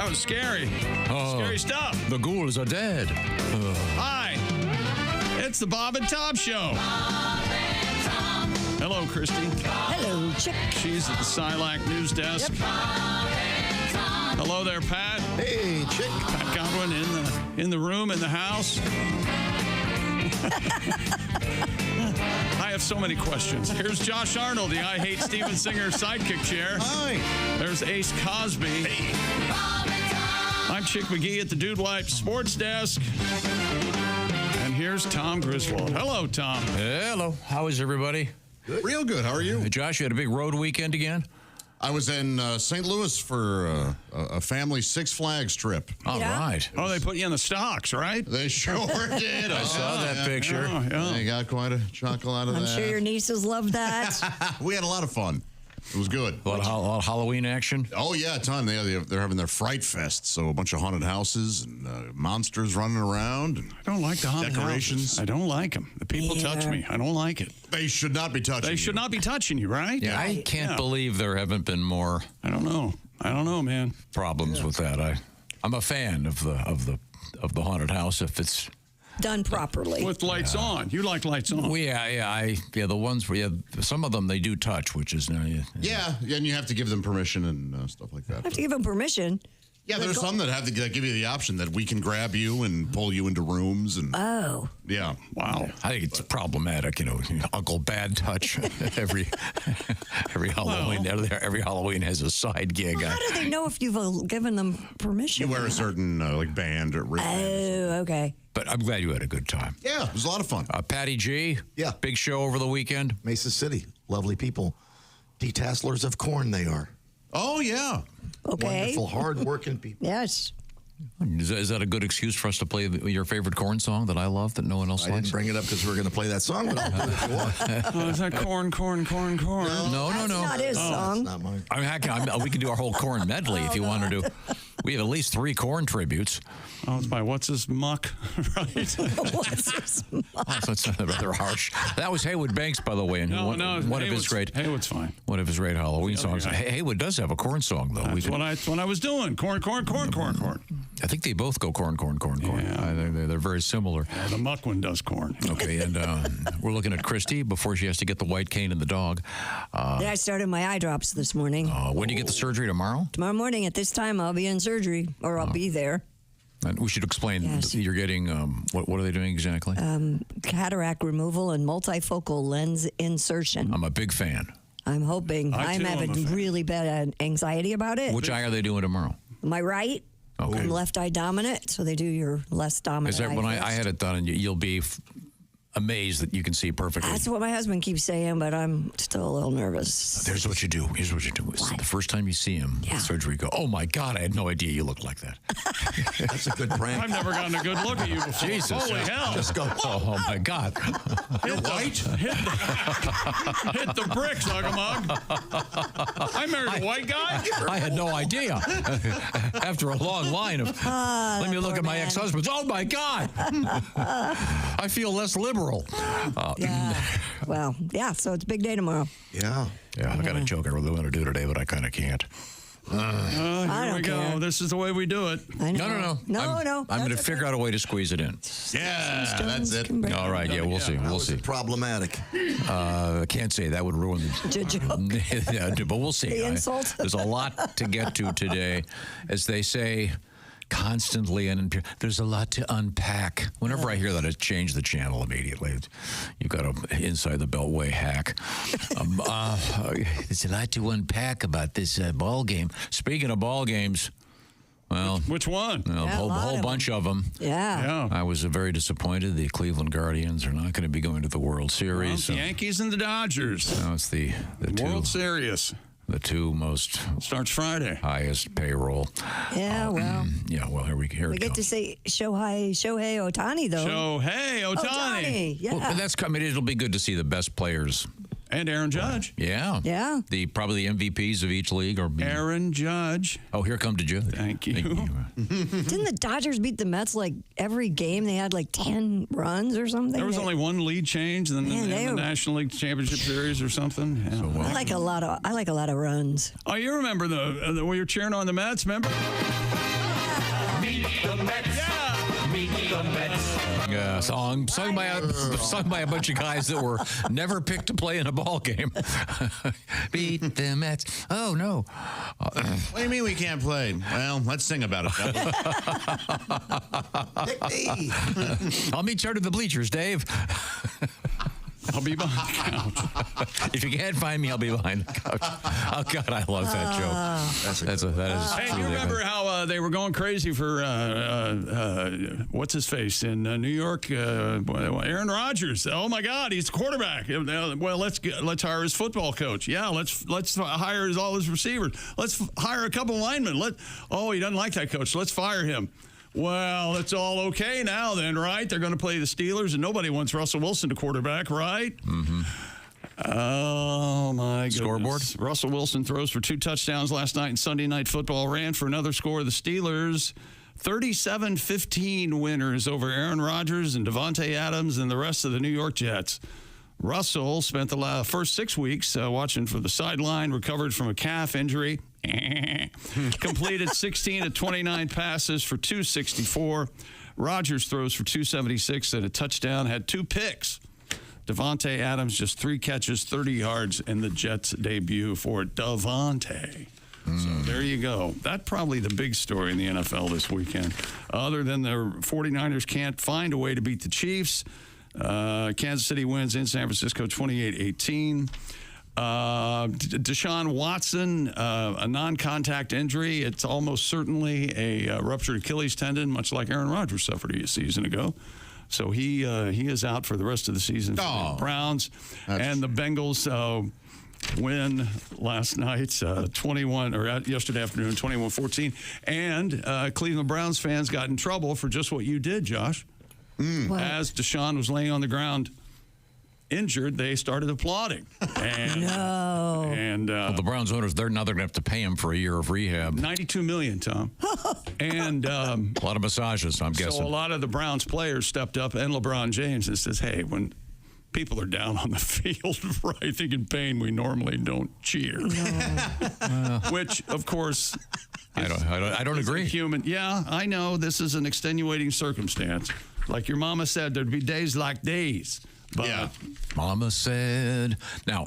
That was scary. Scary stuff. The ghouls are dead. Hi. It's the Bob and Tom Show. Hello, Christy. Hello, Chick. She's at the Silac News Desk. Hello there, Pat. Hey, Chick. Pat Godwin in the room, in the house. I have so many questions. Here's Josh Arnold, the I Hate Steven Singer sidekick chair. Hi. There's Ace Cosby. Hey. I'm Chick McGee at the Dude Life Sports Desk. And here's Tom Griswold. Hello, Tom. Hello. How is everybody? Good. Real good. How are you? Hey, Josh, you had a big road weekend again? I was in St. Louis for a family Six Flags trip. All right. Oh, they put you in the stocks, right? They sure did. I saw that picture. Yeah. They got quite a chuckle out of that. I'm sure your nieces love that. We had a lot of fun. It was good. A lot of Halloween action? Oh, yeah, a ton. They're having their Fright Fest, so a bunch of haunted houses and monsters running around. And I don't like the haunted decorations. houses. I don't like them. The people touch me. I don't like it. They should not be touching They you. should not be touching you, right? Yeah, I can't believe there haven't been more I don't know, man. problems with that. I'm a fan of the haunted house if it's Done properly. With lights on. You like lights on. the ones where some of them they do touch, which is Yeah, and you have to give them permission and stuff like that. I have to give them permission. Yeah, there's some that that give you the option that we can grab you and pull you into rooms and Oh. yeah. Wow. I think it's problematic, Uncle Bad Touch every Halloween. Every Halloween has a side gig. Well, how do they know if you've given them permission? You wear a certain like band or wristband. Oh, okay. But I'm glad you had a good time. Yeah, it was a lot of fun. Patty G. Yeah. Big show over the weekend. Mesa City, lovely people. Detasslers of corn they are. Oh, yeah. Okay. Wonderful, hard-working people. Yes. Is that a good excuse for us to play your favorite corn song that I love that no one else I likes? didn't bring it up because we were going to play that song, but I'll do it if you want. Oh, is that corn? No. That's not his song. That's not mine. I mean, we can do our whole corn medley if you wanted to. We have at least 3 corn tributes. Oh, it's by What's His Muck, right? What's his Oh, so it's rather harsh. That was Haywood Banks, by the way, and one of his great Haywood's fine. One of his great Halloween songs. Haywood does have a corn song, though. That's what I was doing. Corn. I think they both go corn. Yeah. They're very similar. Yeah, the muck one does corn. Okay, and we're looking at Christy before she has to get the white cane and the dog. I started my eye drops this morning. When do you get the surgery tomorrow? Tomorrow morning at this time, I'll be in surgery, or I'll be there. And we should explain. Yes. You're getting what are they doing exactly? Cataract removal and multifocal lens insertion. I'm a big fan. I'm hoping. I, too, I'm having am a fan. really bad anxiety about it. Which eye are they doing tomorrow? My right. Okay. I'm left eye dominant, so they do your less dominant. Is that eye when I first. had it done, and you'll be amazed that you can see perfectly. That's what my husband keeps saying, but I'm still a little nervous. Here's what you do. It's the first time you see him, Yeah. surgery, you go, oh my God, I had no idea you looked like that. That's a good prank. I've never gotten a good look at you before. Jesus. Holy hell. Just go. Oh my God. Hit the bricks, Uggamug. I married a white guy. I had no idea. After a long line of, let me look poor at my man. ex-husbands. Oh my God. I feel less liberal. Yeah. Well, yeah, so it's a big day tomorrow. Yeah. Yeah, I got a joke I really want to do today, but I kind of can't. Here don't we go. care. This is the way we do it. I know. No. I'm going to figure out a way to squeeze it in. Yeah, that's it. All right, yeah, we'll see. How We'll is see. it problematic? I can't say that would ruin the Joke. yeah, but we'll see. The insult. There's a lot to get to today, as they say constantly, and there's a lot to unpack. Whenever I hear that, I change the channel immediately. You've got a inside the beltway hack. There's a lot to unpack about this ball game. Speaking of ball games, well, Which one? a Yeah, a whole lot of bunch of them. Yeah. Yeah. I was very disappointed. The Cleveland Guardians are not going to be going to the World Series. The Yankees and the Dodgers. No, it's the World Series. the two most Starts Friday. highest payroll. Yeah, well. Yeah, well, here We it get to comes. say Shohei Ohtani, though. Shohei Ohtani. Ohtani, yeah. Well, but that's coming. It'll be good to see the best players. And Aaron Judge. Yeah. Yeah. Probably the MVPs of each league are. Aaron Judge. Oh, here come Judge. Thank you. Didn't the Dodgers beat the Mets like every game? They had like 10 runs or something. There was only one lead change in Man, they the were- National League Championship Series or something. Yeah. I like a lot of runs. Oh, you remember the we were cheering on the Mets, remember? song sung by a bunch of guys that were never picked to play in a ball game. Beat the Mets. Oh no! What do you mean we can't play? Well, let's sing about it. Pick me. I'll meet you under the bleachers, Dave. I'll be behind the couch. If you can't find me, I'll be behind the couch. Oh God, I love that joke. That is. Hey, truly you remember good. how they were going crazy for what's his face in New York? Aaron Rodgers. Oh my God, he's the quarterback. Well, let's hire his football coach. Yeah, let's hire all his receivers. Let's hire a couple linemen. He doesn't like that coach. Let's fire him. Well, it's all okay now then, right? They're going to play the Steelers, and nobody wants Russell Wilson to quarterback, right? Mm-hmm. Oh, my goodness. Scoreboard? Russell Wilson throws for 2 touchdowns last night in Sunday Night Football, ran for another score. The Steelers, 37-15 winners over Aaron Rodgers and Devontae Adams and the rest of the New York Jets. Russell spent the first 6 weeks watching from the sideline, recovered from a calf injury. Completed 16 of 29 passes for 264. Rodgers throws for 276 and a touchdown, had 2 picks. Devontae Adams just 3 catches, 30 yards in the Jets' debut for Devontae. So there you go. That's probably the big story in the NFL this weekend. Other than the 49ers can't find a way to beat the Chiefs. Kansas City wins in San Francisco 28-18. Deshaun Watson, a non-contact injury. It's almost certainly a ruptured Achilles tendon, much like Aaron Rodgers suffered a season ago. So he is out for the rest of the season for the Browns. And the Bengals win last night, yesterday afternoon, 21-14. And Cleveland Browns fans got in trouble for just what you did, Josh. As Deshaun was laying on the ground injured, they started applauding. And, the Browns owners, they're going to have to pay him for a year of rehab. $92 million, Tom. And a lot of massages, I'm guessing. So a lot of the Browns players stepped up, and LeBron James, and says, hey, when people are down on the field, I think in pain, we normally don't cheer. Which, of course, I don't agree. Human. Yeah, I know this is an extenuating circumstance. Like your mama said, there'd be days like these. But yeah. Mama said. Now,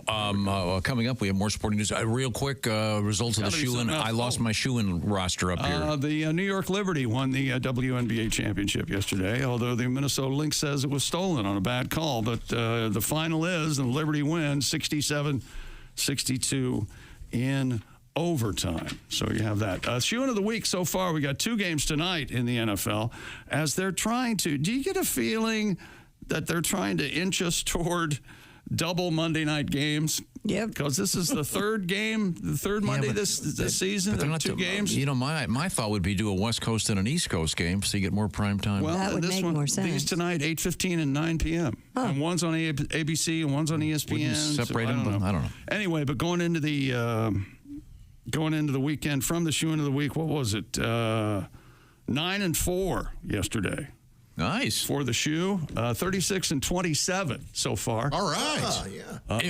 coming up, we have more sporting news. Real quick, results of the shoe-in. I lost my shoe-in roster up here. The New York Liberty won the WNBA championship yesterday, although the Minnesota Lynx says it was stolen on a bad call. But the final is, the Liberty wins 67-62 in overtime. So you have that. Shoe-in of the week so far, we got 2 games tonight in the NFL. As they're trying to, do you get a feeling that they're trying to inch us toward double Monday night games? Yep. Because this is the third game, the third Monday this season. They're not 2 games. My thought would be do a West Coast and an East Coast game so you get more prime time. Well, that would make more sense. These tonight, 8:15 and 9 p.m. And one's on ABC and one's on ESPN. Wouldn't separate them? I don't know. Anyway, but going into the weekend from the shoe-in of the week, what was it? 9-4 yesterday. Nice. For the shoe, 36-27 so far. All right.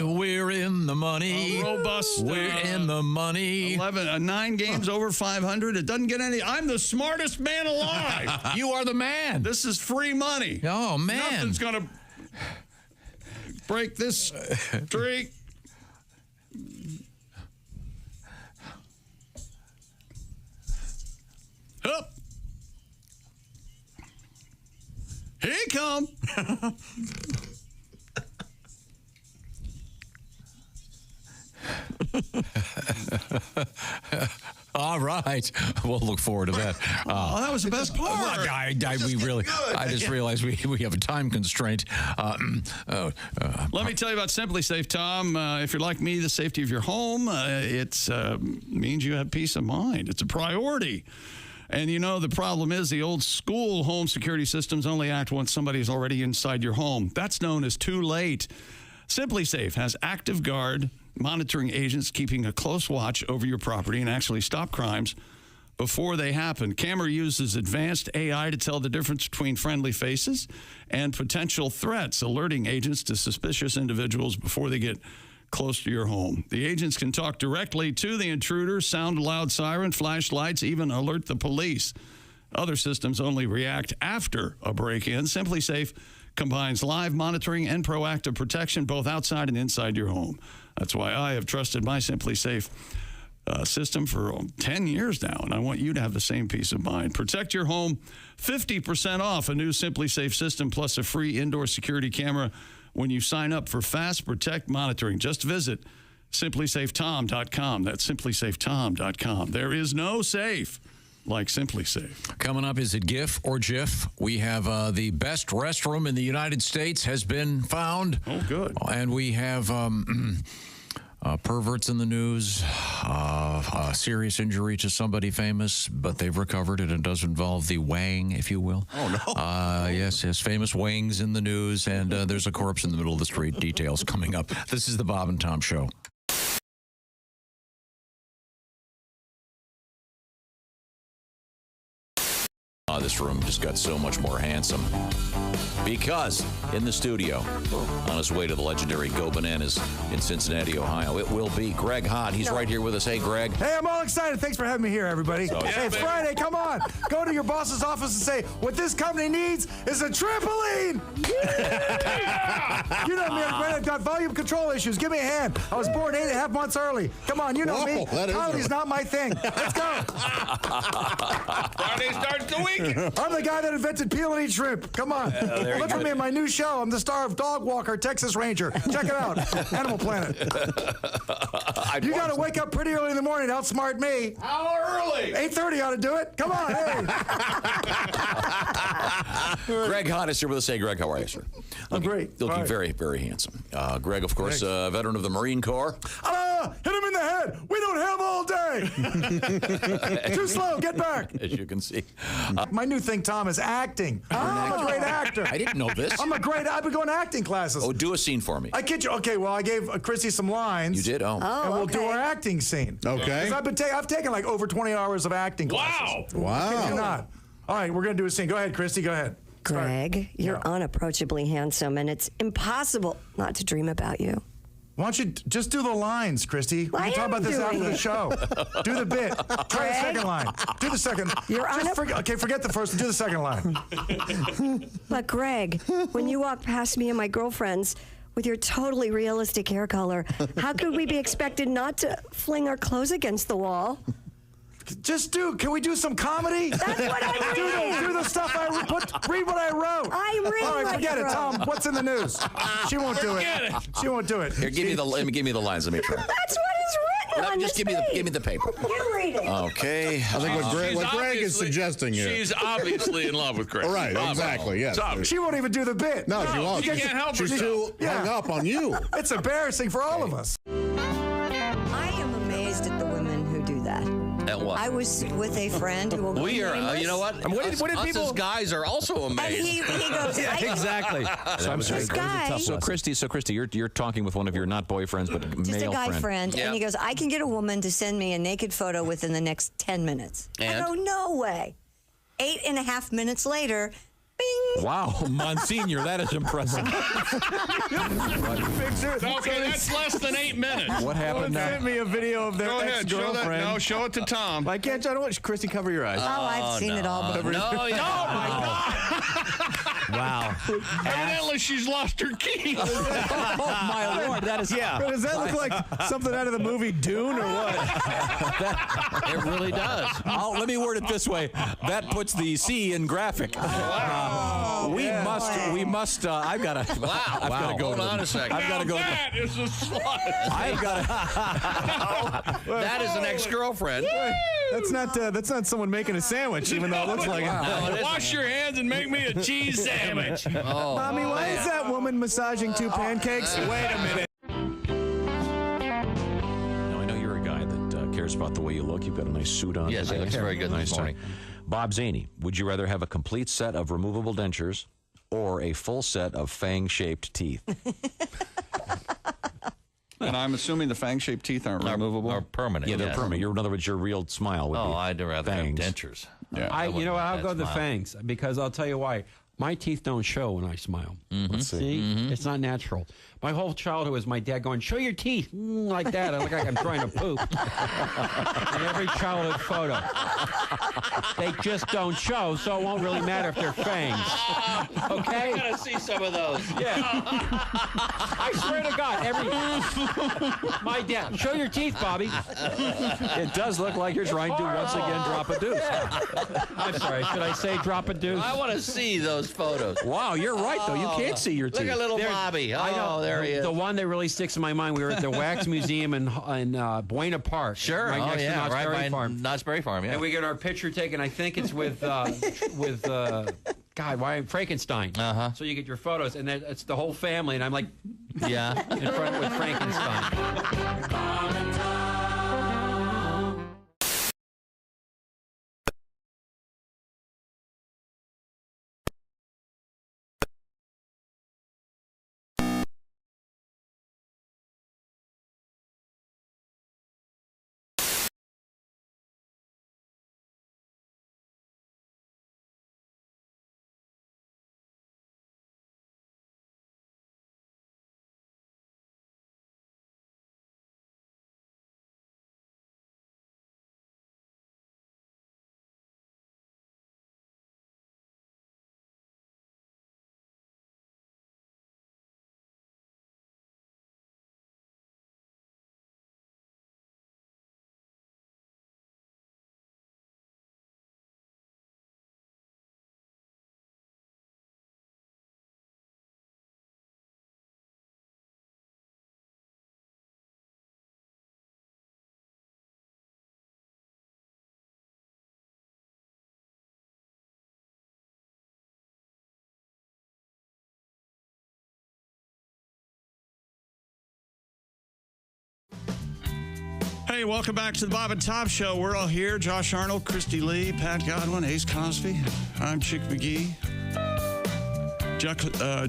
We're in the money. Robust. We're in the money. 9 games over 500. It doesn't get any. I'm the smartest man alive. You are the man. This is free money. Oh, man. Nothing's going to break this streak. Up. Here he come. All right. We'll look forward to that. That was the best part. I just realized we have a time constraint. Let me tell you about Simply Safe, Tom. If you're like me, the safety of your home, it means you have peace of mind. It's a priority. And you know, the problem is the old school home security systems only act once somebody is already inside your home. That's known as too late. Simply Safe has active guard monitoring agents keeping a close watch over your property and actually stop crimes before they happen. Camera uses advanced AI to tell the difference between friendly faces and potential threats, alerting agents to suspicious individuals before they get close to your home. The agents can talk directly to the intruder, sound a loud siren, flash lights, even alert the police. Other systems only react after a break-in. Simply Safe combines live monitoring and proactive protection both outside and inside your home. That's why I have trusted my Simply Safe system for 10 years now, and I want you to have the same peace of mind. Protect your home, 50% off a new Simply Safe system plus a free indoor security camera when you sign up for Fast Protect monitoring. Just visit simplysafetom.com. That's simplysafetom.com. There is no safe like Simply Safe. Coming up, is it GIF or JIF? We have the best restroom in the United States has been found. Oh, good. And we have perverts in the news, a serious injury to somebody famous, but they've recovered it. It does involve the wang, if you will. Oh, no. Yes, famous wangs in the news, and there's a corpse in the middle of the street. Details coming up. This is the Bob and Tom Show. This room just got so much more handsome because in the studio, on his way to the legendary Go Bananas in Cincinnati, Ohio, it will be Greg Hahn. He's right here with us. Hey, Greg. Hey, I'm all excited. Thanks for having me here, everybody. Hey, it's Friday. Come on. Go to your boss's office and say, what this company needs is a trampoline. You know me, I've got volume control issues. Give me a hand. I was born 8.5 months early. Come on, you know me. Comedy's not my thing. Let's go. Friday starts the week. I'm the guy that invented peel and eat shrimp. Come on. Look for me in my new show. I'm the star of Dog Walker, Texas Ranger. Check it out. Animal Planet. You got to wake up pretty early in the morning to outsmart me. How early? 8:30 ought to do it. Come on. Hey. Greg Hahn is here with us. Hey, Greg, how are you, sir? I'm great. Looking very, very handsome. Greg, of course, a veteran of the Marine Corps. Hit him in the head. We don't have all day. Too slow. Get back. As you can see. My new thing, Tom, is acting. I'm a great actor. I didn't know this. I've been going to acting classes. Oh, do a scene for me. I kid you. Okay, well, I gave Chrissy some lines. You did? Oh. And we'll do our acting scene. Okay. 'Cause I've taken like over 20 hours of acting classes. Wow. Kid you not. All right, we're going to do a scene. Go ahead, Christy. Go ahead. Greg, you're unapproachably handsome, and it's impossible not to dream about you. Why don't you just do the lines, Christy? We I can talk am about this doing after the it. show. Do the bit. Try the second line. Do the second. Forget the first. Do the second line. But Greg, when you walk past me and my girlfriends with your totally realistic hair color, how could we be expected not to fling our clothes against the wall? Can we do some comedy? That's what I'm reading. Do the stuff I put. Read what I wrote. I'm reading All right, what forget you it, wrote. Tom. What's in the news? She won't do it. She won't do it. Here, give me the lines. Let me try. That's what is written on Just this give me the paper. You read it. Okay. I think what Greg is suggesting here. She's obviously in love with Greg. Right, exactly, yes. It's obvious. She won't even do the bit. No, she won't. She can't help She's herself. too hung up on you. It's embarrassing for all of us. I am amazed at the women who do that. At what? I was with a friend who will go We are, nameless, you know what? What did people? Us as guys are also and amazed. he goes, Exactly. This guy, So Christy, you're talking with one of your not boyfriends, but just male a guy friend, Yeah. and he goes, I can get a woman to send me a naked photo within the next 10 minutes. And? I go, no way. 8.5 minutes later, bing. Wow, Monsignor, that is impressive. Okay, that's less than 8 minutes. What happened now? Sent me a video of their Go ahead, show that. ex-girlfriend. No, show it to Tom. Why can't you? I don't want Christy cover your eyes. Oh, I've seen it all before. No, Wow. Evidently, she's lost her keys. Oh, my Lord, that is... But does that look like something out of the movie Dune or what? it really does. Let me word it this way. That puts the C in graphic. We must, I've got to... Wow. I've got to go. Hold on a second. I've got to go. That is a slut. I've got to... That is an ex-girlfriend. That's not someone making a sandwich, even though it looks like it. Wash your hands and make me a cheese sandwich. Oh, Mommy, why is that woman massaging two pancakes? Wait a minute. Now, I know you're a guy that cares about the way you look. You've got a nice suit on. Yes, he looks very good nice this morning. tie. Bob Zaney, would you rather have a complete set of removable dentures or a full set of fang-shaped teeth? And I'm assuming the fang-shaped teeth aren't removable. Or permanent. Yeah, they're yes. permanent. In other words, your real smile would be Oh, I'd rather fangs. have dentures. Yeah. I'll go the fangs. fangs because I'll tell you why. My teeth don't show when I smile. Let's see. See? It's not natural. My whole childhood was my dad going, show your teeth, like that. I look like I'm trying to poop. In every childhood photo. They just don't show, so it won't really matter if they're fangs. Okay? I gotta see some of those. Yeah. I swear to God, my dad, show your teeth, Bobby. It does look like you're trying to once again drop a deuce. I'm sorry, should I say drop a deuce? I want to see those photos. Wow, you're right, though. You can't see your teeth. Look at little Bobby. I know. Oh, there he is. The one that really sticks in my mind, we were at the Wax Museum in Buena Park. Sure. Right next to Knott's Berry by Farm. Knott's Berry Farm, yeah. And we get our picture taken, I think it's with Frankenstein. Uh-huh. So you get your photos, and then it's the whole family, and I'm like, Yeah. in front with Frankenstein. Hey, welcome back to the Bob and Top Show. We're all here. Josh Arnold, Christy Lee, Pat Godwin, Ace Cosby. I'm Chick McGee.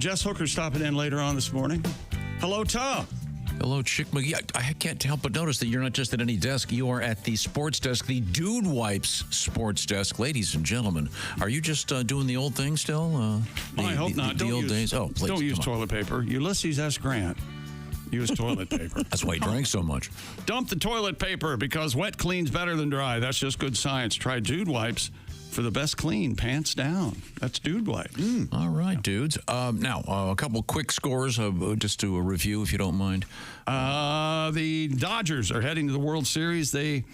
Jess Hooker stopping in later on this morning. Hello, Tom. Hello, Chick McGee. I can't help but notice that you're not just at any desk. You are at the sports desk, the Dude Wipes sports desk. Ladies and gentlemen, are you just doing the old thing still? I hope not. The old days? Oh, please. Don't use toilet paper. Ulysses S. Grant used toilet paper. That's why he drank so much. Dump the toilet paper because wet cleans better than dry. That's just good science. Try Dude Wipes for the best clean, pants down. That's Dude Wipes. All right, dudes. Now, a couple quick scores just to a review, if you don't mind. The Dodgers are heading to the World Series. They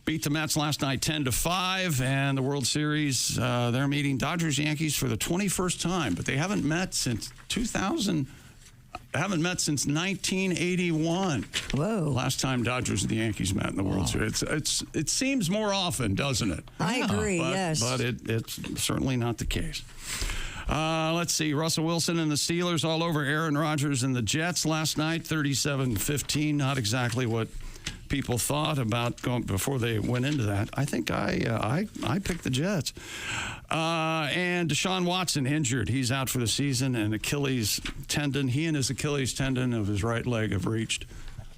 beat the Mets last night 10-5, and the World Series, they're meeting Dodgers-Yankees for the 21st time, but they haven't met since 1981. Whoa. Last time Dodgers and the Yankees met in the World Series. It seems more often, doesn't it? I agree, yes. But it's certainly not the case. Let's see. Russell Wilson and the Steelers all over Aaron Rodgers and the Jets last night, 37-15. Not exactly what people thought about going before they went into that. I think I picked the Jets. And Deshaun Watson injured. He's out for the season, and Achilles tendon. He and his Achilles tendon of his right leg have reached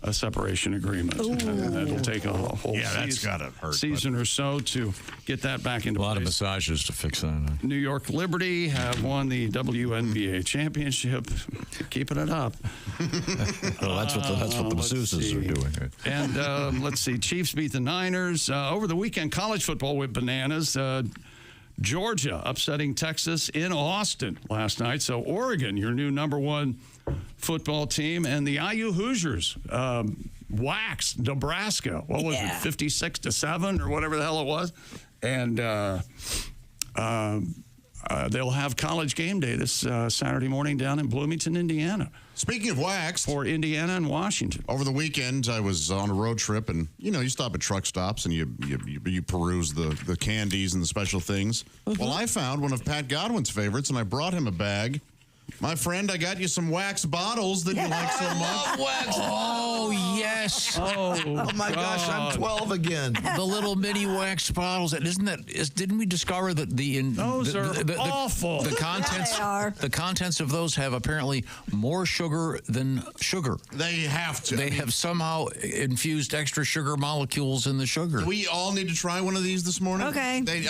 a separation agreement. And that'll take a whole season or so to get that back into place. A lot of massages to fix that. New York Liberty have won the WNBA championship. Keeping it up. Well, that's what the masseuses are doing. And let's see. Chiefs beat the Niners. Over the weekend, college football with bananas. Georgia upsetting Texas in Austin last night. So Oregon, your new #1 football team, and the IU Hoosiers waxed Nebraska. What was it, 56-7 or whatever the hell it was? And they'll have college game day this Saturday morning down in Bloomington, Indiana. Speaking of wax, for Indiana and Washington. Over the weekend, I was on a road trip, and you stop at truck stops and you peruse the candies and the special things. Well, I found one of Pat Godwin's favorites, and I brought him a bag. My friend, I got you some wax bottles that you like so much. Oh, yes. Oh my gosh, I'm 12 again. The little mini wax bottles. Didn't we discover that those are awful. The contents of those have apparently more sugar than sugar. They have to. They have somehow infused extra sugar molecules in the sugar. We all need to try one of these this morning. Okay. These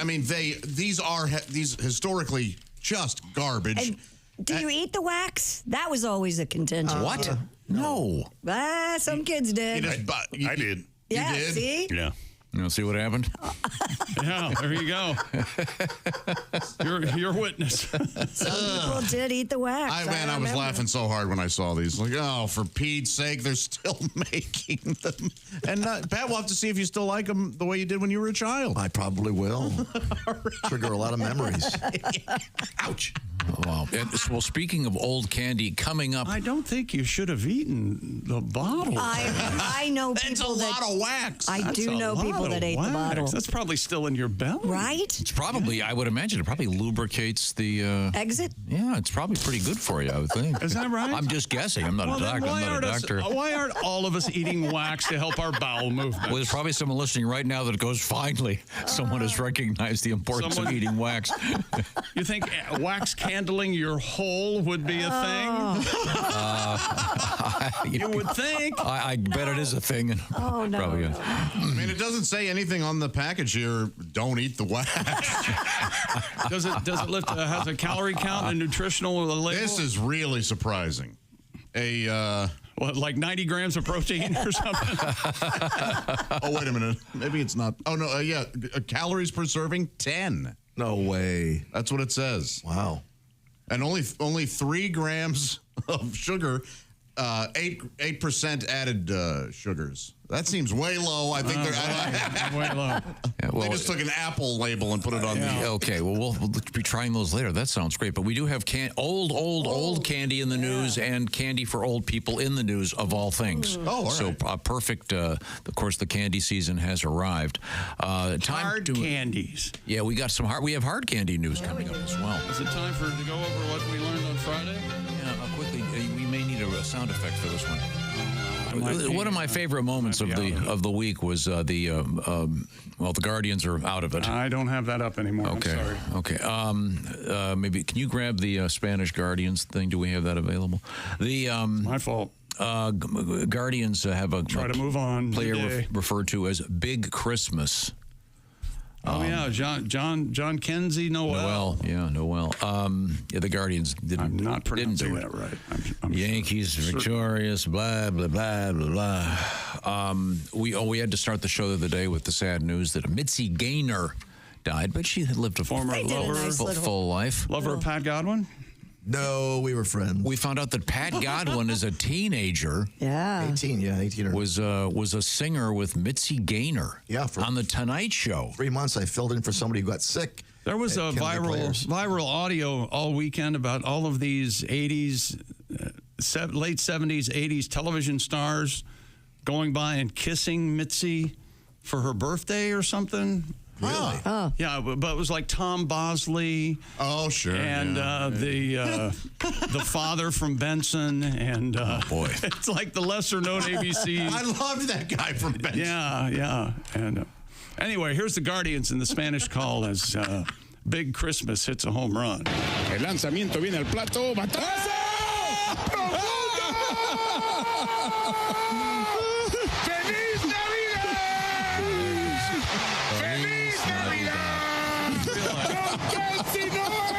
historically Just garbage. And do you eat the wax? That was always a contention. What? No. Some kids did. I did. Yeah, You did? see? Yeah. You want to see what happened? Yeah, there you go. You're a witness. Some people did eat the wax. I was remember. laughing so hard when I saw these. Like, oh, for Pete's sake, they're still making them. And Pat, we'll have to see if you still like them the way you did when you were a child. I probably will. Trigger a lot of memories. Ouch. Wow. Well, speaking of old candy, coming up. I don't think you should have eaten the bottle. I know people That's a lot of wax. I do know people that ate the bottle. That's probably still in your belly. Right? It's probably, I would imagine, it probably lubricates the Exit? Yeah, it's probably pretty good for you, I would think. Is that right? I'm just guessing. I'm not a doctor. I'm not a doctor. Why aren't all of us eating wax to help our bowel movement? Well, there's probably someone listening right now that goes, finally, someone has recognized the importance of eating wax. You think wax candling your hole would be a thing? You would think. I bet it is a thing. Oh, no. Probably is. I mean, it doesn't say anything on the package here, don't eat the wax. Does it lift? Has a calorie count and nutritional label? This is really surprising. What, like 90 grams of protein or something? Oh, wait a minute. Maybe it's not. Oh, no. Calories per serving, 10. No way. That's what it says. Wow. And only 3 grams of sugar, 8% added sugars. That seems way low. I think they're way low. Yeah, well, they just took an Apple label and put it on the. Okay, well, we'll be trying those later. That sounds great. But we do have old candy in the news and candy for old people in the news of all things. all right. So perfect. Of course, the candy season has arrived. Hard candies. Yeah, we got some hard. We have hard candy news coming up as well. Is it time to go over what we learned on Friday? Yeah, quickly. We may need a sound effect for this one. One of my favorite moments of the week was the Guardians are out of it. I don't have that up anymore. Okay. I'm sorry. Okay. Maybe can you grab the Spanish Guardians thing? Do we have that available? My fault. Guardians have a Try to move on. player referred to as Big Christmas. John Kenzie Noel. Noel. The Guardians didn't. I'm not pronouncing didn't do that it. right. I'm Yankees victorious. Blah blah blah blah blah. We had to start the show the other day with the sad news that Mitzi Gaynor died, but she had lived a Former lover, full life. Lover of Pat Godwin. No, we were friends. We found out that Pat Godwin, as a teenager, 18. was a singer with Mitzi Gaynor. Yeah, on the Tonight Show. 3 months, I filled in for somebody who got sick. There was a viral audio all weekend about all of these 80s, late 70s, 80s television stars going by and kissing Mitzi for her birthday or something. Really? Oh. Yeah, but it was like Tom Bosley. Oh, sure. And the father from Benson. And boy. It's like the lesser known ABC. I loved that guy from Benson. Yeah. And anyway, here's the Guardians in the Spanish call as Big Christmas hits a home run. El lanzamiento viene al plato. ¡Batazo! ¡Feliz Navidad! ¡Feliz Navidad! ¡Con Kelsey Noel!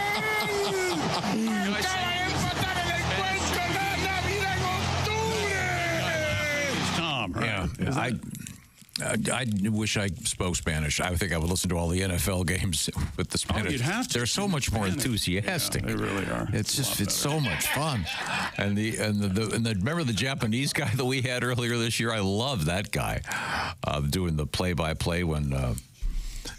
¡Acaba de empatar el encuentro la Navidad en octubre! It's Tom, right? Yeah. I wish I spoke Spanish. I think I would listen to all the NFL games with the Spanish. You'd have to. They're so much more enthusiastic. Yeah, they really are. It's so much fun. And remember the Japanese guy that we had earlier this year? I love that guy doing the play-by-play when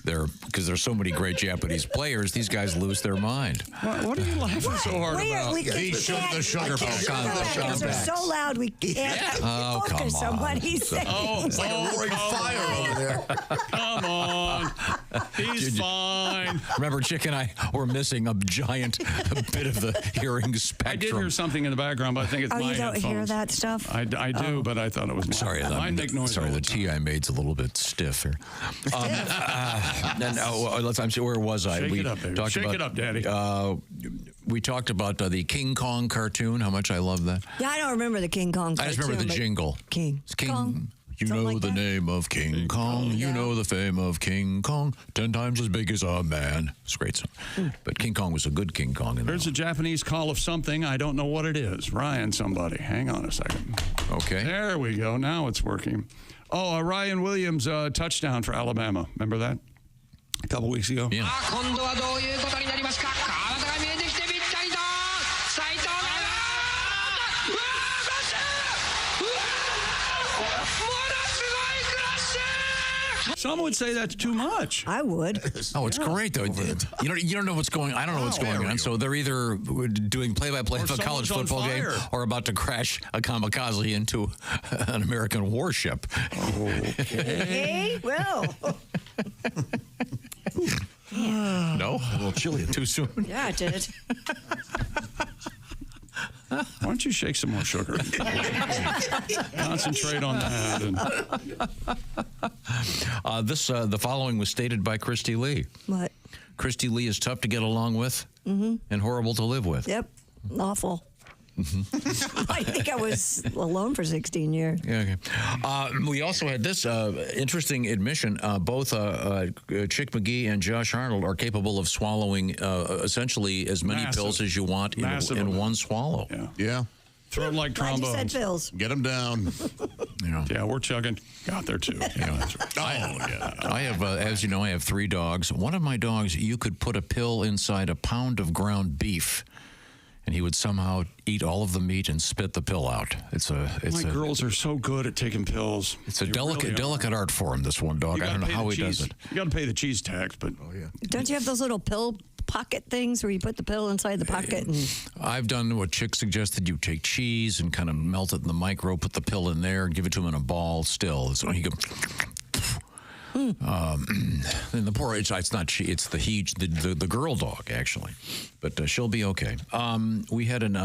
because there's so many great Japanese players. These guys lose their mind. What are you laughing so hard about? The sugar They're so loud we can't focus on what he's saying. It's like a roaring fire over there. Come on. He's fine. Remember, Chick and I were missing a giant bit of the hearing spectrum. I did hear something in the background, but I think it's my you don't headphones. hear that stuff? I do, but I thought it was mine. Sorry, Mine make noise all the the time. tea I made's a little bit stiff here. Where was I? Shake it up, baby. Shake it up, Daddy. We talked about the King Kong cartoon, how much I love that. Yeah, I don't remember the King Kong cartoon. I just remember the jingle. King Kong. You Something know like the that? name of King Kong. You know the fame of King Kong. 10 times as big as a man. It's a great song. But King Kong was a good King Kong. There's a Japanese call of something. I don't know what it is. Ryan, somebody. Hang on a second. Okay. There we go. Now it's working. Oh, Ryan Williams touchdown for Alabama. Remember that? A couple weeks ago? Yeah. 今度はどういうことになりますか。川端が見えてきてぴったりと斉藤がうわークラッシュうわーものすごいクラッシュ Some would say that's too much. I would. Oh, it's great though. You don't know what's going. I don't know what's going on. So they're either doing play-by-play Or of a college someone's on football game, fire. or about to crash a kamikaze into an American warship. Hey, well. No, a little chilly. Too soon. Yeah, I did. Why don't you shake some more sugar? Concentrate on that. The following was stated by Christy Lee. What? Christy Lee is tough to get along with and horrible to live with. Yep. Awful. I think I was alone for 16 years. Yeah, okay. We also had this interesting admission. Both Chick McGee and Josh Arnold are capable of swallowing essentially as many pills as you want in one swallow. Yeah. Throw it like Glad you said trombones. pills. Get them down. Yeah, we're chugging. Got there too. Yeah, that's right. I have, as you know, I have 3 dogs. One of my dogs, you could put a pill inside a pound of ground beef, and he would somehow eat all of the meat and spit the pill out. My girls are so good at taking pills. It's a They delicate really are. art for him. This one dog. You I don't know gotta pay how the he does cheese. it. You got to pay the cheese tax, but Don't you have those little pill pocket things where you put the pill inside the pocket? And I've done what Chick suggested. You take cheese and kind of melt it in the micro, put the pill in there, give it to him in a ball still. So he goes. And the poor, it's not she, it's the girl dog, actually. But she'll be okay. We had an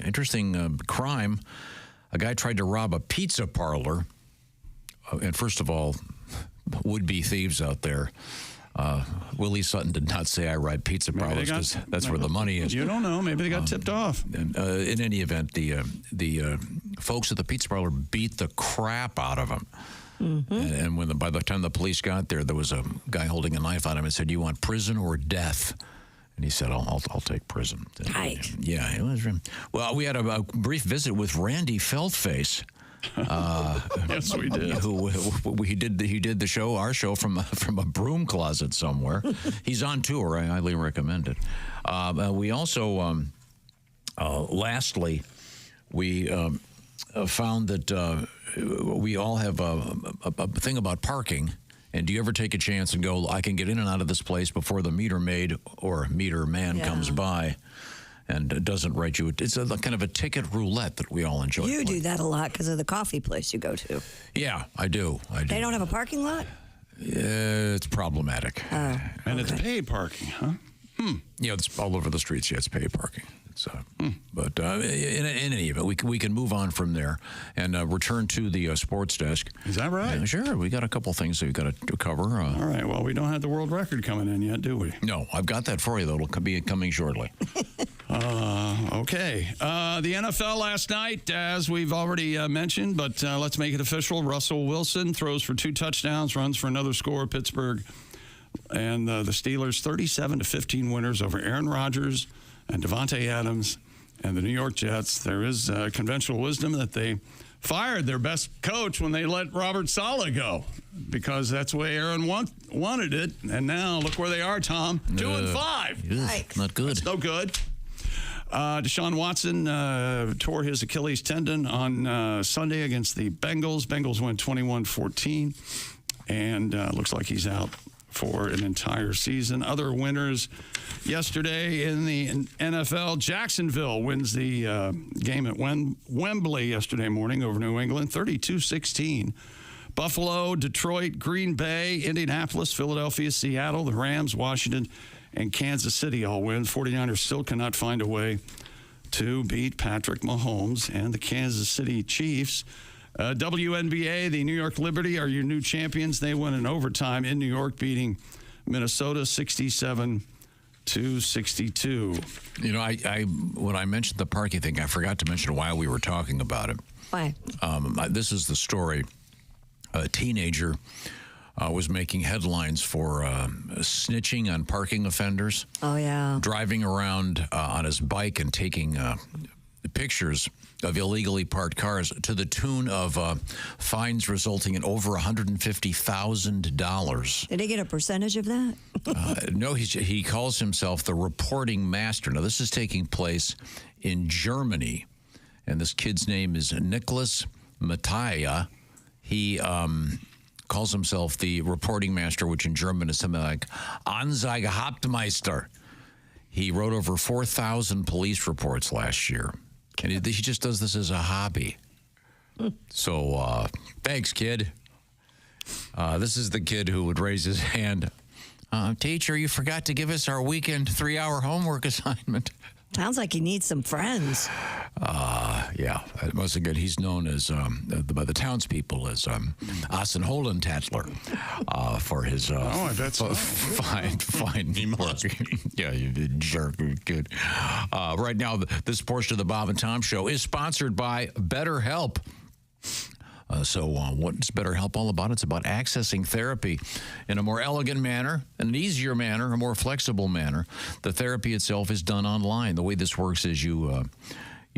interesting crime. A guy tried to rob a pizza parlor. And first of all, would-be thieves out there. Willie Sutton did not say I ride pizza parlors because that's where the money is. You don't know. Maybe they got tipped off. In any event, the folks at the pizza parlor beat the crap out of him. And by the time the police got there, there was a guy holding a knife on him and said, "You want prison or death?" And he said, "I'll take prison." Right. Yeah, it was. Well, we had a brief visit with Randy Feltface. Yes, we did. He did the show, our show, from a broom closet somewhere. He's on tour. I highly recommend it. We also, lastly, we found that we all have a thing about parking. And do you ever take a chance and go, I can get in and out of this place before the meter maid or meter man comes by? And it doesn't write you. It's a kind of a ticket roulette that we all enjoy. you do that a lot because of the coffee place you go to. Yeah, I do. They don't have a parking lot? It's problematic. And it's paid parking, huh? Yeah, it's all over the streets. Yeah, it's paid parking. But in any event, we can move on from there and return to the sports desk. Is that right? Sure. We got a couple things that we've got to cover. All right. Well, we don't have the world record coming in yet, do we? No, I've got that for you, though. It'll be coming shortly. Okay. The NFL last night, as we've already mentioned, but let's make it official. Russell Wilson throws for 2 touchdowns, runs for another score. Pittsburgh and the Steelers 37-15 winners over Aaron Rodgers and Davante Adams and the New York Jets. There is conventional wisdom that they fired their best coach when they let Robert Saleh go because that's the way Aaron wanted it. And now look where they are, Tom. 2-5. Not good. That's no good. Deshaun Watson tore his Achilles tendon on Sunday against the Bengals. Bengals went 21-14, and looks like he's out for an entire season. Other winners yesterday in the NFL, Jacksonville wins the game at Wembley yesterday morning over New England, 32-16. Buffalo, Detroit, Green Bay, Indianapolis, Philadelphia, Seattle, the Rams, Washington, and Kansas City all win. 49ers still cannot find a way to beat Patrick Mahomes and the Kansas City Chiefs. WNBA, the New York Liberty are your new champions. They won in overtime in New York, beating Minnesota 67-62. You know, I when I mentioned the parking thing, I forgot to mention why we were talking about it. Why? This is the story. a teenager was making headlines for snitching on parking offenders. Oh, yeah. Driving around on his bike and taking pictures of illegally parked cars to the tune of fines resulting in over $150,000. Did he get a percentage of that? No, he calls himself the reporting master. Now, this is taking place in Germany, and this kid's name is Nicholas Mattia. He calls himself the reporting master, which in German is something like Anzeigehauptmeister. He wrote over 4,000 police reports last year, and he just does this as a hobby. So, thanks, kid. This is the kid who would raise his hand. Teacher, you forgot to give us our weekend 3-hour homework assignment. Sounds like he needs some friends. Yeah, once again, he's known as by the townspeople as Assen Hollentatler for his I bet so. fine work. Yeah, you jerk, kid. Right now, this portion of the Bob and Tom Show is sponsored by BetterHelp. So what's BetterHelp all about? It's about accessing therapy in a more elegant manner, an easier manner, a more flexible manner. The therapy itself is done online. The way this works is you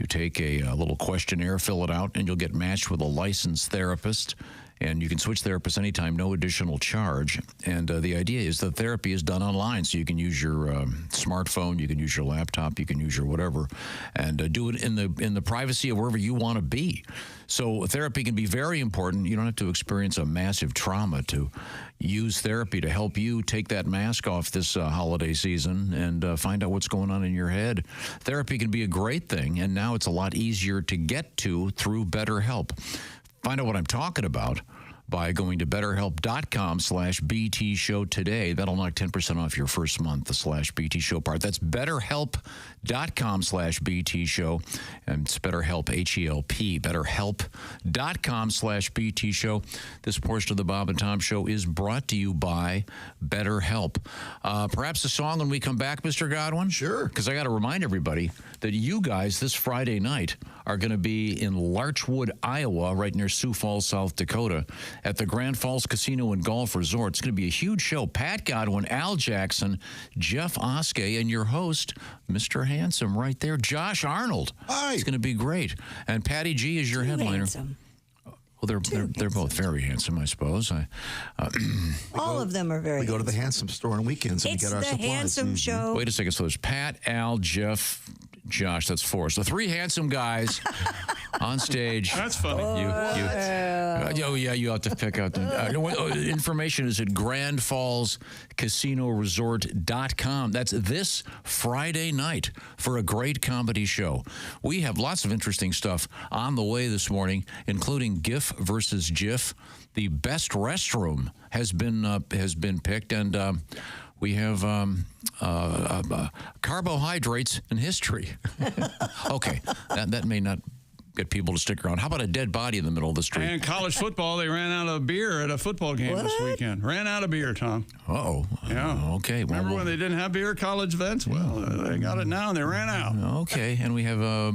take a little questionnaire, fill it out, and you'll get matched with a licensed therapist. And you can switch therapists anytime, no additional charge. And the idea is that therapy is done online, so you can use your smartphone, you can use your laptop, you can use your whatever, and do it in the privacy of wherever you want to be. So therapy can be very important. You don't have to experience a massive trauma to use therapy to help you take that mask off this holiday season and find out what's going on in your head. Therapy can be a great thing, and now it's a lot easier to get to through BetterHelp. Find out what I'm talking about by going to betterhelp.com/BT show today. That'll knock 10% off your first month, the /BT show part. That's betterhelp.com/BT show. And it's BetterHelp, H-E-L-P, betterhelp.com/BT show. This portion of the Bob and Tom Show is brought to you by BetterHelp. Perhaps a song when we come back, Mr. Godwin? Sure. Because I got to remind everybody that you guys this Friday night are going to be in Larchwood, Iowa, right near Sioux Falls, South Dakota, at the Grand Falls Casino and Golf Resort. It's going to be a huge show. Pat Godwin, Al Jackson, Jeff Oskey, and your host, Mr. Handsome, right there, Josh Arnold. Hi. It's going to be great. And Patty G is your headliner. Handsome. Well, they're both very handsome, I suppose. All of them are very We go to the Handsome store on weekends and It's we get our the supplies. Handsome Show. Wait a second. So there's Pat, Al, Jeff, Josh. That's 4. So 3 handsome guys on stage. That's funny. Oh, yeah, you have to pick out the information is at grandfallscasinoresort.com. That's this Friday night for a great comedy show. We have lots of interesting stuff on the way this morning, including GIF versus GIF. The best restroom has been picked, and we have carbohydrates in history. Okay, that may not get people to stick around. How about a dead body in the middle of the street? And college football, they ran out of beer at a football game this weekend. Ran out of beer, Tom. Uh-oh. Yeah. Okay. Well, Remember when they didn't have beer at college events? Well, they got it now, and they ran out. Okay, and we have a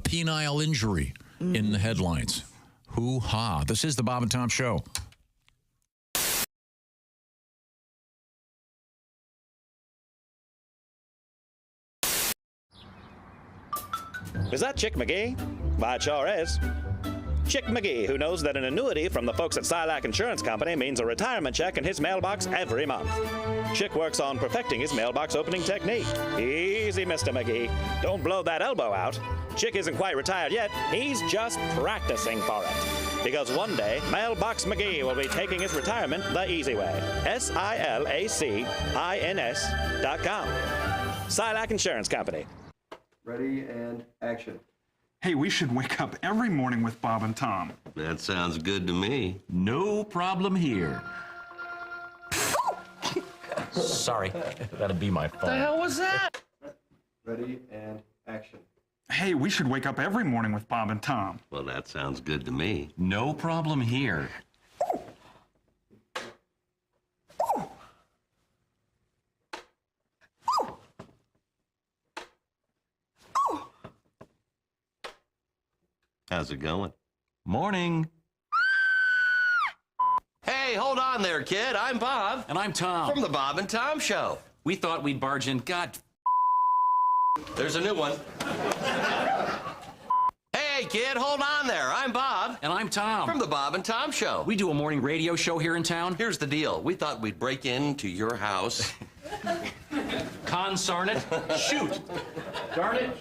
penile injury in the headlines. Hoo-ha. This is the Bob and Tom Show. Is that Chick McGee? Why, it sure is. Chick McGee, who knows that an annuity from the folks at Silac Insurance Company means a retirement check in his mailbox every month. Chick works on perfecting his mailbox opening technique. Easy, Mr. McGee. Don't blow that elbow out. Chick isn't quite retired yet. He's just practicing for it. Because one day, Mailbox McGee will be taking his retirement the easy way. SILACINS.com. Silac Insurance Company. Ready and action. Hey, we should wake up every morning with Bob and Tom. That sounds good to me. No problem here. Sorry, that'd be my fault. The hell was that? Ready and action. Hey, we should wake up every morning with Bob and Tom. Well, that sounds good to me. No problem here. How's it going? Morning. Hey, hold on there, kid. I'm Bob. And I'm Tom. From the Bob and Tom Show. We thought we'd barge in. God. There's a new one. Hey, kid, hold on there. I'm Bob. And I'm Tom. From the Bob and Tom Show. We do a morning radio show here in town. Here's the deal. We thought we'd break into your house. Consarn it. Shoot. Darn it.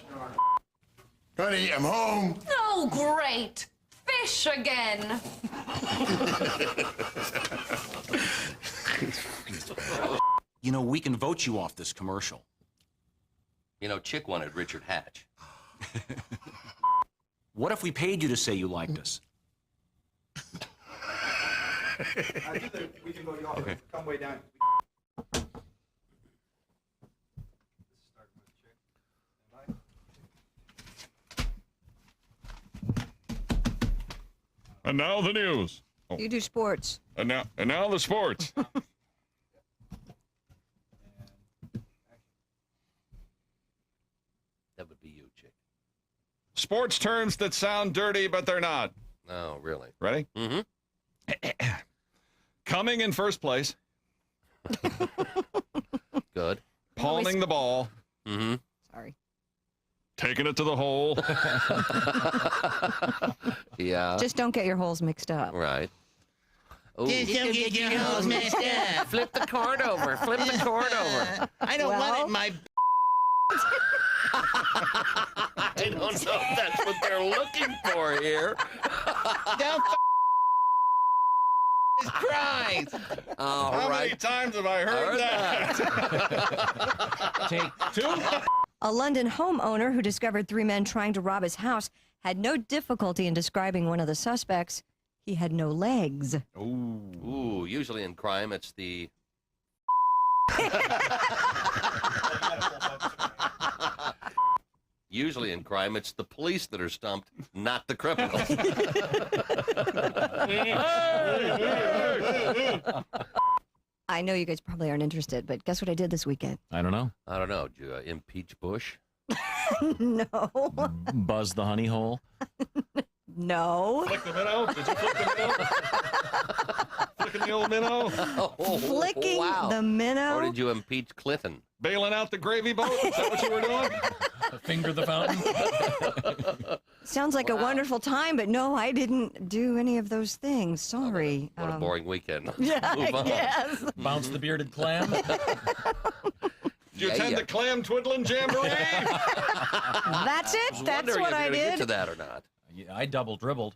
Honey, I'm home. Oh, great. Fish again. You know, we can vote you off this commercial. You know, Chick wanted Richard Hatch. What if we paid you to say you liked us? I think that we can vote you off. Okay. Come way down. And now the news. Oh. You do sports. And now the sports. That would be you, Chick. Sports terms that sound dirty, but they're not. Oh, really? Ready? Mm-hmm. Coming in first place. Good. Palming the ball. Mm-hmm. Sorry. Taking it to the hole. Yeah. Just don't get your holes mixed up. Right. Ooh. Just don't get your holes messed up. Flip the cord over. Flip the cord over. I don't want it in my... I don't know if that's what they're looking for here. Don't Christ. How many times have I heard that? Take two. A London homeowner who discovered 3 men trying to rob his house had no difficulty in describing one of the suspects. He had no legs. Ooh, usually in crime, it's the... Usually in crime, it's the police that are stumped, not the criminals. I know you guys probably aren't interested, but guess what I did this weekend? I don't know. I don't know. Did you impeach Bush? No. Buzz the honey hole. No. Flick the minnow? Did you flick the minnow? Flicking the old minnow? Flicking the minnow? Or did you impeach Clinton? Bailing out the gravy boat? Is that what you were doing? Finger the fountain? Sounds like a wonderful time, but no, I didn't do any of those things. Sorry. What a boring weekend. Yeah, Move on. yes. Bounce the bearded clam? Did you attend the clam twiddling jamboree? That's it? That's what I Get did? to that or not. Yeah, I double dribbled.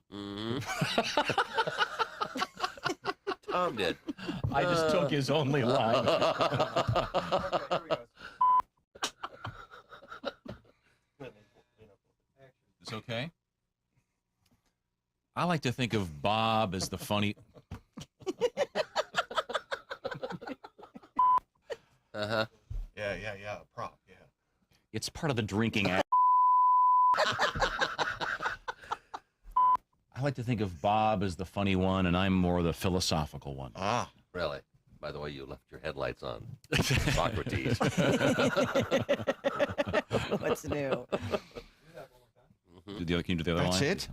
Tom did. I just took his only line. It's okay. I like to think of Bob as the funny. Uh-huh. Yeah. Prop, yeah. It's part of the drinking act. I like to think of Bob as the funny one, and I'm more the philosophical one. Ah. Really? By the way, you left your headlights on. Socrates. What's new? Can you do the other That's line? it?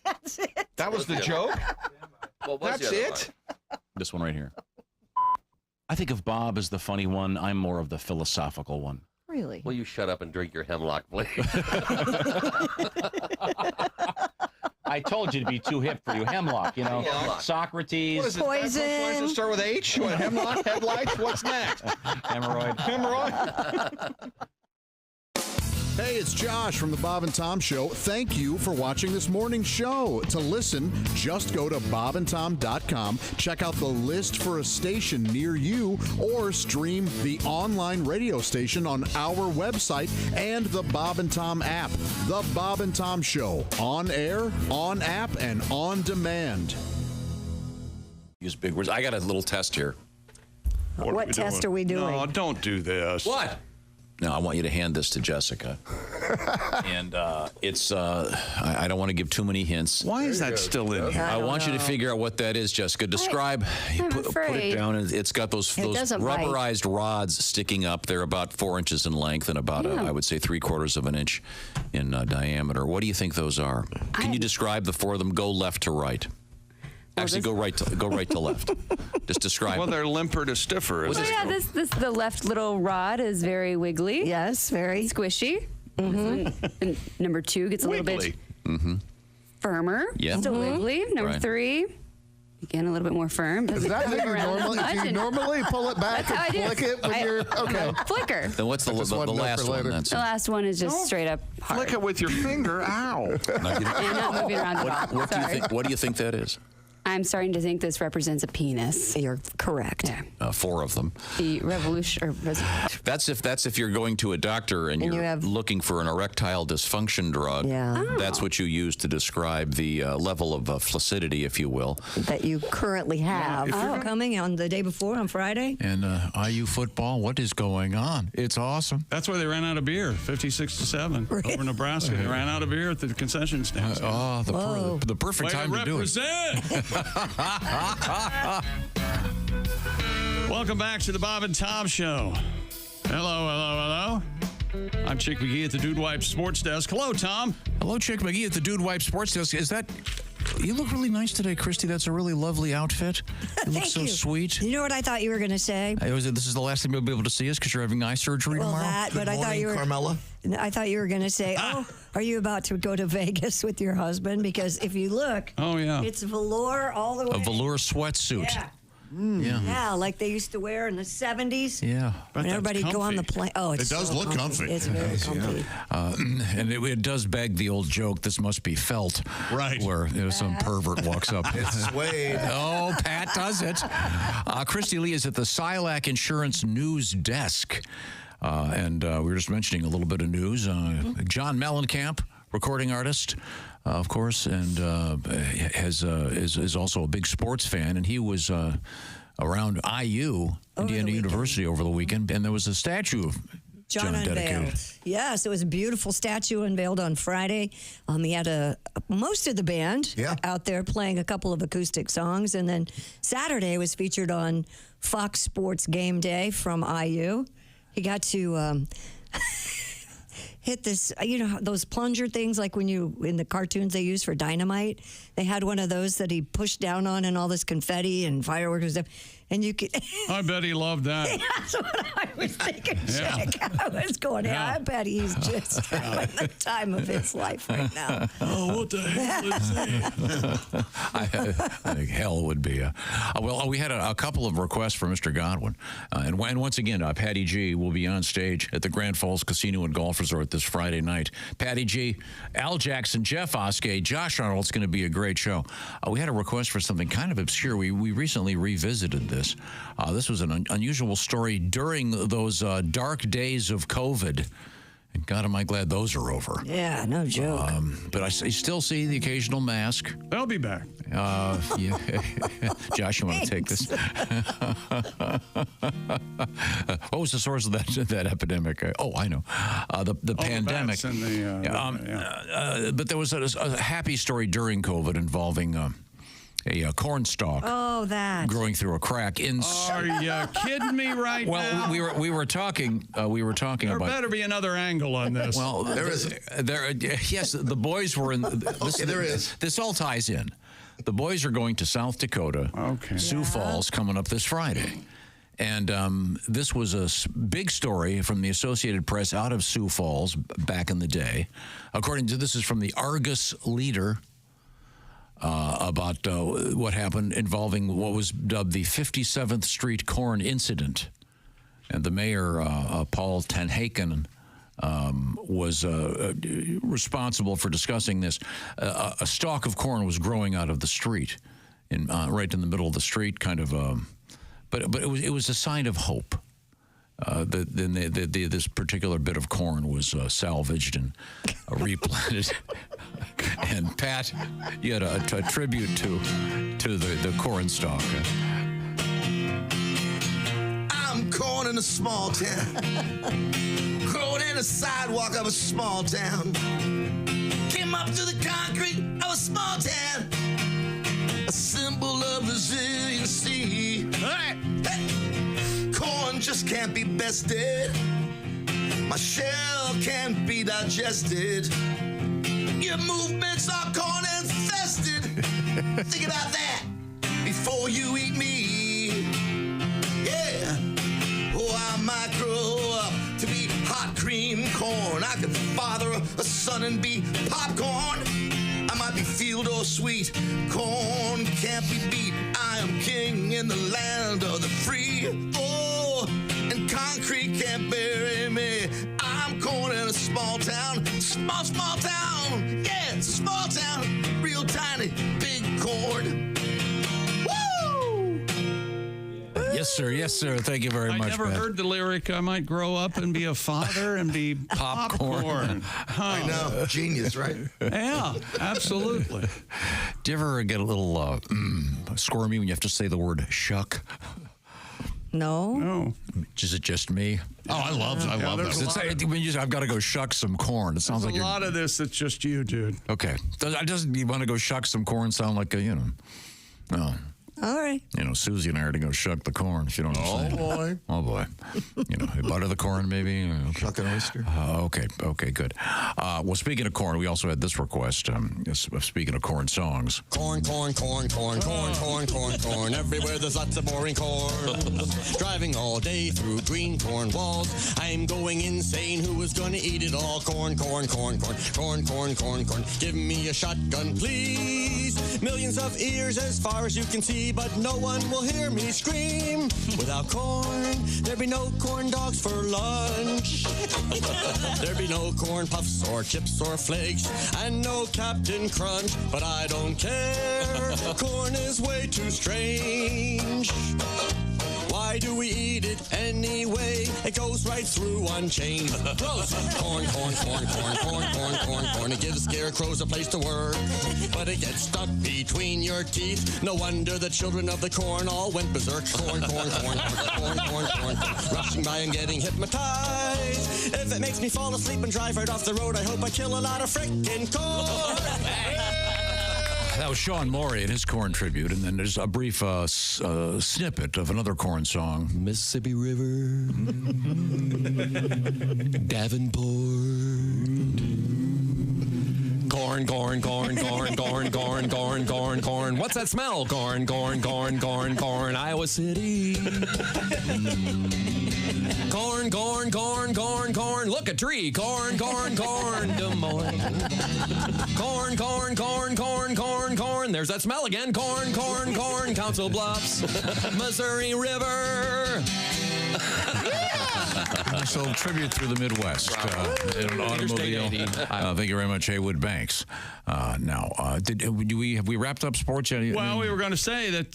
That's it. That was the joke? What was That's the other it? line? This one right here. I think of Bob as the funny one. I'm more of the philosophical one. Really? Will you shut up and drink your hemlock, please? I told you to be too hip for you. Hemlock, you know. Hemlock. Socrates. What is it? Poison. Why does it start with H? What, hemlock? Headlights? What's next? Hemorrhoid. Hemorrhoid? Hey, it's Josh from the Bob and Tom Show. Thank you for watching this morning's show. To listen, just go to bobandtom.com, check out the list for a station near you, or stream the online radio station on our website and the Bob and Tom app. The Bob and Tom Show, on air, on app, and on demand. Use big words. I got a little test here. What test are we doing? No, don't do this. What? No, I want you to hand this to Jessica. And it's, I don't want to give too many hints. Why is that still in here? I want you to figure out what that is, Jessica. Describe, put it afraid. down. And it's got those doesn't bite. rubberized rods sticking up. They're about 4 inches in length and about, I would say, 3/4 of an inch in diameter. What do you think those are? Can you describe the four of them? Go left to right. Actually, go right to left. Just describe. Well, they're limper to stiffer. Oh yeah, this the left little rod is very wiggly. Yes, very squishy. And number 2 gets a little bit firmer. Yeah. Still wiggly. Number Right. 3, again a little bit more firm. Is that how you normally? If you normally pull it back and flick it when you're okay. Flicker. Then what's the I just wanted to know last for one? later. That's The last one is just straight up hard. Flick it with your finger. Ow. And not moving around at all. What do you Sorry. think? What do you think that is? I'm starting to think this represents a penis. You're correct. Yeah. 4 of them. The revolution. That's if you're going to a doctor and you're looking for an erectile dysfunction drug. Yeah. That's what you use to describe the level of flaccidity, if you will. That you currently have. Coming on the day before, on Friday. And IU football, what is going on? It's awesome. That's why they ran out of beer, 56-7 over Nebraska. They ran out of beer at the concession stands. The perfect Way time to do it. represent. Welcome back to the Bob and Tom Show. Hello. I'm Chick McGee at the Dude Wipe Sports Desk. Hello, Tom. Hello, Chick McGee at the Dude Wipe Sports Desk. Is that... You look really nice today, Christy. That's a really lovely outfit. You look so sweet. You know what I thought you were going to say? This is the last time you'll be able to see us because you're having eye surgery tomorrow. But I thought you were... Carmela. I thought you were going to say, are you about to go to Vegas with your husband? Because if you look, it's velour all the way. A velour sweatsuit. Yeah. Yeah. Like they used to wear in the 70s. Yeah. When everybody go on the plane. Oh, It does look comfy. It's very comfy. And it does beg the old joke, this must be felt. Right. Where some pervert walks up. It's suede. Oh, Pat does it. Christy Lee is at the Silac Insurance News Desk. And we were just mentioning a little bit of news. John Mellencamp, recording artist, of course, and is also a big sports fan. And he was around IU, Indiana University, over the weekend. And there was a statue of John dedicated. Unveiled. Yes, it was a beautiful statue unveiled on Friday. He had most of the band out there playing a couple of acoustic songs. And then Saturday was featured on Fox Sports Game Day from IU. He got to hit this, those plunger things like when in the cartoons they use for dynamite. They had one of those that he pushed down on and all this confetti and fireworks and stuff. And you could. I bet he loved that. That's what I was thinking, Chick. I was going, I bet he's just having the time of his life right now. Oh, what the hell is that? I think hell would be. We had a couple of requests for Mr. Godwin. And once again, Patty G will be on stage at the Grand Falls Casino and Golf Resort this Friday night. Patty G, Al Jackson, Jeff Oskey, Josh Arnold. It's going to be a great show. We had a request for something kind of obscure. We recently revisited this. This was an unusual story during those dark days of COVID. And God, am I glad those are over. Yeah, no joke. But I still see the occasional mask. They'll be back. Josh, you want to take this? What was the source of that epidemic? I know. The pandemic. But there was a happy story during COVID involving a corn stalk. Oh, that growing through a crack in. Are you kidding me right now? Well, we were talking about. There better be another angle on this. Well, there is. Yes, the boys were in. There is. This all ties in. The boys are going to South Dakota. Okay. Sioux Falls coming up this Friday. And this was a big story from the Associated Press out of Sioux Falls back in the day. This is from the Argus Leader. About what happened involving what was dubbed the 57th Street Corn Incident. And the mayor, Paul Tenhaken, was responsible for discussing this. A stalk of corn was growing out of the street, right in the middle of the street, kind of. But it was a sign of hope. This particular bit of corn was salvaged and replanted. And Pat, you had a tribute to the corn stalk. I'm corn in a small town, growing in a sidewalk of a small town. Came up to the concrete of a small town, a symbol of resiliency. Hey! Corn just can't be bested. My shell can't be digested. Your movements are corn infested. Think about that. before you eat me. Yeah. Oh, I might grow up to be hot cream corn. I could father a son and be popcorn. I might be field or sweet. Corn can't be beat. I am king in the land of the free. Oh, and concrete can't bury me. I'm corn in a small town. Small town. Yeah, it's a small town. Real tiny, big corn. Woo! Yes, sir. Yes, sir. Thank you very much. I never heard the lyric, I might grow up and be a father and be popcorn. I know. Genius, right? Yeah, absolutely. Do you ever get a little squirmy when you have to say the word shuck? No. Is it just me? Oh, I love that. I've got to go shuck some corn. It sounds like a lot of this that's just you, dude. Okay. Doesn't you want to go shuck some corn sound like a, no. All right. Susie and I are to go shuck the corn, if you know what I'm saying. Boy. Oh, boy. Butter the corn, maybe? Okay. Shuck an oyster. Okay, good. Well, speaking of corn, we also had this request. Speaking of corn songs. Corn. Everywhere there's lots of boring corn. Driving all day through green corn walls. I'm going insane. Who is going to eat it all? Corn. Give me a shotgun, please. Millions of ears as far as you can see, but no one will hear me scream. Without corn, there'd be no corn dogs for lunch. There'd be no corn puffs or chips or flakes, and no Captain Crunch. But I don't care. Corn is way too strange. Why do we eat it anyway? It goes right through unchanged. Gross. Corn. It gives scarecrows a place to work, but it gets stuck between your teeth. No wonder the children of the corn all went berserk. Corn. Rushing by and getting hypnotized. If it makes me fall asleep and drive right off the road, I hope I kill a lot of frickin' corn. That was Sean Morey and his corn tribute, and then there's a brief snippet of another corn song. Mississippi River, Davenport. Corn. What's that smell? Corn. Iowa City. Corn. Look, a tree. Corn. Des Moines. Corn. There's that smell again. Corn. Council Bluffs. Missouri River. So tribute through the Midwest in an automobile. Thank you very much, Haywood Banks. Now, have we wrapped up sports yet? Well, we were going to say that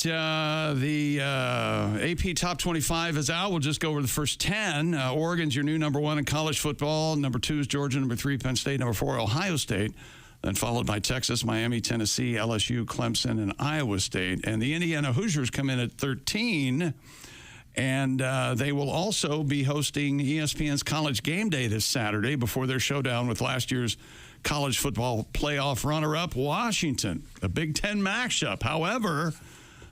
the AP Top 25 is out. We'll just go over the first 10. Oregon's your new number 1 in college football. Number 2 is Georgia. Number 3, Penn State. Number 4, Ohio State. Then followed by Texas, Miami, Tennessee, LSU, Clemson, and Iowa State. And the Indiana Hoosiers come in at 13. And they will also be hosting ESPN's College Game Day this Saturday before their showdown with last year's college football playoff runner-up, Washington, a Big Ten matchup. However,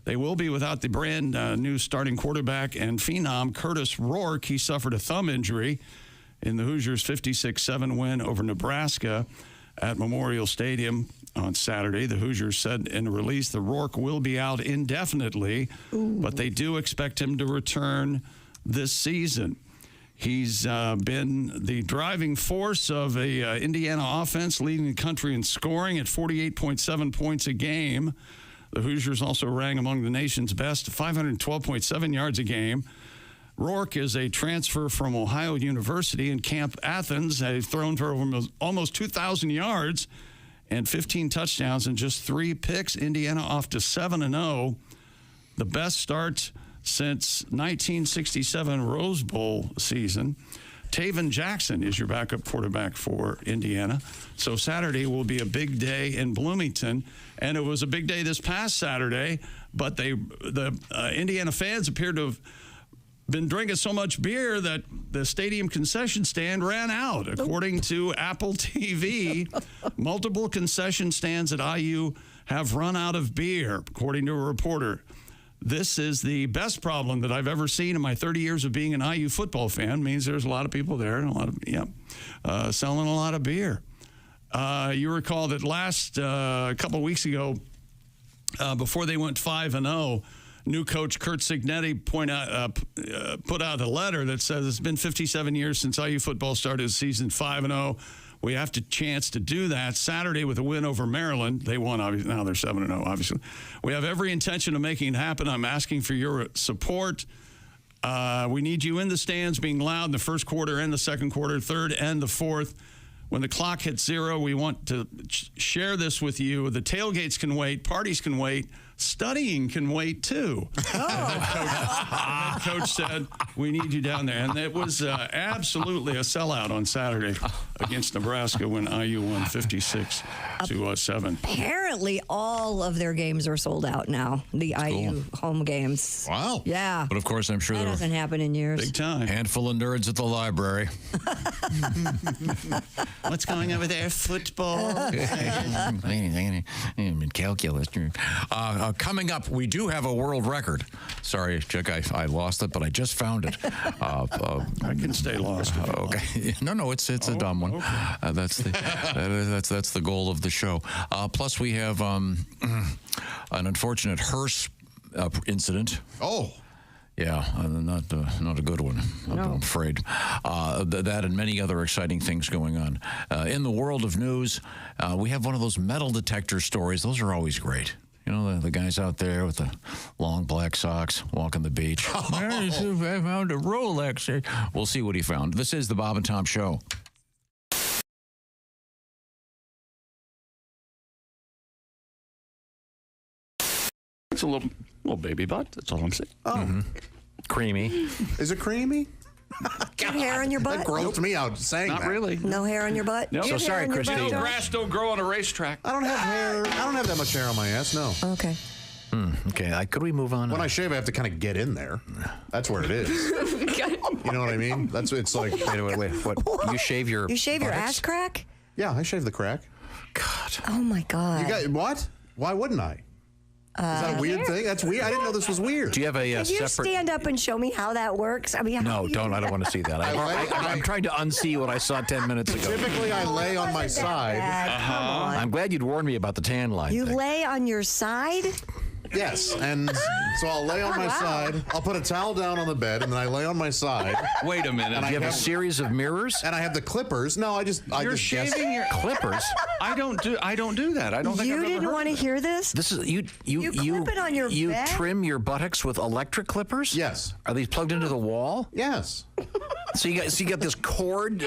they will be without the brand new starting quarterback and phenom, Curtis Rourke. He suffered a thumb injury in the Hoosiers' 56-7 win over Nebraska at Memorial Stadium on Saturday. The Hoosiers said in a release the Rourke will be out indefinitely, but they do expect him to return this season. He's been the driving force of a Indiana offense, leading the country in scoring at 48.7 points a game. The Hoosiers also rank among the nation's best, 512.7 yards a game. Rourke is a transfer from Ohio University in Camp Athens. They've thrown for almost 2,000 yards and 15 touchdowns and just 3 picks. Indiana off to 7-0. The best start since 1967 Rose Bowl season. Taven Jackson is your backup quarterback for Indiana. So Saturday will be a big day in Bloomington. And it was a big day this past Saturday, but the Indiana fans appeared to have been drinking so much beer that the stadium concession stand ran out. According to Apple TV, multiple concession stands at IU have run out of beer, according to a reporter. This is the best problem that I've ever seen in my 30 years of being an IU football fan. It means there's a lot of people there and a lot of selling a lot of beer. You recall that last couple of weeks ago, before they went 5-0, new coach Kurt Signetti put out a letter that says it's been 57 years since IU football started the season 5-0. We have a chance to do that Saturday with a win over Maryland. They won, obviously. Now they're 7-0, obviously. We have every intention of making it happen. I'm asking for your support. We need you in the stands being loud in the first quarter and the second quarter, third and the fourth. When the clock hits 0, we want to share this with you. The tailgates can wait. Parties can wait. Studying can wait, too. The coach said, we need you down there. And it was absolutely a sellout on Saturday against Nebraska when IU won 56-7. Apparently, all of their games are sold out now, the IU home games. Wow. Yeah. But, of course, I'm sure that there hasn't happened in years. Big time. Handful of nerds at the library. What's going on with their football? Calculus. Coming up, we do have a world record. Sorry, Chick, I lost it, but I just found it. I can stay lost. Okay. No, it's a dumb one. Okay. That's the goal of the show. Plus, we have an unfortunate hearse incident. Oh. Yeah, not a good one, I'm afraid. That and many other exciting things going on. In the world of news, we have one of those metal detector stories. Those are always great. You know, the guys out there with the long black socks walking the beach. I found a Rolex. We'll see what he found. This is the Bob and Tom Show. It's a little baby butt. That's all I'm saying. Oh. Mm-hmm. Creamy. Is it creamy? Got hair on your butt? That grossed me out saying Not that. really. No hair on your butt? No. Do you So have hair sorry, on your Christine. butt, Josh? Grass don't grow on a racetrack. I don't have hair. I don't have that much hair on my ass, no. Okay. Okay, could we move on? When I shave, I have to kind of get in there. That's where it is. You know what I mean? It's like... Wait. What? You shave your You shave your buttocks? ass crack? Yeah, I shave the crack. God. Oh, my God. You got what? Why wouldn't I? Is that a weird thing? That's weird. I didn't know this was weird. Do you have a Can you separate... stand up and show me how that works? I mean, No, don't. I don't want to see that. I'm trying to unsee what I saw 10 minutes ago. Typically, I lay on my side. Come on. I'm glad you'd warned me about the tan line You thing. lay on your side? Yes, and so I'll lay on my side. I'll put a towel down on the bed, and then I lay on my side. Wait a minute. And Do you have a series of mirrors? And I have the clippers. No, I just You're guess. shaving your Clippers? I don't do that. I don't think I've You ever didn't heard want to hear this? This is you clip it on your bed? trim your buttocks with electric clippers? Yes. Are these plugged into the wall? Yes. So you got this cord.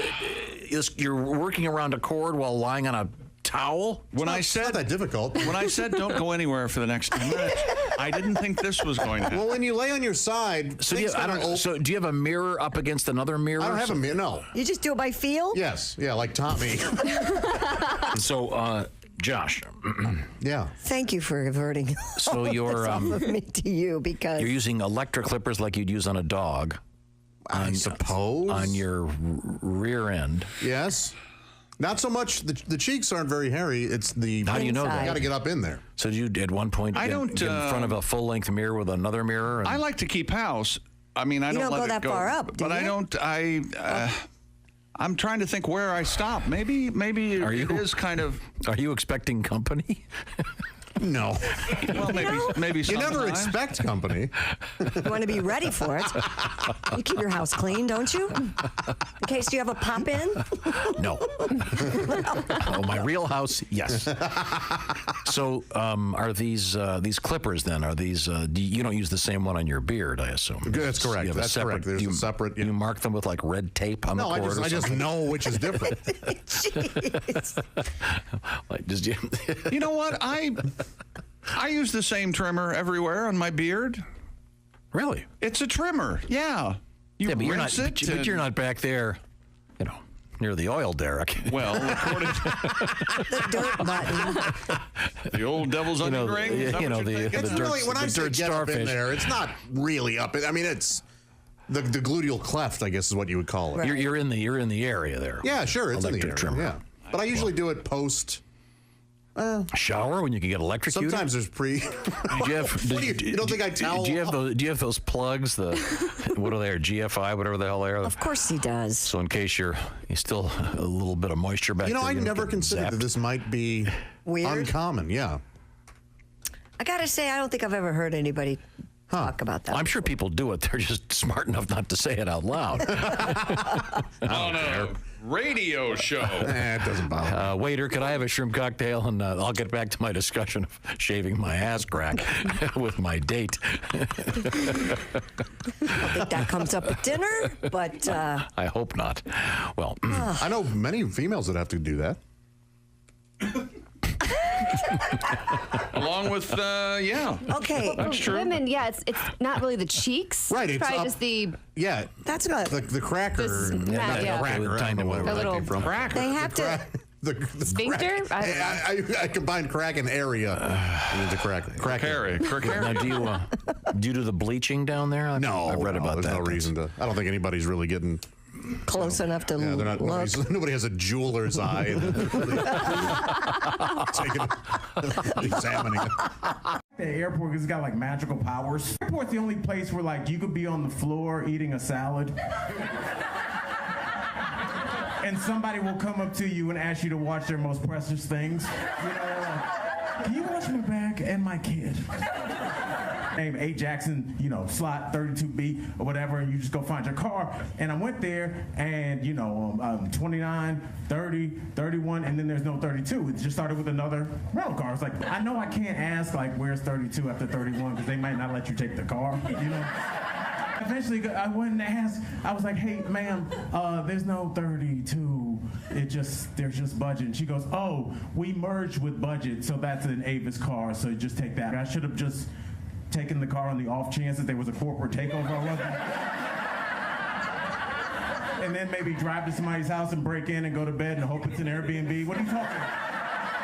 You're working around a cord while lying on a towel. It's not that difficult. When I said don't go anywhere for the next 10 minutes, I didn't think this was going to happen. Well, when you lay on your side, So do you have a mirror up against another mirror? I don't have a mirror. No. You just do it by feel? Yes. Yeah, like Tommy. So, Josh. Yeah. Thank you for averting So you're of me to you because you're using electric clippers like you'd use on a dog. I suppose. On your rear end. Yes. Not so much. The cheeks aren't very hairy. It's the. How do you know that? You got to get up in there. So you at one point I don't, get in front of a full length mirror with another mirror. And I like to keep house. I mean, I You don't don't let go it that go far up, do but I you? don't. I'm trying to think where I stop. Maybe it is kind of. Are you expecting company? No. Well, maybe You never sometimes. expect company. you want to be ready for it. You keep your house clean, don't you? In case you have a pop in? No. Oh, my real house, yes. So, are these clippers then? Are these? You don't use the same one on your beard, I assume. That's correct. You have a That's correct. There's a separate. You mark them with like red tape on the cord. I just know which is different. Like, just You know what? I use the same trimmer everywhere on my beard. Really? It's a trimmer. Yeah. But you're rinse not. it But you're not back there, near the oil derrick. Well, according to The dirt button. the old devil's onion ring. Is that what you're thinking? It's really when I say dirt get up in starfish. there, it's not really up. I mean, it's the gluteal cleft, I guess, is what you would call it. You're in the area there. Yeah, sure, it's in the Electric area. trimmer. Yeah, but I usually do it post. Shower when you can get electrocuted. Sometimes there's pre. Do you have? You don't think I towel? Do you have those plugs? What are they? GFI, whatever the hell they are. Of course he does. So in case you still a little bit of moisture back You know, there. I don't never get considered zapped. that this might be Weird? uncommon. Yeah. I gotta say, I don't think I've ever heard anybody talk about that. I'm sure people do it. They're just smart enough not to say it out loud. On a radio show. It doesn't bother. Waiter, could I have a shrimp cocktail? And I'll get back to my discussion of shaving my ass crack with my date. I don't think that comes up at dinner, but... I hope not. Well, I know many females that have to do that. Along with, yeah. Okay. That's true. Women, yeah, it's not really the cheeks. Right, It's it's probably up- just the... Yeah. That's good. The cracker. Yeah, yeah. Cracker. I don't know where The that little came from. Cracker. They have to... The Sphincter? I combined crack and area into crack. Carry. now, do you do the bleaching down there? No, I've read about there's that. no reason to. I don't think anybody's really getting close enough to Yeah, they're not. look. Nobody has a jeweler's eye. Examining it. The airport has got like magical powers. The airport's the only place where like you could be on the floor eating a salad. And somebody will come up to you and ask you to watch their most precious things. You know, like, can you watch my bag and my kid? Name A. Jackson, you know, slot 32B or whatever, and you just go find your car. And I went there, and, you know, 29, 30, 31, and then there's no 32. It just started with another rental car. It's like, I know I can't ask, like, where's 32 after 31, because they might not let you take the car, you know? Eventually, I went and asked. I was like, "Hey, ma'am, there's no 32. There's just budget." And she goes, "Oh, we merged with budget, so that's an Avis car. So just take that." I should have just taken the car on the off chance that there was a corporate takeover or something. And then maybe drive to somebody's house and break in and go to bed and hope it's an Airbnb. What are you talking about?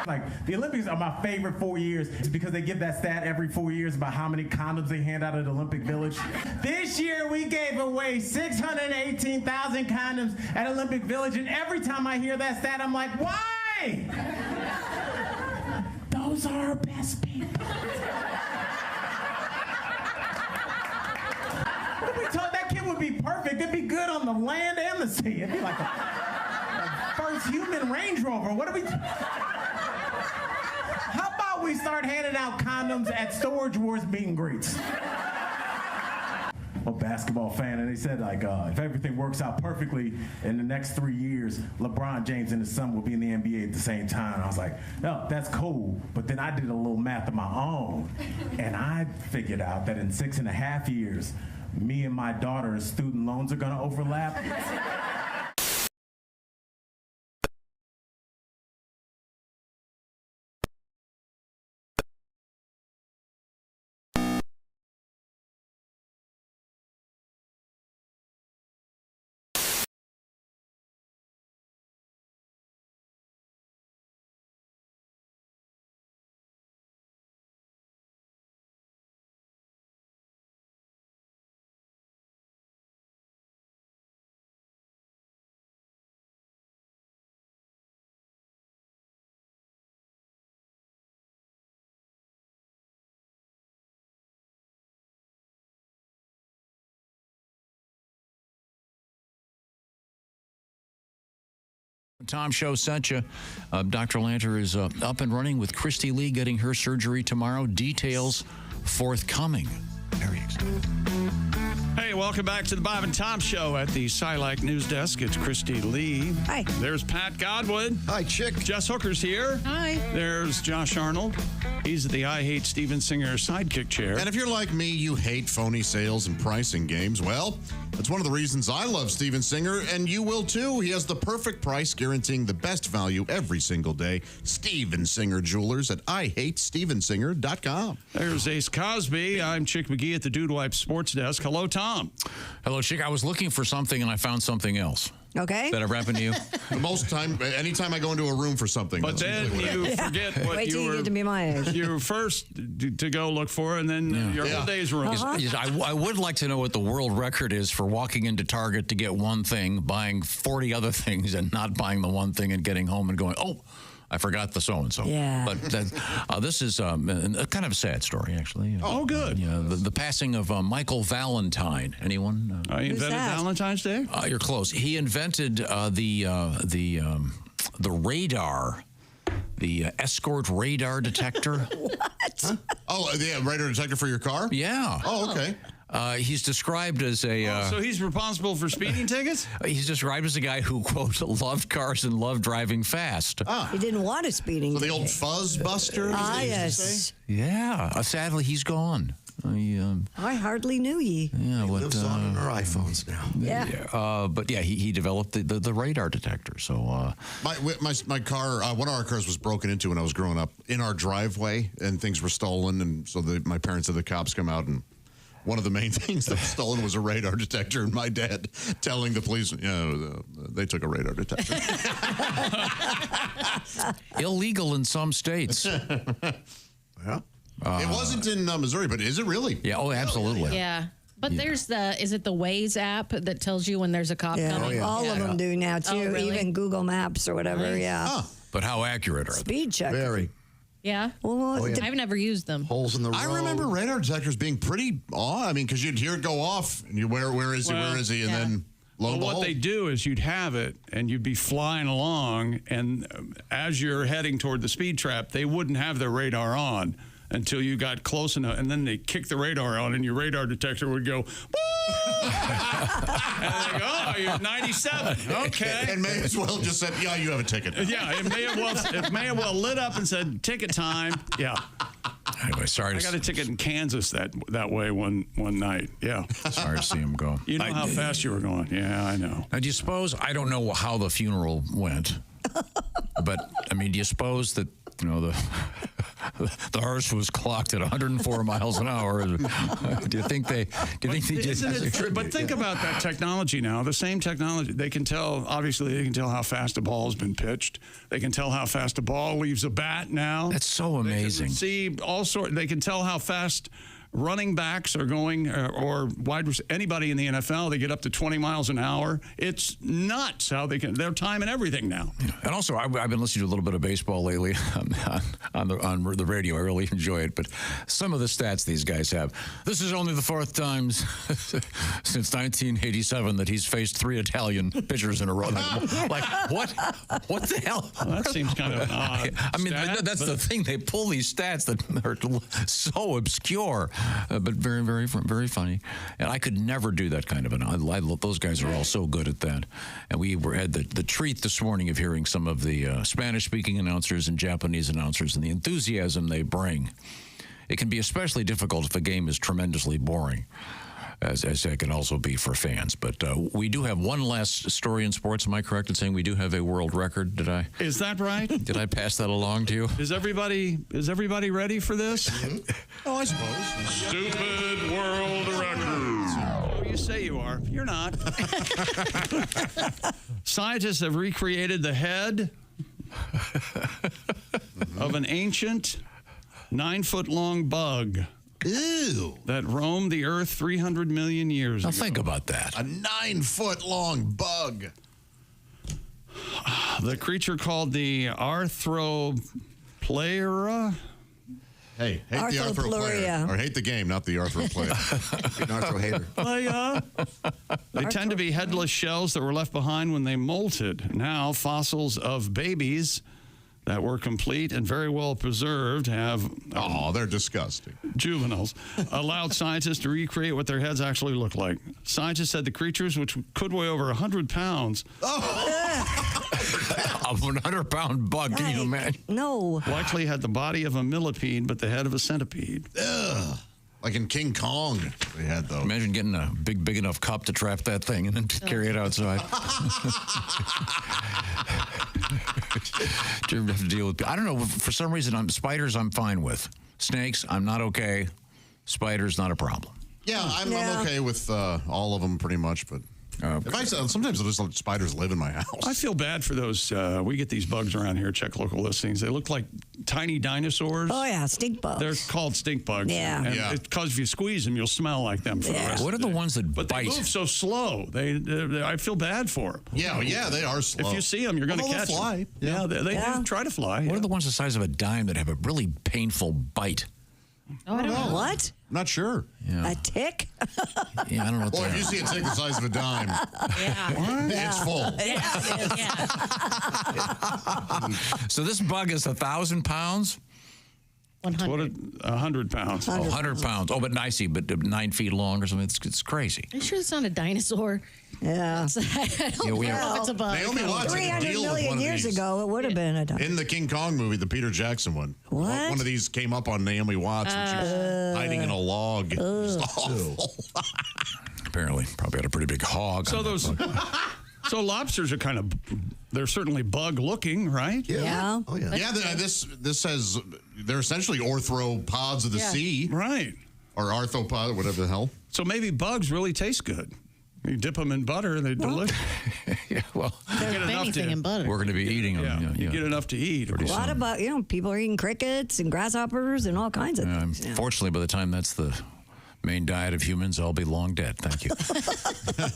Like, the Olympics are my favorite 4 years. It's because they give that stat every 4 years about how many condoms they hand out at Olympic Village. This year, we gave away 618,000 condoms at Olympic Village, and every time I hear that stat, I'm like, why? Those are our best people. What we told that kid would be perfect. It'd be good on the land and the sea. It'd be like a first human Range Rover. What are we... How about we start handing out condoms at Storage Wars meet and greets? I'm a basketball fan, and they said, like, if everything works out perfectly in the next 3 years, LeBron James and his son will be in the NBA at the same time. And I was like, no, that's cool. But then I did a little math of my own, and I figured out that in 6.5 years, me and my daughter's student loans are going to overlap. Tom Show sent you. Dr. Lanter is up and running with Christy Lee getting her surgery tomorrow. Details forthcoming. Very excited. Hey, welcome back to the Bob and Tom Show at the SciLike News Desk. It's Christy Lee. Hi. There's Pat Godwin. Hi, Chick. Jess Hooker's here. Hi. There's Josh Arnold. He's at the I Hate Steven Singer sidekick chair. And if you're like me, you hate phony sales and pricing games, well, that's one of the reasons I love Steven Singer, and you will too. He has the perfect price, guaranteeing the best value every single day. Steven Singer Jewelers at IHateStevenSinger.com. There's Ace Cosby. I'm Chick McGee at the Dude Wipe Sports Desk. Hello, Tom. Hello, Chick. I was looking for something and I found something else. Okay. That ever happened to you? Most time, anytime I go into a room for something. But then you forget what Wait till you you were get to be my age. you were first to go look for, and then your whole day's ruined. Yes, I would like to know what the world record is for walking into Target to get one thing, buying 40 other things, and not buying the one thing and getting home and going, oh, I forgot the so-and-so. Yeah. But this is a kind of a sad story, actually. Oh, good. Yeah, the passing of Michael Valentine. Anyone? He invented Valentine's Day? You're close. He invented the radar. The escort radar detector. What? Oh, yeah, radar detector for your car? Yeah. Oh, okay. He's described as a... so he's responsible for speeding tickets? He's described as a guy who, quote, loved cars and loved driving fast. He didn't want a speeding So the ticket. old fuzz buster? Yes. Yeah. Sadly, he's gone. I hardly knew ye. Yeah, He lives on in our iPhones now. Yeah. But yeah, he developed the radar detector. So My car, one of our cars was broken into when I was growing up in our driveway, and things were stolen. And so my parents had the cops come out, and one of the main things that was stolen was a radar detector. And my dad telling the police, they took a radar detector. illegal in some states. Yeah. It wasn't in Missouri, but is it really? Yeah. Oh, absolutely. Yeah. But there's is it the Waze app that tells you when there's a cop coming? All of them do now, too. Oh, really? Even Google Maps or whatever, yeah. But how accurate are they? Speed check. Very. Yeah? Well, I've never used them. Holes in the road. I remember radar detectors being pretty I mean, because you'd hear it go off, and you where is he, where is he? And then lo and what behold. they do is you'd have it, and you'd be flying along, and as you're heading toward the speed trap, they wouldn't have their radar on until you got close enough, and then they kick the radar on, and your radar detector would go, and they go, oh, you're 97. Okay. And may as well just said, yeah, you have a ticket. Yeah, it may have well lit up and said, ticket time. Yeah. Anyway, sorry. I got a ticket in Kansas that way one night. Yeah. Sorry to see him go. You know how fast you were going. Yeah, I know. Now, do you suppose, I don't know how the funeral went, but, I mean, do you suppose that, the hearse was clocked at 104 miles an hour? Do you think they just... But think about that technology now. The same technology. They can tell, obviously, they can tell how fast a ball has been pitched. They can tell how fast a ball leaves a bat now. That's so amazing. They can see all sorts. They can tell how fast running backs are going, or anybody in the NFL. They get up to 20 miles an hour. It's nuts how they're timing everything now. And also, I've been listening to a little bit of baseball lately on the radio. I really enjoy it. But some of the stats these guys have. This is only the fourth time since 1987 that he's faced 3 Italian pitchers in a row. Like, what? What the hell? Well, that seems kind of an odd I mean, stat, that's the thing. They pull these stats that are so obscure. But very, very, very funny. And I could never do that kind of those guys are all so good at that. And we had the treat this morning of hearing some of the Spanish-speaking announcers and Japanese announcers and the enthusiasm they bring. It can be especially difficult if the game is tremendously boring, as it can also be for fans. But we do have one last story in sports. Am I correct in saying we do have a world record? Is that right? Did I pass that along to you? Is everybody ready for this? Oh, I suppose. Stupid world record. You say you are. You're not. Scientists have recreated the head of an ancient 9-foot-long bug. Ew. That roamed the earth 300 million years ago. Think about that. A 9-foot-long bug. The creature called the Arthropleura. Hey, hate the Arthropleura. Or hate the game, not the Arthropleura. An Arthro-hater. They tend to be headless shells that were left behind when they molted. Now, fossils of babies that were complete and very well preserved have... they're disgusting. Juveniles allowed scientists to recreate what their heads actually look like. Scientists said the creatures, which could weigh over 100 pounds... A 100-pound bug, can you imagine? No. Likely had the body of a millipede, but the head of a centipede. Ugh. Like in King Kong, they had those. Imagine getting a big enough cup to trap that thing and then carry it outside. Do you have to deal with? I don't know. For some reason, spiders I'm fine with. Snakes, I'm not okay. Spiders, not a problem. Yeah, I'm okay with all of them pretty much, but... sometimes I'll just let spiders live in my house. I feel bad for those. We get these bugs around here. Check local listings. They look like tiny dinosaurs. Oh, yeah, stink bugs. They're called stink bugs. Yeah. And because if you squeeze them, you'll smell like them for the rest What are of the day. ones that But bite? they move so slow. I feel bad for them. Yeah, they are slow. If you see them, you're going to catch fly. them. Yeah, they do try to fly. What are the ones the size of a dime that have a really painful bite? Oh, I don't know. What? I'm not sure. Yeah. A tick? Yeah, I don't know what Boy, if you see a tick the size of a dime, it's full. So this bug is 1,000 pounds? 100. 100 pounds. 100 pounds. Oh, but I see, but 9 feet long or something. It's crazy. Are you sure it's not a dinosaur? Yeah. I don't know if it's a bug. Naomi Watts had a 300 deal with million one of years these. ago, it would have been a dinosaur. In the King Kong movie, the Peter Jackson one. What? One of these came up on Naomi Watts and she was hiding in a log. It was awful. Apparently, probably had a pretty big hog. So on that those, bug. so lobsters are kind of, they're certainly bug-looking, right? Yeah. Oh, yeah. Yeah, this says they're essentially orthopods of the sea. Right. Or arthropod, whatever the hell. So maybe bugs really taste good. You dip them in butter, and they're delicious. Yeah, well, There's get enough anything to- in butter. we're going to be eating them. Yeah, you get enough to eat. Pretty A lot soon. of, people are eating crickets and grasshoppers and all kinds of things. Yeah. Fortunately, by the time that's the main diet of humans, I'll be long dead. Thank you.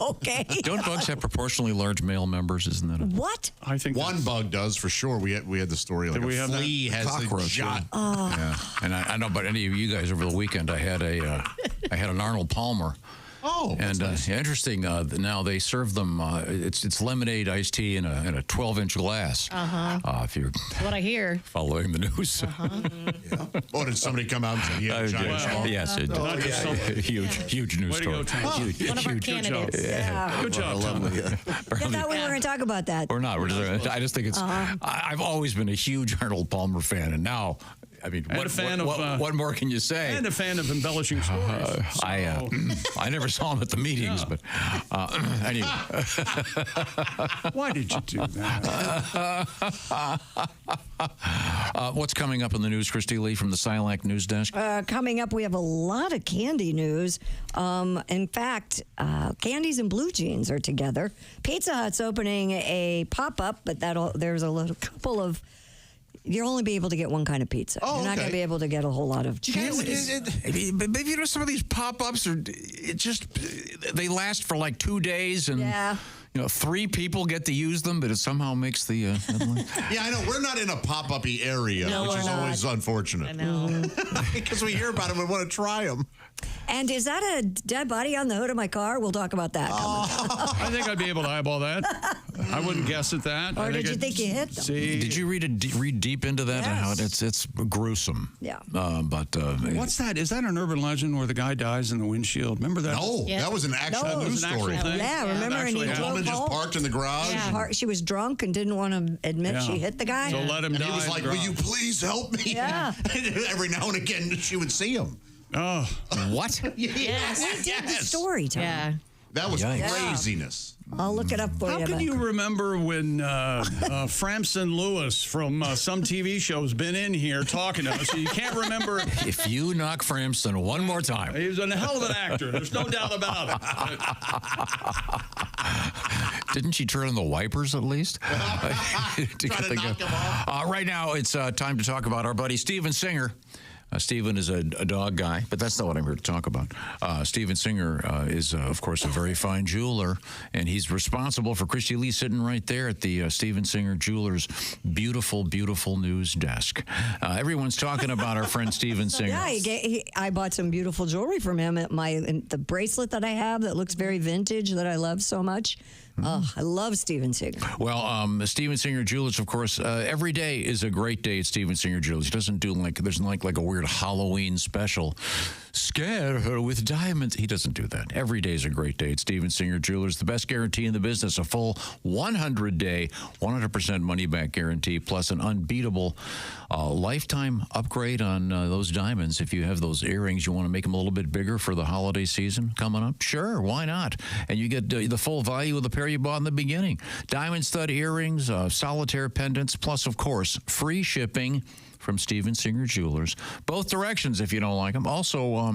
Okay. Don't bugs have proportionally large male members? Isn't that a... What? I think One bug does for sure. We had the story like Did we a have that? flea has a Cockroach, giant. Yeah, and I know about any of you guys over the weekend. I had an Arnold Palmer. Oh, and interesting. Now they serve them. It's lemonade, iced tea in a 12-inch glass. If you're That's what I hear. following the news. Oh, did somebody come out and say he had a giant small? Yes, it Not just some- huge news Way to go, story. Tom. Huge, One of our huge. candidates. Yeah. Good job, Tom. I thought we were going to talk about that. We're not. I just think it's. I've always been a huge Arnold Palmer fan, and now, I mean, And a fan of, what more can you say? And a fan of embellishing stories. I never saw him at the meetings, but anyway. Why did you do that? What's coming up in the news, Christy Lee from the Silac News Desk? Coming up, we have a lot of candy news. In fact, Candies and Blue Jeans are together. Pizza Hut's opening a pop-up, but there's a couple of... You'll only be able to get one kind of pizza. Oh, You're not going to be able to get a whole lot of candies. But some of these pop-ups are they last for like 2 days, and 3 people get to use them, but it somehow makes the headline. Yeah, I know. We're not in a pop-up-y area, No, which we're is not. always unfortunate. I know. Because we hear about them and want to try them. And is that a dead body on the hood of my car? We'll talk about that. I think I'd be able to eyeball that. I wouldn't guess at that. Or did you think you hit them? See, Did you read deep into that? Yes. It's gruesome. Yeah. But what's that? Is that an urban legend where the guy dies in the windshield? Remember that? No, that was an actual No, it news was an actual story. thing? Yeah, remember? And he The drove woman just home. parked in the garage. She was drunk and didn't want to admit she hit the guy. So let him And die. he was in like, the will garage. you please help me? Yeah. Every now and again, she would see him. Oh, what? Yes. We did the story, Tom. Yeah. That was Yikes. craziness. I'll look it up for you. how can but- you remember when Framson Lewis from some TV show's been in here talking to us? You can't remember. If you knock Framson one more time. He was a hell of an actor. There's no doubt about it. Didn't she turn on the wipers at least? Try to knock him off. Right now, it's time to talk about our buddy Steven Singer. Steven is a dog guy, but that's not what I'm here to talk about. Steven Singer is, of course, a very fine jeweler, and he's responsible for Christy Lee sitting right there at the Steven Singer Jewelers' beautiful, beautiful news desk. Everyone's talking about our friend Steven Singer. Yeah, I bought some beautiful jewelry from him. The bracelet that I have that looks very vintage that I love so much. Oh, I love Steven Singer. Well, Steven Singer Jewelers, of course, every day is a great day at Steven Singer Jewelers. He doesn't do there's like a weird Halloween special. Scare her with diamonds. He doesn't do that. Every day is a great day at Steven Singer Jewelers. The best guarantee in the business, a full 100-day, 100% money-back guarantee, plus an unbeatable lifetime upgrade on those diamonds. If you have those earrings, you want to make them a little bit bigger for the holiday season coming up? Sure, why not? And you get the full value of the pair you bought in the beginning. Diamond stud earrings, solitaire pendants, plus, of course, free shipping from Steven Singer Jewelers. Both directions if you don't like them. Also,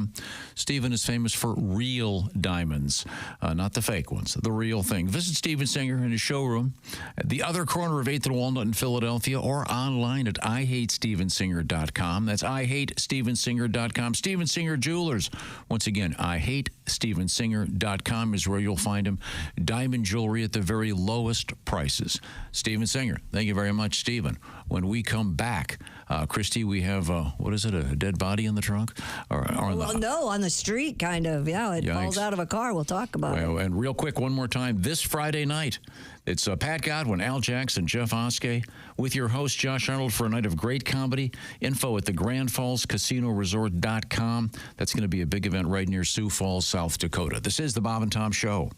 Steven is famous for real diamonds, not the fake ones, the real thing. Visit Steven Singer in his showroom at the other corner of 8th and Walnut in Philadelphia, or online at IHateStevenSinger.com. That's IHateStevenSinger.com. Steven Singer Jewelers. Once again, IHateStevenSinger.com is where you'll find him. Diamond jewelry at the very lowest prices. Steven Singer. Thank you very much, Steven. When we come back, Christy, we have, what is it, a dead body in the trunk? No, on the street, kind of. Yeah, it falls out of a car. We'll talk about it. And real quick, one more time, this Friday night, it's Pat Godwin, Al Jackson, Jeff Oskey, with your host, Josh Arnold, for a night of great comedy. Info at the Grand Falls Casino Resort.com. That's going to be a big event right near Sioux Falls, South Dakota. This is the Bob and Tom Show.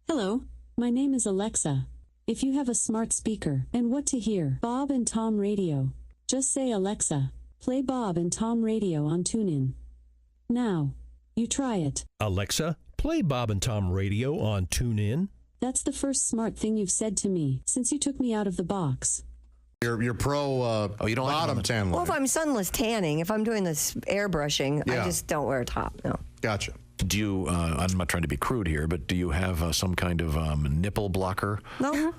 Hello, my name is Alexa. If you have a smart speaker and what to hear, Bob and Tom Radio, just say Alexa, play Bob and Tom Radio on TuneIn. Now, you try it. Alexa, play Bob and Tom Radio on TuneIn. That's the first smart thing you've said to me since you took me out of the box. You're pro you don't bottom tan Well, line. if I'm sunless tanning, if I'm doing this airbrushing, I just don't wear a top. No. Gotcha. Do you, I'm not trying to be crude here, but do you have some kind of nipple blocker? No.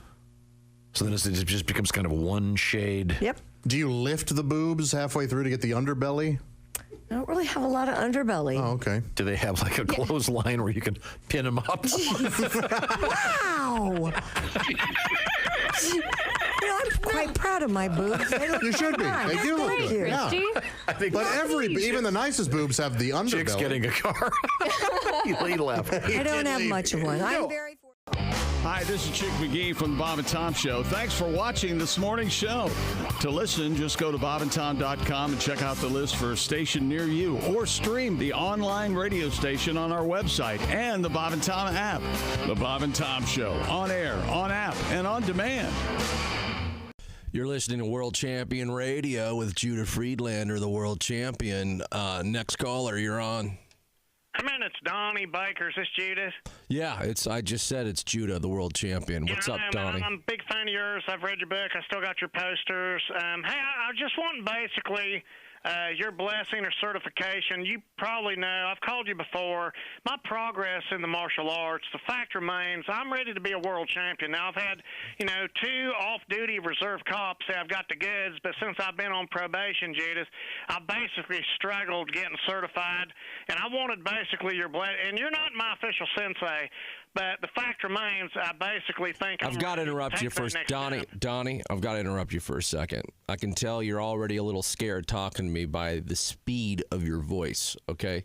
So then it just becomes kind of one shade. Yep. Do you lift the boobs halfway through to get the underbelly? I don't really have a lot of underbelly. Oh, okay. Do they have like a clothesline where you can pin them up? Wow. I'm quite proud of my boobs. They look You should be. nice. They do look Thank good. you. Yeah. I think But even the nicest boobs have the underbelly. Chick's getting a car. He left. I don't have much of one. I'm very Hi, this is Chick McGee from the Bob and Tom Show. Thanks for watching this morning's show. To listen, just go to bobandtom.com and check out the list for a station near you, or stream the online radio station on our website and the Bob and Tom app. The Bob and Tom Show, on air, on app, and on demand. You're listening to World Champion Radio with Judah Friedlander, the world champion. Next caller, you're on. I mean, it's Donnie Baker. Is this Judah? Yeah, I just said it's Judah, the world champion. What's up, Donnie? I'm a big fan of yours. I've read your book. I still got your posters. Hey, I just want basically your blessing or certification. You probably know, I've called you before, my progress in the martial arts, the fact remains I'm ready to be a world champion. Now, I've had, 2 off-duty reserve cops say I've got the goods, but since I've been on probation, Judas, I've basically struggled getting certified, and I wanted basically your blessing. And you're not my official sensei, but the fact remains, I basically think I've got to interrupt you first. Donnie, I've got to interrupt you for a second. I can tell you're already a little scared talking to me by the speed of your voice, okay?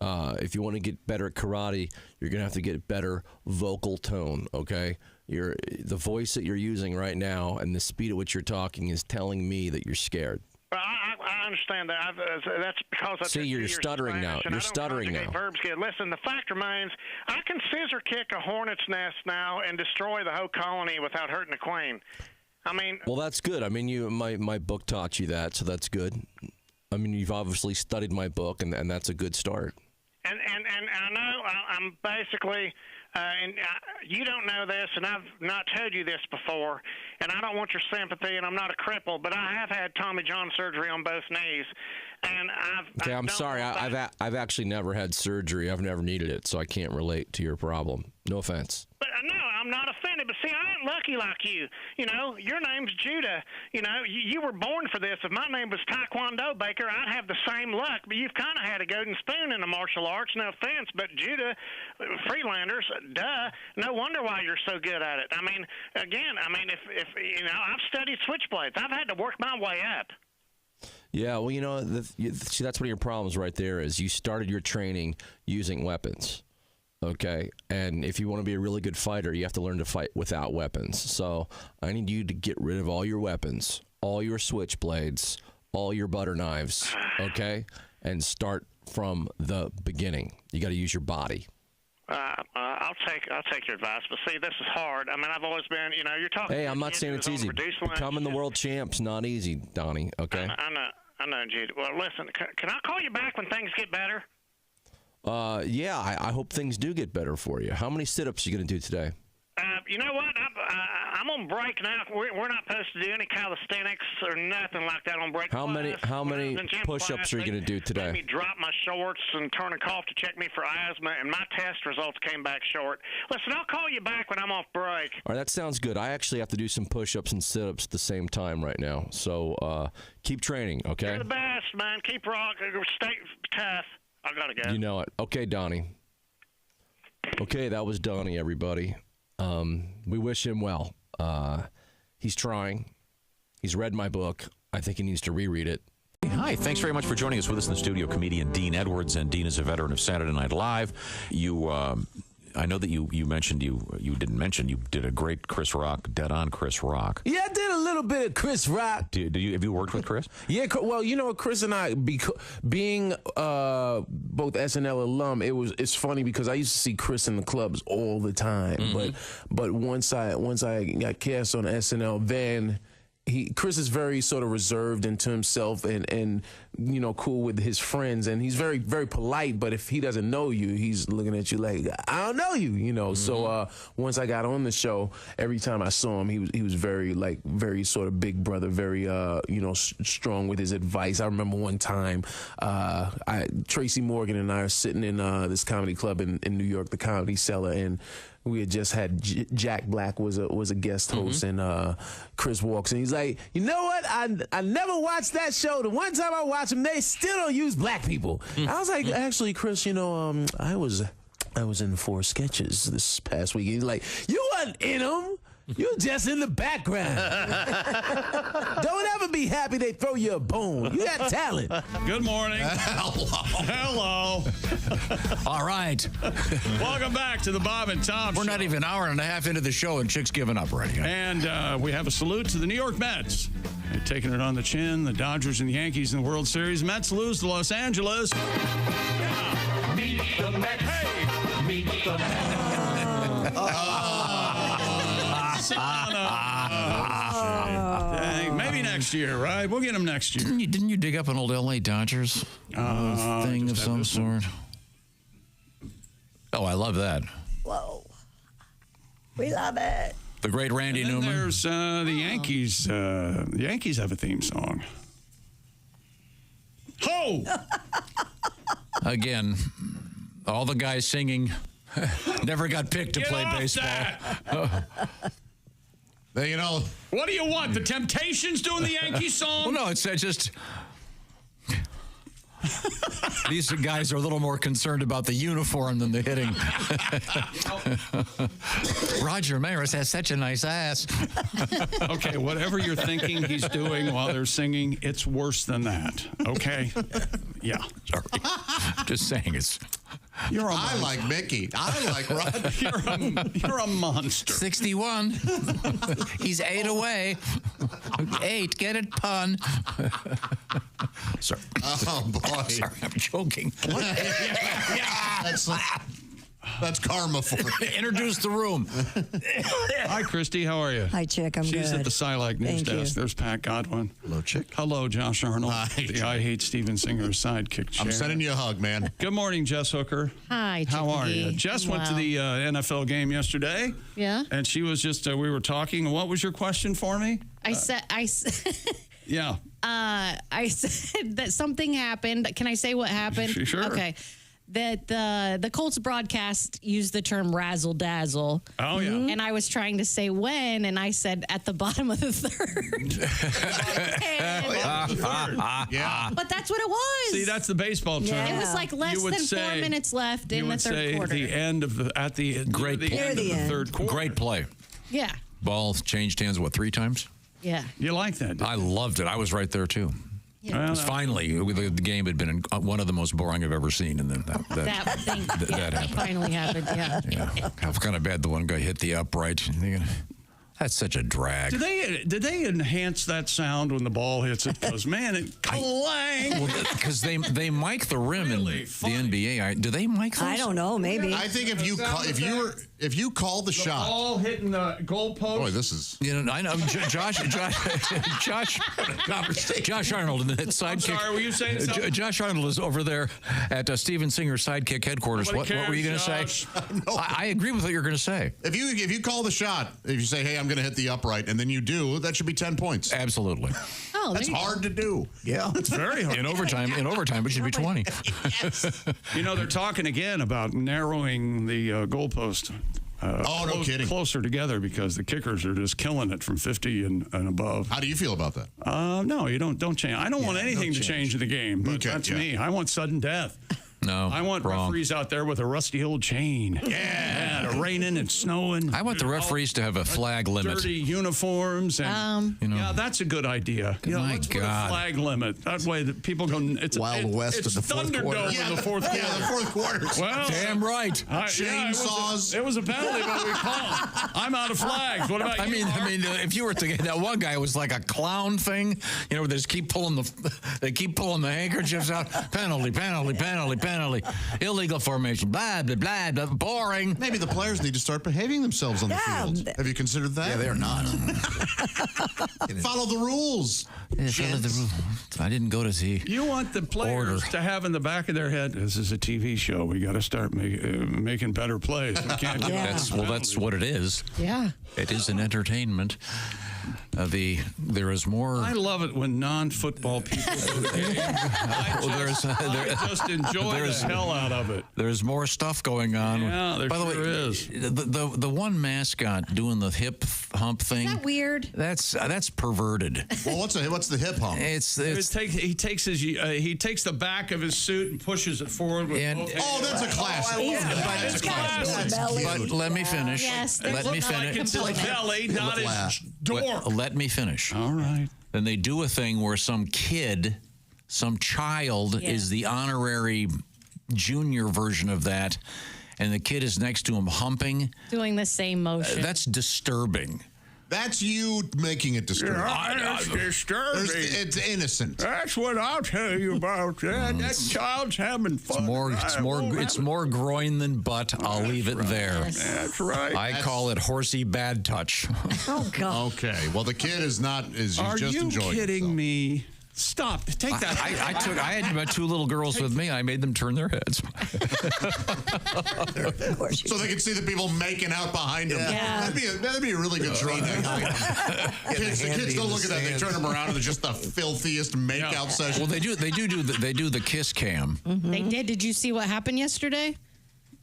If you want to get better at karate, you're going to have to get better vocal tone, okay? The voice that you're using right now and the speed at which you're talking is telling me that you're scared. I understand that. That's because you're stuttering now. You're stuttering now. Verbs good. Listen, the fact remains, I can scissor kick a hornet's nest now and destroy the whole colony without hurting the queen. I mean, well, that's good. I mean, my book taught you that, so that's good. I mean, you've obviously studied my book, and that's a good start. And I know I'm basically. And you don't know this, and I've not told you this before, and I don't want your sympathy, and I'm not a cripple, but I have had Tommy John surgery on both knees, and I'm sorry. I've actually never had surgery. I've never needed it, so I can't relate to your problem. No offense. But no, I'm not offended. But see, I ain't lucky like you. Your name's Judah. You were born for this. If my name was Taekwondo Baker, I'd have the same luck. But you've kind of had a golden spoon in the martial arts. No offense, but Judah, Freelanders, duh. No wonder why you're so good at it. I mean, again, if I've studied switchblades. I've had to work my way up. Yeah, well, see, that's one of your problems right there is you started your training using weapons. Okay, and if you want to be a really good fighter, you have to learn to fight without weapons. So I need you to get rid of all your weapons, all your switchblades, all your butter knives, okay, and start from the beginning. You got to use your body. I'll take your advice, but see, this is hard. I mean, I've always been, you're talking. Hey, I'm not saying it's easy. Becoming the world champ's not easy, Donnie. Okay. I know, Jude. Well, listen, can I call you back when things get better? Yeah, I hope things do get better for you. How many sit-ups are you going to do today? You know what? I'm on break now. We're not supposed to do any calisthenics or nothing like that on break. How many push-ups are you going to do today? Let me drop my shorts and turn a cough to check me for asthma, and my test results came back short. Listen, I'll call you back when I'm off break. All right, that sounds good. I actually have to do some push-ups and sit-ups at the same time right now. So keep training, okay? You're the best, man. Keep rocking. Stay tough. I got to go. You know it. Okay, Donnie. Okay, that was Donnie, everybody. We wish him well. He's trying. He's read my book. I think he needs to reread it. Hi, thanks very much for joining us with us in the studio, comedian Dean Edwards. And Dean is a veteran of Saturday Night Live. I know that you mentioned you didn't mention you did a great Chris Rock, dead on Chris Rock. Yeah, I did a little bit of Chris Rock. Have you worked with Chris? Yeah, well, Chris and I, being both SNL alum, it's funny because I used to see Chris in the clubs all the time. Mm-hmm. But once I got cast on SNL, then Chris is very sort of reserved into himself and cool with his friends, and he's very, very polite, but if he doesn't know you, he's looking at you like, I don't know you, Mm-hmm. So once I got on the show, every time I saw him, he was very sort of big brother, very strong with his advice. I remember one time Tracy Morgan and I are sitting in this comedy club in New York, the Comedy Cellar, and we had just had Jack Black was a guest host, and Chris walks in. He's like, you know what? I never watched that show. The one time I watched them, they still don't use black people. I was like, actually, Chris, I was in 4 sketches this past week. He's like, you wasn't in them. You're just in the background. Don't ever be happy they throw you a bone. You got talent. Good morning. Hello. All right. Welcome back to the Bob and Tom Show. We're not even an hour and a half into the show, and Chick's giving up already. And we have a salute to the New York Mets. They're taking it on the chin. The Dodgers and the Yankees in the World Series. Mets lose to Los Angeles. Yeah. Meet the Mets. Hey. Meet the Mets. Maybe next year, right? We'll get him next year. Didn't you dig up an old L.A. Dodgers thing of some sort? Oh, I love that. Whoa. We love it. The great Randy and then Newman. There's the Yankees. The Yankees have a theme song. Ho! Again, all the guys singing never got picked to play baseball. What do you want? The Temptations doing the Yankee song? Well, no, it's just these guys are a little more concerned about the uniform than the hitting. Roger Maris has such a nice ass. Okay, whatever you're thinking he's doing while they're singing, it's worse than that. Okay? Yeah. Sorry. Just saying it's... I like Mickey. I like Rod. You're a monster. 61. He's 8 away. 8. Get it, pun. Sorry. Oh, boy. Sorry, I'm joking. That's karma for you. Introduce the room. Hi, Christy. How are you? Hi, Chick. I'm She's good. at the Silac News Thank Desk. you. There's Pat Godwin. Hello, Chick. Hello, Josh Arnold. Hi, the I Hate Steven Singer sidekick chair. I'm sending you a hug, man. Good morning, Jess Hooker. Hi, Chick How are McGee. you? Jess went to the NFL game yesterday. Yeah. And she was just, we were talking. What was your question for me? I said Yeah. I said that something happened. Can I say what happened? Sure. Okay. That the Colts broadcast used the term razzle dazzle. Oh, yeah. And I was trying to say when, and I said at the bottom of the third. Yeah. But that's what it was. See, that's the baseball term. It was like less than 4 minutes left in the third quarter. The end of the at the Great the play. end of the third quarter. Great play. Yeah. Ball changed hands, 3 times? Yeah. You like that? I loved it. I was right there, too. Yeah. It was finally, the game had been one of the most boring I've ever seen, and then that happened. Finally happened, yeah. Yeah. How kind of bad the one guy hit the upright. That's such a drag. Did they enhance that sound when the ball hits it? Because, man, it clang. Because they mic the rim in the NBA. Do they mic those? I don't know. Maybe. I think if you call the shot, ball hitting the goalpost. Boy, this is. I know. Josh Arnold in the sidekick. I'm sorry, were you saying something? Josh Arnold is over there at Steven Singer's sidekick headquarters. What were you going to say? I agree with what you're going to say. If you call the shot, if you say, "Hey, I'm going to hit the upright," and then you do, that should be 10 points. Absolutely. Oh, that's hard to do. Yeah, it's very hard. In overtime, it should be 20. Yes. They're talking again about narrowing the goalpost. No kidding. Closer together because the kickers are just killing it from 50 and above. How do you feel about that? No, you don't change. I don't want anything to change in the game, but that's me. I want sudden death. No, I want wrong. referees out there with a rusty old chain. Yeah, raining and snowing. I want the referees to have a flag limit. Dirty uniforms and yeah, that's a good idea. Let's put a flag limit. That way that people go. It's Wild West it's in the fourth quarter. Thunderdome in the fourth quarter. Yeah, the fourth quarter. Well, damn right. Chainsaws. It was a penalty, but we called. I'm out of flags. What about you? I mean, if you were to get that one guy, it was like a clown thing. Where they just keep pulling the handkerchiefs out. Penalty. Illegal formation. Blah blah blah. Blah. Boring. Maybe the players need to start behaving themselves on the field. Have you considered that? Yeah, they're not. Follow the rules. Yeah, follow the rules. I didn't go to see. You want the players to have in the back of their head, this is a TV show. We got to start making better plays. We can't do That's what it is. Yeah. It is an entertainment. There is more. I love it when non-football people do the game. I just enjoy the hell out of it. There's more stuff going on. Yeah, there By the sure way, is. The one mascot doing the hip hump thing. Is that weird? That's perverted. Well, what's the hip hump? He takes the back of his suit and pushes it forward. With both hands. That's a classic. But let me finish. Yes, let me finish. Like it's his belly, not his door. Let me finish. All right. Then they do a thing where some child is the honorary junior version of that, and the kid is next to him humping. Doing the same motion. That's disturbing. That's you making it disturbing. That's disturbing. It's innocent. That's what I'll tell you about that. That child's having fun. It's more groin than butt. I'll leave it there. Yes. That's right. I call it horsey bad touch. Oh God. Okay. Well, the kid is not. He's Are just you enjoying kidding himself. me? Stop. Take that. I had my 2 little girls with me. I made them turn their heads. So they can see the people making out behind them. Yeah. That'd be a really good training. The kids don't look at that. They turn them around and it's just the filthiest make-out session. Well, they do the kiss cam. They did. Did you see what happened yesterday?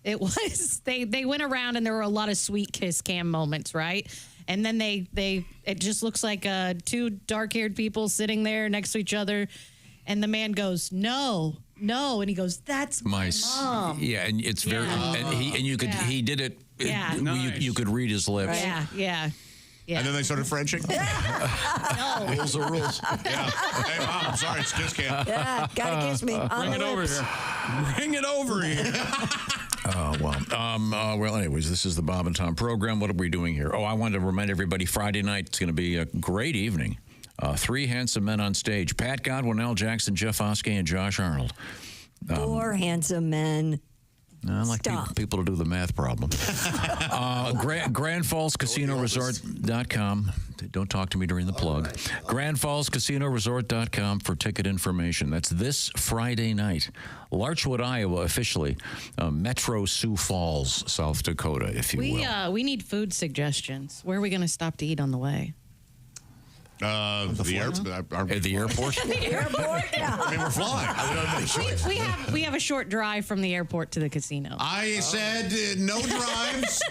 It was they went around and there were a lot of sweet kiss cam moments, right? And then it just looks like 2 dark-haired people sitting there next to each other, and the man goes, "No," and he goes, "That's my mom." Yeah, and it's very he did it. Yeah. You could read his lips. Yeah. And then they started Frenching. No. Rules are rules. Yeah. Hey, Mom, I'm sorry, it's kiss cam. Yeah, gotta kiss me. Bring it over here. Bring it over here. Well, anyways, this is the Bob and Tom program. What are we doing here? I wanted to remind everybody Friday night, it's going to be a great evening. 3 handsome men on stage. Pat Godwin, Al Jackson, Jeff Oskey, and Josh Arnold. 4 handsome men. I like people to do the math problem. Grand Falls Casino Resort.com. Don't talk to me during the plug. Grand Falls Casino Resort.com for ticket information. That's this Friday night. Larchwood, Iowa, officially. Metro Sioux Falls, South Dakota, if you will. We need food suggestions. Where are we going to stop to eat on the way? The airport? The airport? Yeah. I mean, we're flying. We don't have any choice. We have a short drive from the airport to the casino. I said no drives.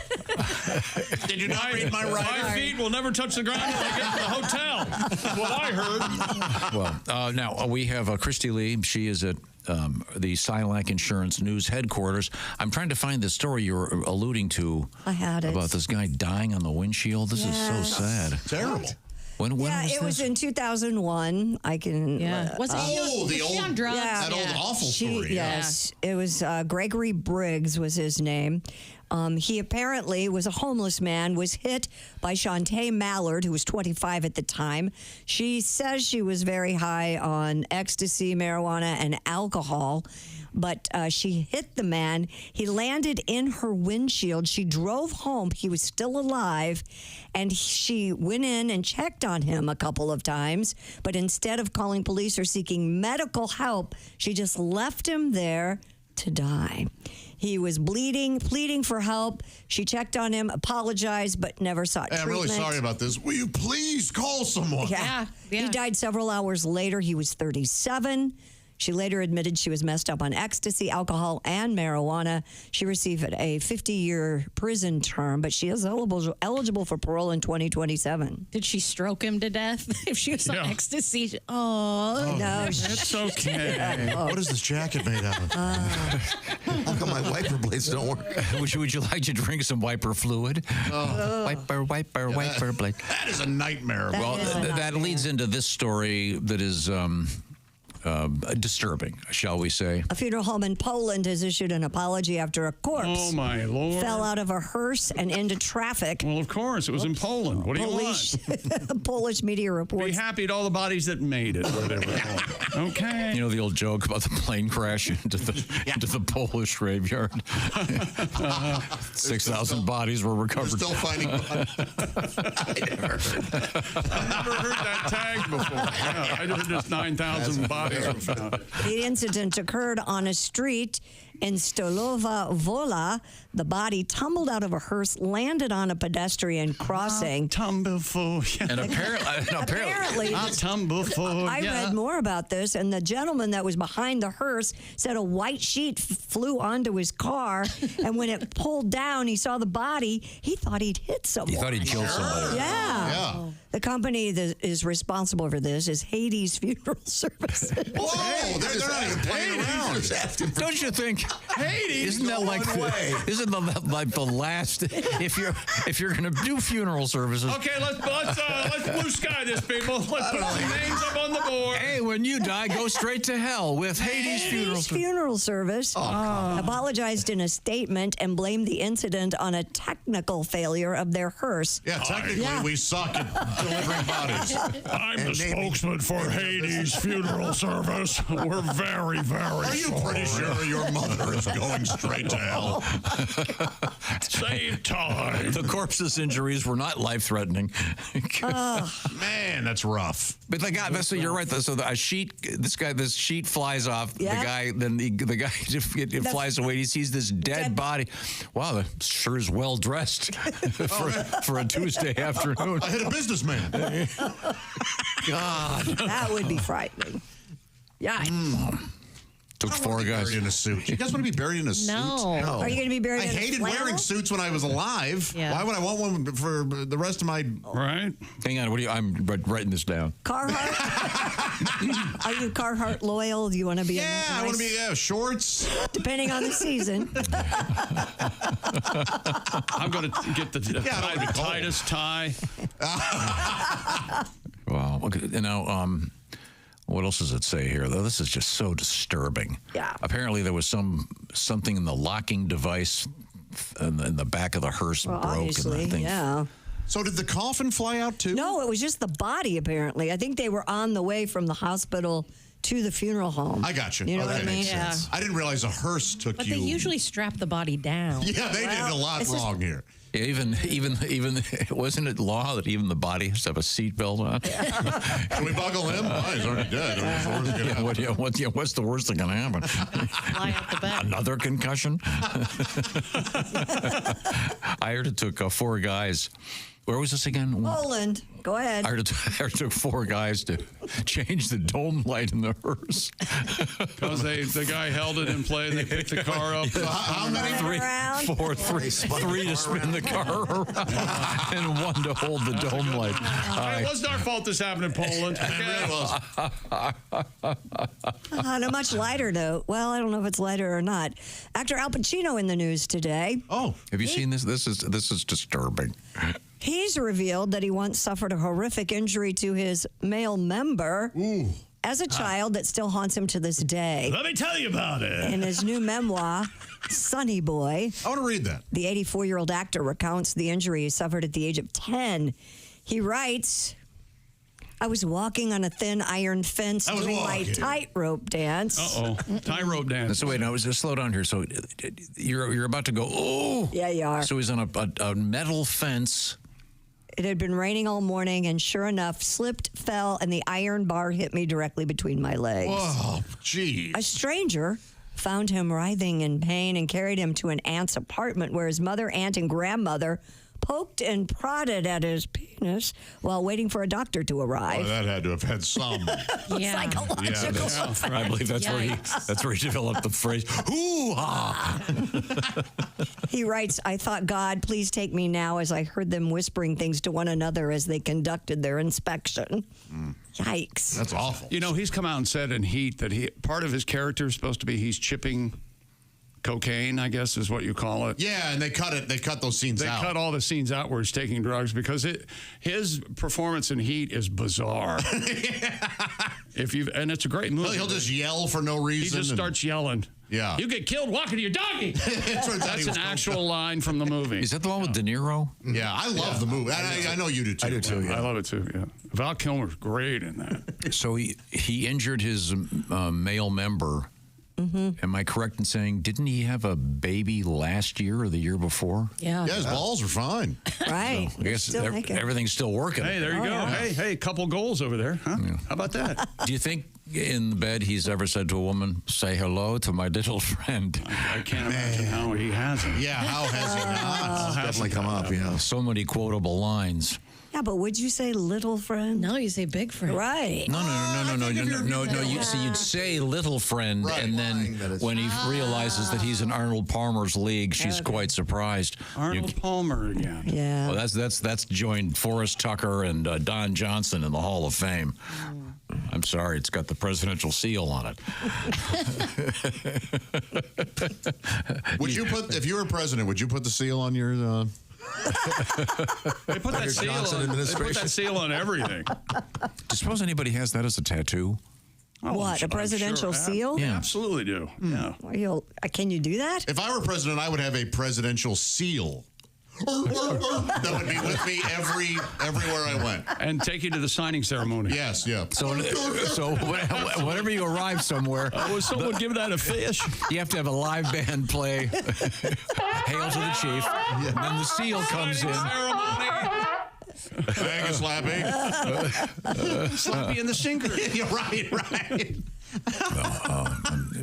Did you not read my writing? 5 feet will never touch the ground until I get to the hotel. That's what I heard. Well, now we have Christy Lee. She is at the Silac Insurance News headquarters. I'm trying to find the story you were alluding to. I had it. About this guy dying on the windshield. This is so sad. Terrible. When was it was in 200001. I can. Yeah. Was she on drugs? Yeah. That old awful story. Yes. It was Gregory Briggs was his name. He apparently was a homeless man, was hit by Shantae Mallard, who was 25 at the time. She says she was very high on ecstasy, marijuana, and alcohol. But she hit the man. He landed in her windshield. She drove home. He was still alive. And she went in and checked on him a couple of times. But instead of calling police or seeking medical help, she just left him there to die. He was bleeding, pleading for help. She checked on him, apologized, but never sought treatment. I'm really sorry about this. Will you please call someone? Yeah. He died several hours later. He was 37. She later admitted she was messed up on ecstasy, alcohol, and marijuana. She received a 50-year prison term, but she is eligible for parole in 2027. Did she stroke him to death if she was on ecstasy? Oh, no. It's okay. What is this jacket made out of? How come my wiper blades don't work? Would you like to drink some wiper fluid? Wiper blade. That is a nightmare. Well, that leads into this story that is disturbing, shall we say. A funeral home in Poland has issued an apology after a corpse Oh, my Lord. fell out of a hearse and into traffic. Well, of course. It was in Poland. What do you want? Polish media reports. Be happy at all the bodies that made it, whatever. Okay. You know the old joke about the plane crash into the Polish graveyard? 6,000 bodies were recovered. Still finding bodies. I never heard that tag before. Yeah, I heard just 9,000 bodies were found. The incident occurred on a street in Stolowa Wola. The body tumbled out of a hearse, landed on a pedestrian crossing. And apparently, I read more about this, and the gentleman that was behind the hearse said a white sheet flew onto his car, and when it pulled down, he saw the body. He thought he'd hit someone. He thought he'd killed somebody. Yeah. The company that is responsible for this is Hades Funeral Services. Whoa, they're not even playing around. Don't you think? Hades, isn't that like the last? If you're going to do funeral services, Okay, let's blue sky this, people. Let's put some names up on the board. hey, when you die, go straight to hell with Hades Funeral Service apologized in a statement and blamed the incident on a technical failure of their hearse. Yeah, technically we suck at delivering bodies. I'm the spokesman for Hades Funeral Service. We're very, very Are you pretty sure your mother is going straight to hell? Save time. The corpse's injuries were not life-threatening. Man, that's rough. But the guy, so you're right. So this sheet flies off. Yeah. The guy, then the guy it flies away. He sees this dead body. Wow, that sure is well dressed for a Tuesday afternoon. I hit a businessman. God, That would be frightening. Yeah. took four guys in a suit. You guys want to be buried in a suit? No. Are you going to be buried I in a hated flannel? wearing suits when I was alive. Yeah. Why would I want one for the rest of my... Right. Hang on. I'm writing this down. Carhartt? Are you Carhartt loyal? Do you want to be? Yeah, I want to be shorts. Depending on the season. I'm going to get the tightest tie. Wow. Okay, what else does it say here? Though this is just so disturbing. Yeah. Apparently there was something in the locking device in the back of the hearse broke. Obviously, and that thing. yeah. So did the coffin fly out too? No, it was just the body. Apparently, I think they were on the way from the hospital to the funeral home. I got you. You know that what I mean? makes sense. I didn't realize a hearse took But you. they usually strap the body down. Yeah, they did a lot wrong here. Yeah, even wasn't it law that even the body has to have a seatbelt on? Can we buckle him? Oh, he's already dead. What's the worst that can happen? Fly out the back. Another concussion? I heard it took 4 guys. Where was this again? Poland. Go ahead. I heard it took 4 guys to change the dome light in the hearse. Because the guy held it in play and they picked the car up. So how many? 3 to spin the car around and 1 to hold the dome light. It wasn't our fault this happened in Poland. On a much lighter note, well, I don't know if it's lighter or not. Actor Al Pacino in the news today. Oh, have you seen this? This is disturbing. He's revealed that he once suffered a horrific injury to his male member as a child that still haunts him to this day. Let me tell you about it. In his new memoir, Sonny Boy, I want to read that. The 84-year-old actor recounts the injury he suffered at the age of 10. He writes, I was walking on a thin iron fence doing my tightrope dance. Uh-oh. Tightrope dance. So wait, now just slow down here. So you're about to go, oh. Yeah, you are. So he's on a metal fence. It had been raining all morning, and sure enough, slipped, fell, and the iron bar hit me directly between my legs. Whoa, geez. A stranger found him writhing in pain and carried him to an aunt's apartment where his mother, aunt, and grandmother poked and prodded at his penis while waiting for a doctor to arrive. Oh, that had to have had some psychological. I believe that's where he developed the phrase hoo-ha. He writes, I thought, God, please take me now, as I heard them whispering things to one another as they conducted their inspection. Yikes. That's awful. You know, he's come out and said in Heat that part of his character is supposed to be he's chipping cocaine, I guess is what you call it. Yeah, and they cut those scenes out. They cut all the scenes out where he's taking drugs because his performance in Heat is bizarre. And it's a great movie. He'll just yell for no reason. He just starts yelling. Yeah. You get killed walking to your doggy. That's an actual line from the movie. Is that the one with De Niro? Yeah, I love the movie. I know you do too. I do too. Yeah. I love it too. Yeah. Val Kilmer's great in that. So he injured his male member. Mm-hmm. Am I correct in saying, didn't he have a baby last year or the year before? Yeah. Yeah, his balls were fine. Right. So I guess everything's still working. Hey, there you go. Yeah. Hey, couple goals over there. Huh? Yeah. How about that? Do you think in the bed he's ever said to a woman, say hello to my little friend? I can't imagine how he hasn't. Yeah, how has he not? It's definitely come up, yeah. So many quotable lines. Yeah, but would you say little friend? No, you say big friend. Right. No. You'd say little friend, Right. and then when he realizes that he's in Arnold Palmer's league, she's quite surprised. Arnold Palmer again. Yeah. Well, that's joined Forrest Tucker and Don Johnson in the Hall of Fame. I'm sorry, it's got the presidential seal on it. If you were president, would you put the seal on your? They put that seal on everything. Do you suppose anybody has that as a tattoo? What, a presidential seal? Yeah, absolutely do. Yeah. Well, can you do that? If I were president, I would have a presidential seal. That would be with me everywhere I went. And take you to the signing ceremony. Yes, yeah. So whenever you arrive somewhere, would someone give that a fish? You have to have a live band play Hail to the Chief, and then the seal comes in. Bang is slapping. Slappy in the sinker. You're right.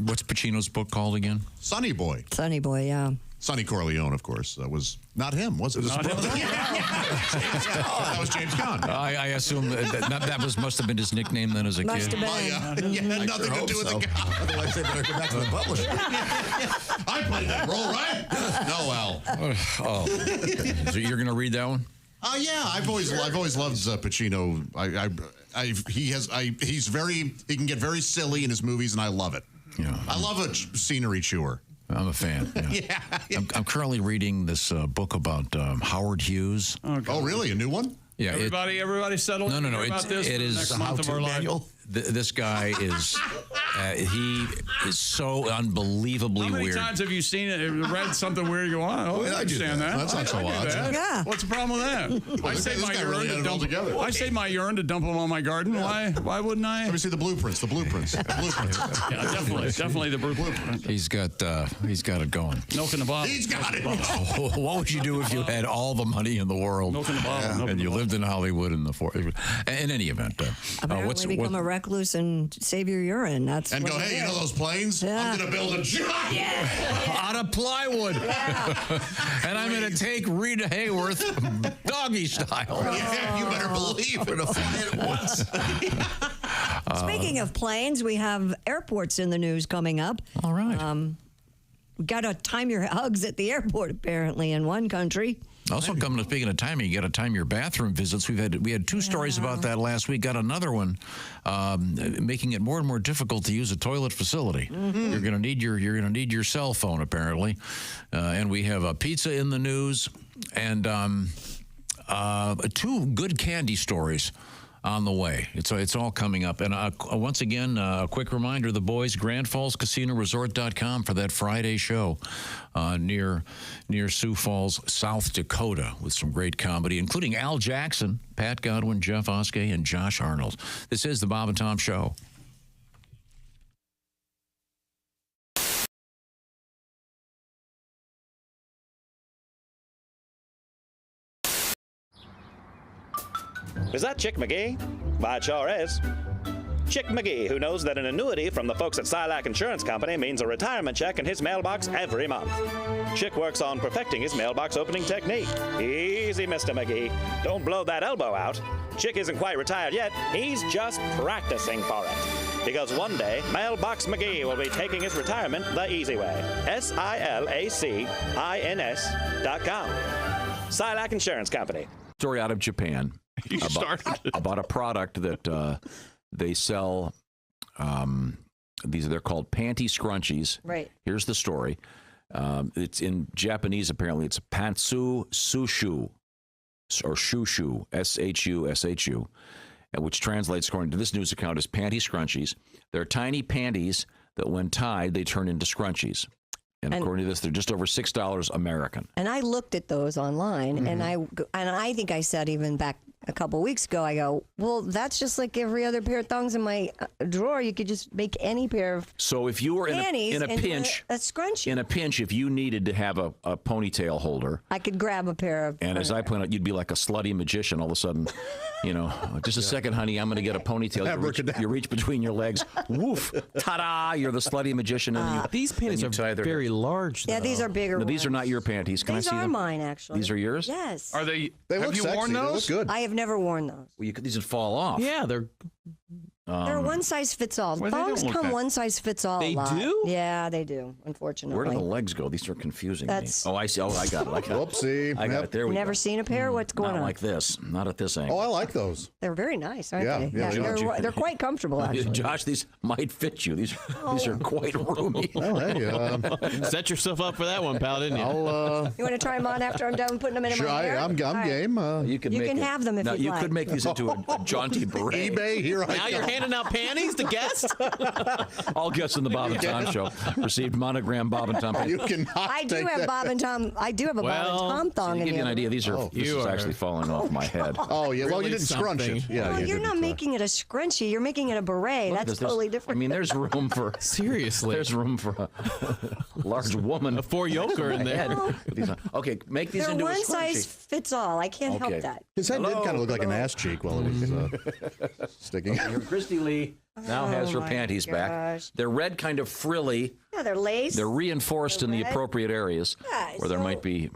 What's Pacino's book called again? Sonny Boy. Sonny Boy, yeah. Sonny Corleone, of course. That was not him, was it? Not him. That was James Caan. I assume that must have been his nickname then as a Must kid. have been. Yeah, had nothing to do with the guy. Otherwise, they better go back to the publisher. I played that role, right? No, Al. So you're going to read that one? Yeah, I've always loved Pacino. He can get very silly in his movies, and I love it. Yeah, I love a scenery chewer. I'm a fan. Yeah. I'm currently reading this book about Howard Hughes. Oh, really? A new one? Yeah. Everybody settled. No. It is next month of our life. This guy is he is so unbelievably How many weird. times have you seen it? Read something weird? You go, I understand that. That's not so odd. Yeah. What's the problem with that? I saved my urine to dump. I saved my urine to dump them on my garden. Yeah. Why wouldn't I? Let me see the blueprints. Yeah, definitely the blueprint. He's got it going. Milk in the bottle. He's got it. What would you do if you had all the money in the world? Milk in the bottle. And you lived in Hollywood in the in any event. Apparently become a recluse and save your urine. That's and what go, hey, you know those planes? Yeah. I'm going to build a giant out of plywood. And I'm going to take Rita Hayworth doggy style. Yeah, you better believe it. We're going to fly it once. Speaking of planes, we have airports in the news coming up. All right. We got to time your hugs at the airport, apparently, in one country. Also, speaking of timing, you got to time your bathroom visits. We had two stories about that last week. Got another one, making it more and more difficult to use a toilet facility. Mm-hmm. You're going to need your cell phone apparently, and we have a pizza in the news and two good candy stories on the way. It's all coming up. And once again, a quick reminder, the boys, GrandFallsCasinoResort.com for that Friday show near Sioux Falls, South Dakota, with some great comedy, including Al Jackson, Pat Godwin, Jeff Oskey, and Josh Arnold. This is the Bob and Tom Show. Is that Chick McGee? Why, it sure is. Chick McGee, who knows that an annuity from the folks at Silac Insurance Company means a retirement check in his mailbox every month. Chick works on perfecting his mailbox opening technique. Easy, Mr. McGee. Don't blow that elbow out. Chick isn't quite retired yet. He's just practicing for it. Because one day, Mailbox McGee will be taking his retirement the easy way. SILACINS.com. Silac Insurance Company. Story out of Japan. You started. About a product that they sell. They're called Panty scrunchies. Right. Here's the story. It's in Japanese. Apparently, it's pantsu sushu, or shushu, shushu, which translates, according to this news account, as panty scrunchies. They're tiny panties that, when tied, they turn into scrunchies. And according to this, they're just over $6 American. And I looked at those online, and I think I said even back a couple of weeks ago, I go, well, that's just like every other pair of thongs in my drawer. You could just make any pair of So if you were in panties a pinch, a scrunchie. in a pinch, if you needed to have a ponytail holder, I could grab a pair of. and as I point out, you'd be like a slutty magician all of a sudden. Just a second, honey, I'm going to get a ponytail. You reach between your legs. Woof. Ta-da! You're the slutty magician. And these panties are very large. Yeah, these are bigger. No, these are not your panties. Can These I see are them? mine, actually. These are yours? Yes. Are they? They have look you sexy. worn They look those? good. I have never worn those. Well, these would fall off. Yeah, they're They're one size fits all. Well, they don't Thongs look come that- one size fits all. They a lot. do? Yeah, they do. Unfortunately. Where do the legs go? These are confusing That's- me. Oh, I see. Oh, I got it. Whoopsie. I got it. There we Never go. seen a pair? What's going Not on? like this. Not at this angle. Oh, I like those. They're very nice, aren't Yeah, they? yeah, they are. they're quite comfortable, actually. Josh, these might fit you. These are quite roomy. Oh, hey, set yourself up for that one, pal, didn't you? You want to try them on after I'm done putting them in Sure, my hair? I'm All right. game. You can You can have them if no, you'd you like. could make these into a jaunty beret. eBay, here I Now you're handing out panties to guests? All guests in the Bob and Tom show received monogram Bob and Tom panties. You cannot I do take have that. Bob and Tom. I do have a Bob and Tom thong To in give you an here. idea, this is actually falling off my head. Oh, yeah. Well, Really you didn't scrunch it. something. Yeah, Well, you you're didn't, not making it a scrunchie. You're making it a beret. Look, That's there's this- totally different. I mean, there's room for Seriously. There's room for a large woman. A four-yoker in there. Okay, make these They're into a one size scrunchie. fits all. I can't Okay. help that. His head did kind of look like an ass cheek while it was sticking. Here, Christy Lee now has her my panties back. gosh. They're red, kind of frilly. Yeah, they're lace. They're reinforced in the red. appropriate areas Yeah, where there so- might be,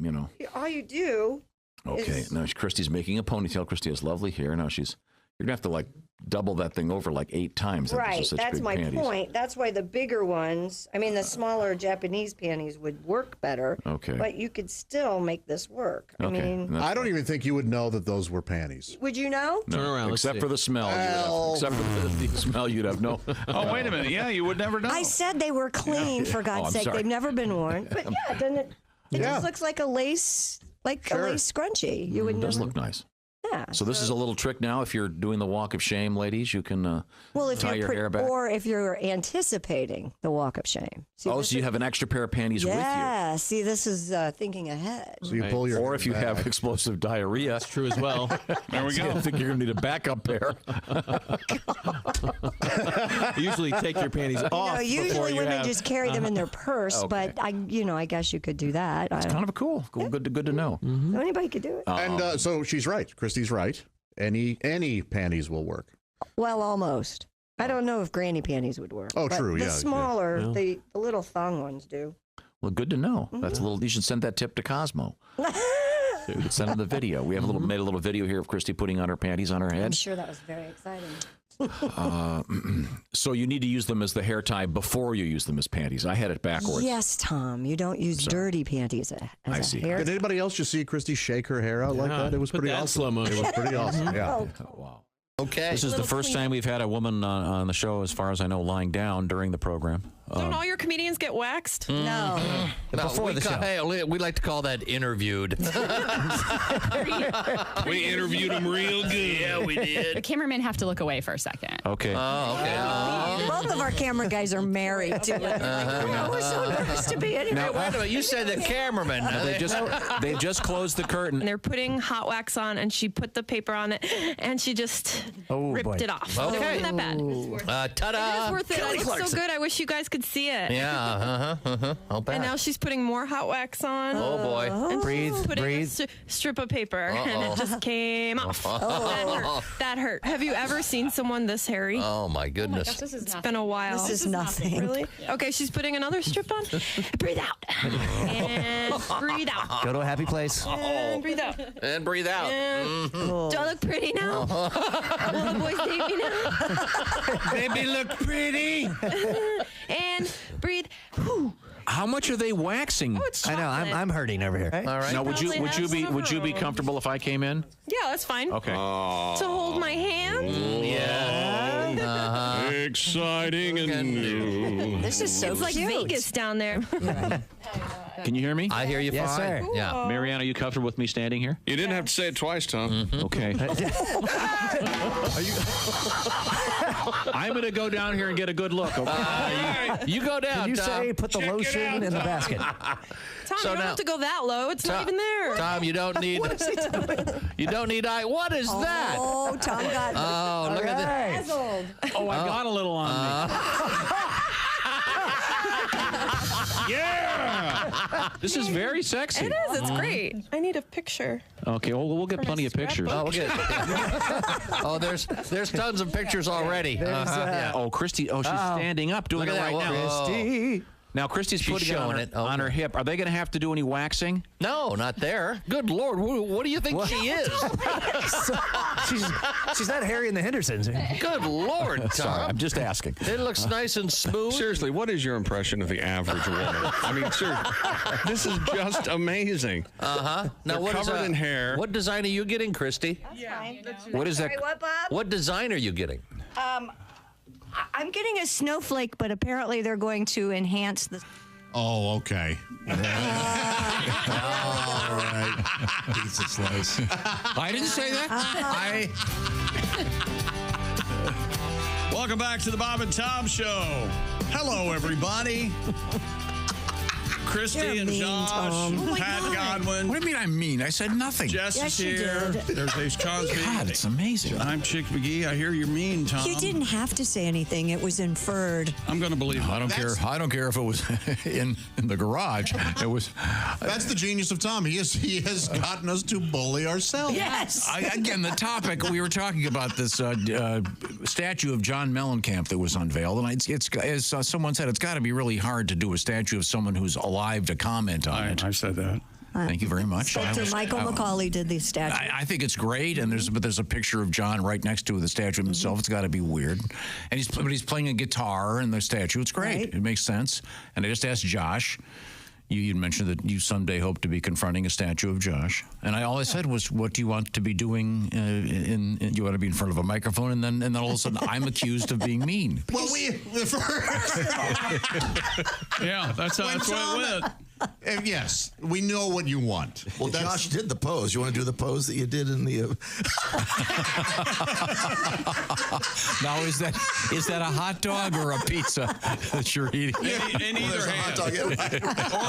All you do. Okay, is- now Christy's making a ponytail. Christy has lovely hair. Now you're going to have to double that thing over 8 times. These are Right, such that's big my panties. point. That's why the bigger ones, the smaller Japanese panties would work better. Okay. But you could still make this work. Okay. I don't even think you would know that those were panties. Would you know? No, Turn around, let's except see. for the smell. Except for the smell, you'd have no. Oh, wait a minute. Yeah, you would never know. I said they were clean, for God's I'm sake. sorry. They've never been worn. But yeah, doesn't it? It Yeah. just looks like a lace, a lace scrunchie. You would It does never. look nice. Yeah. So this is a little trick now. If you're doing the walk of shame, ladies, you can Well, if tie you're your hair back. or if you're anticipating the walk of shame. See, So this you is- have an extra pair of panties with you. Yeah. See, this is thinking ahead. So you pull your Or if you hair have back. explosive diarrhea. That's true as well. There we go. I think you're going to need a backup pair. Usually take your panties off. Usually before you women have, just carry them in their purse, Okay. but I guess you could do that. It's kind of cool. Good to know. So anybody could do it. And so she's right. Christy's right. Any panties will work. Well, almost. I don't know if granny panties would work. Oh, but true, The yeah, smaller, yeah. the little thong ones do. Well, good to know. That's a little. You should send that tip to Cosmo. You could send him the video. We have made a little video here of Christy putting on her panties on her I'm head. sure that was very exciting. So you need to use them as the hair tie before you use them as panties. I had it backwards. Yes, Tom. You don't use dirty panties as I a see. hair. Did anybody else just see Christy shake her hair out like Yeah, that? It was put pretty that in awesome. slow motion. It was pretty awesome. Yeah. Oh, Wow. Okay. This is the first time we've had a woman on the show, as far as I know, lying down during the program. Don't all your comedians get waxed? No. Before the show. Hey, we like to call that interviewed. We interviewed him real good. Yeah, we The did. cameramen have to look away for a second. Okay. Oh, okay. Both of our camera guys are married to it. We're so nervous to be in here. Hey, wait a minute. You said the cameraman. They just closed the curtain. And they're putting hot wax on, and she put the paper on it, and she just ripped it off. Okay. It wasn't that bad. Ta-da. It is worth it. Kelly It's Clarkson. so good. I wish you guys could see it. Yeah, I'll bet. And now she's putting more hot wax on. Oh, boy. And Breathe, she's putting breathe. a strip of paper, and it just came off. That hurt. Have you ever seen someone this hairy? Oh, my goodness. This is It's been a while. This is nothing. Really? Okay, she's putting another strip on. Breathe out. And breathe out. Go to a happy place. And breathe out. And breathe out. And do I look pretty now? Will the boys date me now? Baby, look pretty. And breathe. Whew. How much are they waxing? Oh, it's I know. I'm hurting over here. All right. Now, would you be comfortable if I came in? Yeah, that's fine. Okay. To hold my hand? Yeah. Exciting and new. This is so It's like cute. Vegas down there. Can you hear me? I hear you Yes, fine. sir. Yeah. Cool. Marianne, are you comfortable with me standing here? You didn't have to say it twice, Tom. Okay. I'm going to go down here and get a good look. Okay? You go down. Can you Tom. say put the lotion in the basket? Tom, So you don't now- have to go that low. It's not even there. Tom, you don't need. You don't need eye. What is that? Oh, Tom got. Oh, look at that. Dazzled. Oh, I got a little on me. Yeah! This is very sexy. It is. It's great. I need a picture. Okay, well, we'll get plenty of pictures. Oh, we'll get. Oh, there's tons of pictures already. Yeah. Oh, Christy. Oh, she's standing up doing Look it at right that. now. Christy. Now, Christy's She's putting it on showing her, it. on her hip. Are they going to have to do any waxing? No, not there. Good Lord, what do you think she is? she's not Harry and the Hendersons. Good Lord, Tom. Sorry, I'm just asking. It looks nice and smooth. Seriously, what is your impression of the average woman? I mean, seriously, this is just amazing. Now, They're what is covered in hair. What design are you getting, Christy? What is that? Sorry, what, Bob? What design are you getting? I'm getting a snowflake, but apparently they're going to enhance the. Oh, okay. All right. Pizza slice. I didn't say that. Welcome back to the Bob and Tom Show. Hello, everybody. Christy You're and mean, Josh, Tom. Pat Godwin. What do you mean I'm mean? I said nothing. Jess Yes, is you here. did. There's Ace Cosby. God, it's amazing. I'm Chick McGee. I hear you're mean, Tom. You didn't have to say anything. It was inferred. I'm going to believe it. I don't care. I don't care if it was in the garage. It was. That's the genius of Tom. He has gotten us to bully ourselves. Yes. Again, the topic we were talking about this statue of John Mellencamp that was unveiled, and it's as someone said, it's got to be really hard to do a statue of someone who's alive to comment on it. I said that. Thank you very much. Dr. Michael McCauley did the statue. I think it's great, and there's a picture of John right next to the statue of himself. It's got to be weird, and he's playing a guitar in the statue. It's great. Right. It makes sense. And I just asked Josh. You mentioned that you someday hope to be confronting a statue of Josh, and all I said was, "What do you want to be doing? You want to be in front of a microphone?" And then all of a sudden, I'm accused of being mean. Well, Yeah, that's how it went. Yes, we know what you want. Well, Josh did the pose. You want to do the pose that you did in the? Now, is that a hot dog or a pizza that you're eating? In either hand. Or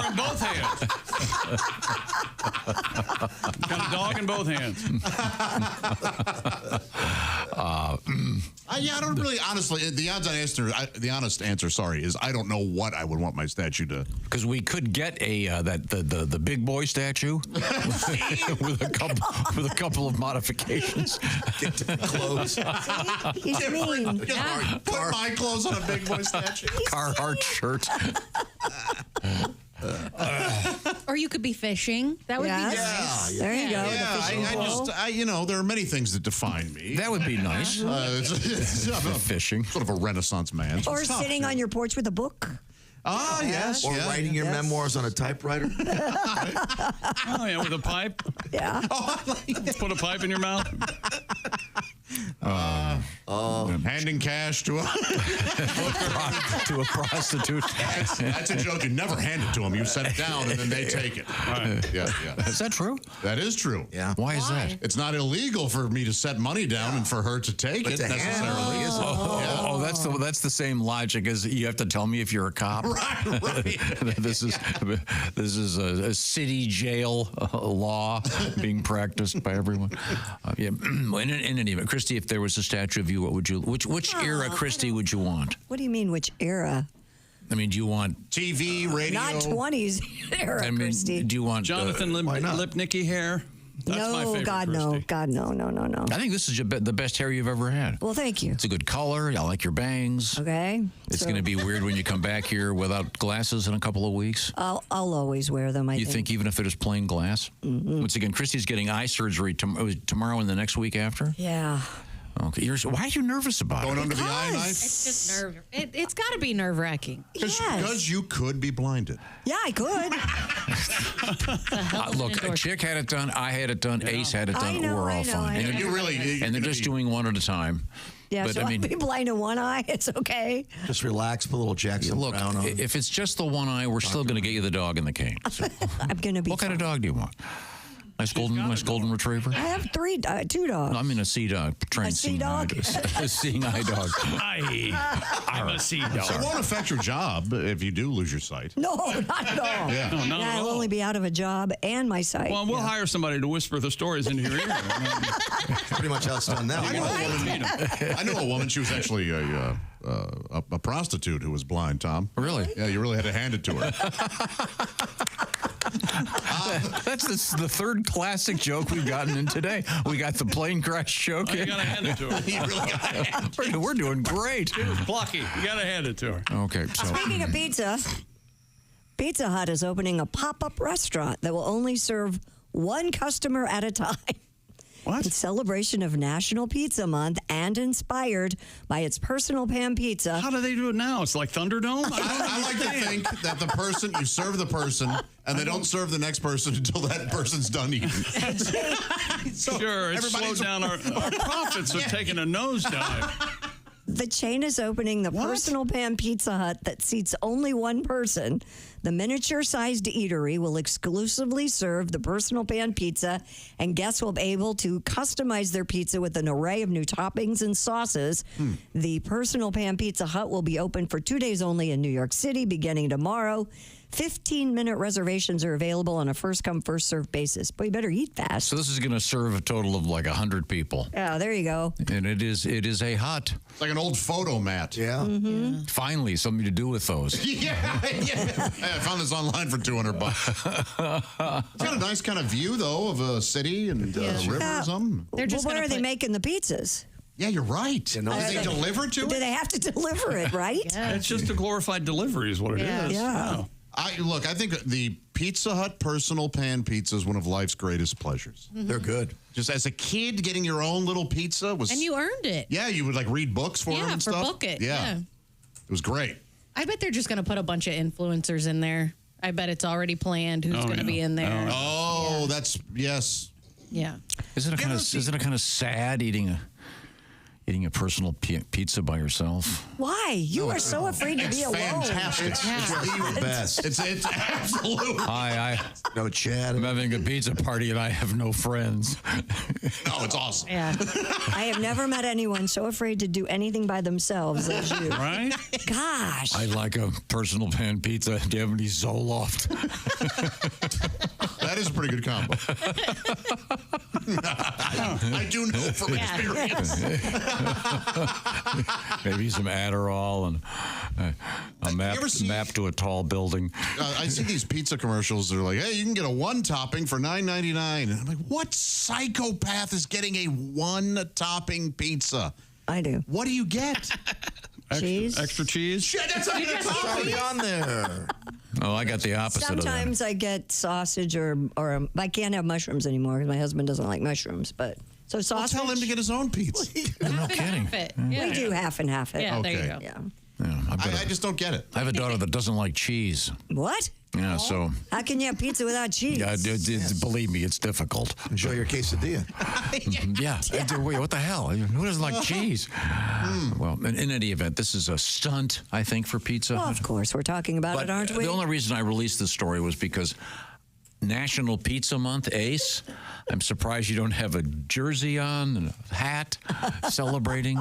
in both hands. Got a dog in both hands. Yeah, I don't really, honestly, the honest answer, sorry, is I don't know what I would want my statue to. Because we could get the big boy statue with a couple of modifications. Get different clothes. He's mean. Put my clothes on a big boy statue. Carhartt shirt. Or you could be fishing. That would be nice. There you go. Yeah, there are many things that define me. That would be nice. Fishing. Sort of a Renaissance man. So Or it's tough. sitting on your porch with a book. Ah, yes. Or writing your memoirs on a typewriter. Oh, yeah, with a pipe. Yeah. Put a pipe in your mouth. Handing cash to a prostitute. That's a joke. You never hand it to them. You set it down and then they take it. Yeah. Is that true? That is true. Yeah. Why is that? It's not illegal for me to set money down and for her to take it to hand necessarily. it. Oh, that's the same logic as you have to tell me if you're a cop. Right. This is a city jail law being practiced by everyone. In any event, Christy, if there was a statue of you, what would you? Which era, Christy, would you want? What do you mean, which era? I mean, do you want TV, radio? Not 20s era, I mean, Christy. do you want Jonathan Lipnicki hair? That's my No, favorite, God, no. Christy. God, no. I think this is the best hair you've ever had. Well, thank you. It's a good color. I like your bangs. Okay. It's going to be weird when you come back here without glasses in a couple of weeks. I'll always wear them, I You think even if it is plain glass? Mm-hmm. Once again, Christy's getting eye surgery tomorrow and the next week after. Yeah. Okay. Why are you nervous about Going it? under the eye knife? It's just nerve. It's got to be nerve wracking. Because you could be blinded. Yeah, I could. Look, Chick had it done. I had it done. Ace had it done. We're all fine. And they're just doing one at a time. Yeah, but so I mean, I'll be blind in one eye. It's okay. Just relax, put a little Jackson look, Brown on. if it's just the one eye, we're still going to get you the dog and the cane. So. I'm going to be. What kind of dog do you want? Nice golden retriever? I have two dogs. No, I mean a sea dog. Trained sea dog? A seeing eye dog. I'm a sea dog. It won't affect your job if you do lose your sight. No, not at all. Yeah. No, not at I'll all. only be out of a job and my sight. Well, we'll hire somebody to whisper the stories into your ear. Pretty much how it's done now. I know a woman. She was actually a prostitute who was blind, Tom. Really? Yeah, you really had to hand it to her. That's the third classic joke we've gotten in today. We got the plane crash joke. You got to hand it to her. You really got to hand it to her. We're doing great. She was plucky. You got to hand it to her. Okay. So. Speaking of pizza, Pizza Hut is opening a pop-up restaurant that will only serve one customer at a time. What? In celebration of National Pizza Month and inspired by its personal pan pizza. How do they do it now? It's like Thunderdome? I like to think that the person, you serve the person, and they don't serve the next person until that person's done eating. Sure, it slowed down our profits are taking a nosedive. The chain is opening the personal pan Pizza Hut that seats only one person. The miniature-sized eatery will exclusively serve the personal pan pizza, and guests will be able to customize their pizza with an array of new toppings and sauces. The personal pan Pizza Hut will be open for 2 days only in New York City, beginning tomorrow. 15-minute reservations are available on a first-come, first-served basis. But you better eat fast. So this is going to serve a total of like 100 people. Yeah, there you go. And it is a hut. It's like an old photo mat. Yeah. Mm-hmm. Finally, something to do with those. Yeah. I found this online for $200. It's got a nice kind of view, though, of a city and a river or something. They're just where are they making the pizzas? Yeah, you're right. Do they deliver to it? Do they have to deliver it, right? It's just a glorified delivery is what it is. Yeah. I think the Pizza Hut personal pan pizza is one of life's greatest pleasures. Mm-hmm. They're good. Just as a kid, getting your own little pizza was... And you earned it. Yeah, you would like read books for them and for stuff. Book It. Yeah. It was great. I bet they're just going to put a bunch of influencers in there. I bet it's already planned who's going to be in there. Oh, that's... Yes. Yeah. Isn't it kind of sad eating a personal pizza by yourself? Why? You are so afraid to be alone. Fantastic. It's the best. It's absolute. Hi, no Chad. I'm having a pizza party and I have no friends. No, it's awesome. Yeah. I have never met anyone so afraid to do anything by themselves as you. Right? Gosh. I'd like a personal pan pizza. Do you have any Zoloft? That is a pretty good combo. I do know from experience. Maybe some Adderall and a map to a tall building. I see these pizza commercials. They're like, hey, you can get a one topping for $9.99. And I'm like, what psychopath is getting a one topping pizza? I do. What do you get? Cheese. Extra cheese? Shit, that's not even already on there. Oh, I got the opposite Sometimes I get sausage or I can't have mushrooms anymore because my husband doesn't like mushrooms. But so sausage. Tell him to get his own pizza. No kidding. We do half and half it. Yeah, there you Okay. go. Yeah. Yeah, I just don't get it. I have a daughter that doesn't like cheese. What? Yeah, so How can you have pizza without cheese? believe me, it's difficult. Enjoy your quesadilla. Yeah. Wait, what the hell? Who doesn't like cheese? Well, in any event, this is a stunt, I think, for Pizza Well, Hut. of course, we're talking about it, aren't we? The only reason I released this story was because National Pizza Month, Ace. I'm surprised you don't have a jersey on and a hat celebrating.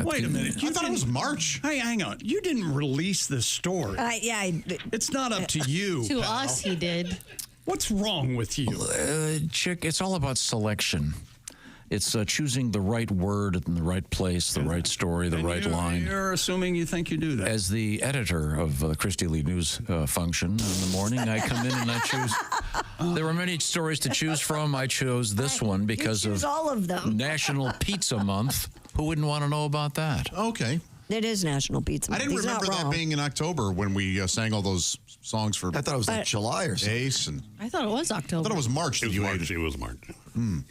Wait a minute. I thought it was March. Hey, hang on. You didn't release this story. It's not up to you. To pal. us, he did. What's wrong with you? Chick, it's all about selection. It's choosing the right word in the right place, the right story, the right line. You're assuming you think you do that. As the editor of the Christy Lee News function in the morning, I come in and I choose. There were many stories to choose from. I chose this one because choose of all of them. National Pizza Month. Who wouldn't want to know about that? Okay. It is National Pizza I Month. didn't He's not remember that wrong. being in October when we sang all those songs for. I thought it was like July or something. Ace and I thought it was October. I thought it was March. It was March.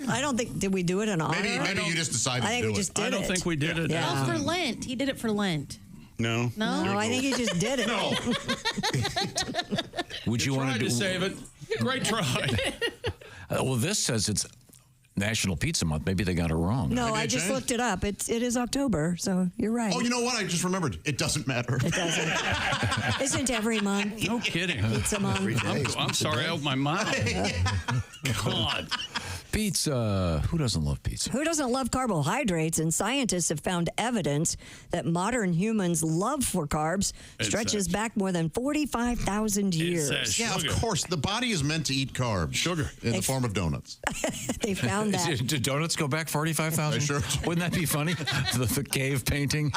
I don't think, did we do it in honor? Maybe you just decided I think to do we just it. did I don't it. think we did it. Yeah. Oh, for Lent. He did it for Lent. No. No? I think he just did it. No. Would you want Tried to save it. Great try. Well, this says it's National Pizza Month. Maybe they got it wrong. No, Maybe I it just changed. looked it up. It is October, so you're right. Oh, you know what? I just remembered. It doesn't matter. It doesn't. Isn't every month? No kidding. Pizza month. I'm sorry, I opened my mouth. God. Pizza. Who doesn't love pizza? Who doesn't love carbohydrates? And scientists have found evidence that modern humans' love for carbs stretches back more than 45,000 years. Yeah, of course. The body is meant to eat carbs. Sugar. In the form of donuts. They found that. Do donuts go back 45,000? Sure. Wouldn't that be funny? the cave painting.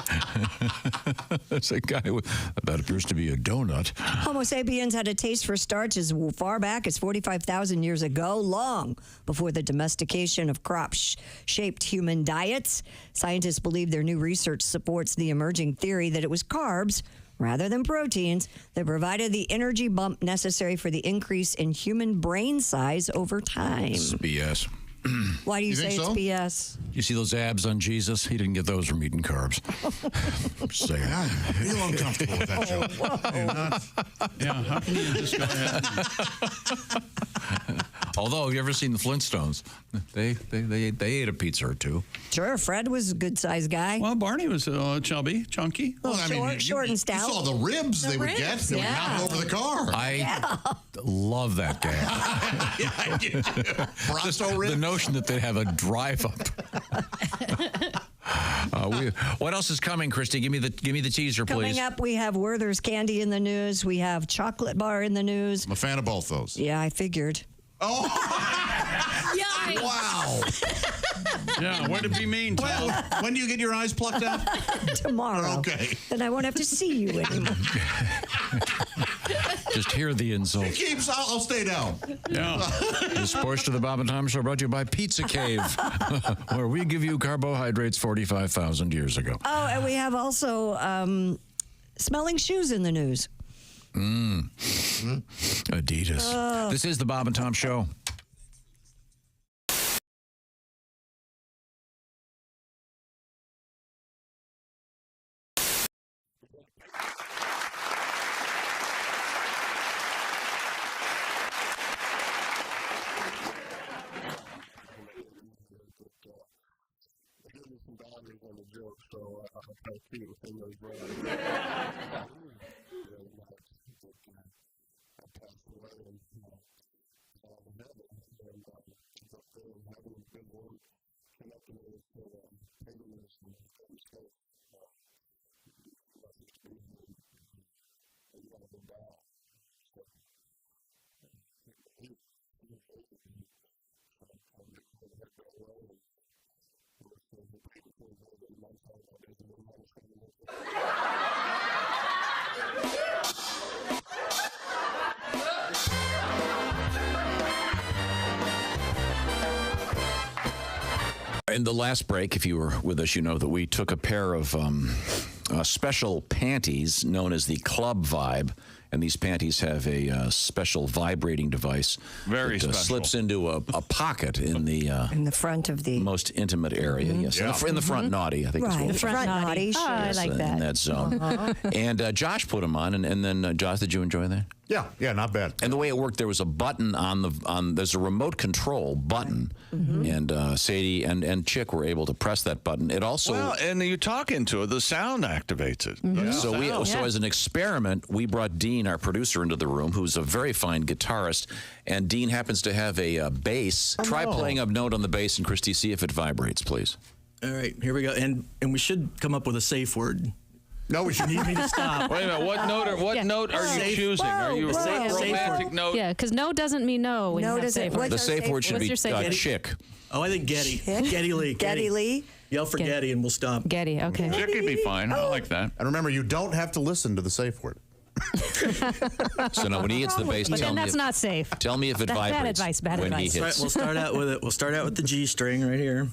It's a guy with that appears to be a donut. Homo sapiens had a taste for starch as far back as 45,000 years ago, long before the domestication of crop-shaped human diets. Scientists believe their new research supports the emerging theory that it was carbs rather than proteins that provided the energy bump necessary for the increase in human brain size over time. It's BS. Why do you say think it's so? BS? You see those abs on Jesus? He didn't get those from eating carbs. Just saying. I feel uncomfortable with that joke. Yeah, how can you just go ahead? Although, have you ever seen the Flintstones? They ate a pizza or two. Sure, Fred was a good-sized guy. Well, Barney was chubby, chunky. Well, short and stout. You saw the ribs they would get. They would knock over the car. I love that guy. Yeah, I do. Bronto ribs. The notion that they have a drive-up. What else is coming, Christy? Give me the teaser, please. Coming up, we have Werther's candy in the news. We have chocolate bar in the news. I'm a fan of both those. Yeah, I figured. Oh! Yikes. Wow. Yeah, way to be mean, Tom. Well, when do you get your eyes plucked out? Tomorrow. Okay. Then I won't have to see you anymore. Just hear the insult. I'll stay down. Yeah. This portion of the Bob and Tom Show brought to you by Pizza Cave, where we give you carbohydrates 45,000 years ago. Oh, and we have also smelling shoes in the news. Adidas. This is the Bob and Tom Show. In the last break, if you were with us, you know that we took a pair of special panties known as the Club Vibe, and these panties have a special vibrating device Very that special. slips into a pocket in the front of the most intimate area. Yes, in the front naughty, I think. Right, is what the we front naughty. Oh, I like in that. that zone. And Josh put them on, and then Josh, did you enjoy that? Yeah, not bad. And the way it worked, there was a button on there's a remote control button, and Sadie and Chick were able to press that button. It also Well, and you talk into it, the sound activates it. So as an experiment, we brought Dean, our producer, into the room, who's a very fine guitarist, and Dean happens to have a bass. Try playing a note on the bass, and Christy, see if it vibrates, please. All right, here we go. And we should come up with a safe word. No, we should need me to stop. Wait a minute. What note are you choosing? Are you a romantic note? Yeah, because no doesn't mean no. When No you have doesn't- safe word. The safe word should What's be your safe word? Chick. Oh, I think Getty. Chick? Getty Lee. Getty Lee? Yell for Getty and we'll stop. Getty, okay. Chick would be fine. I like that. And remember, you don't have to listen to the safe word. So now, when he hits the bass, But tell then me that's not safe. Tell me if it vibrates. Bad advice, bad when advice. he Right, hits. we'll start out with it. We'll start out with the G string right here.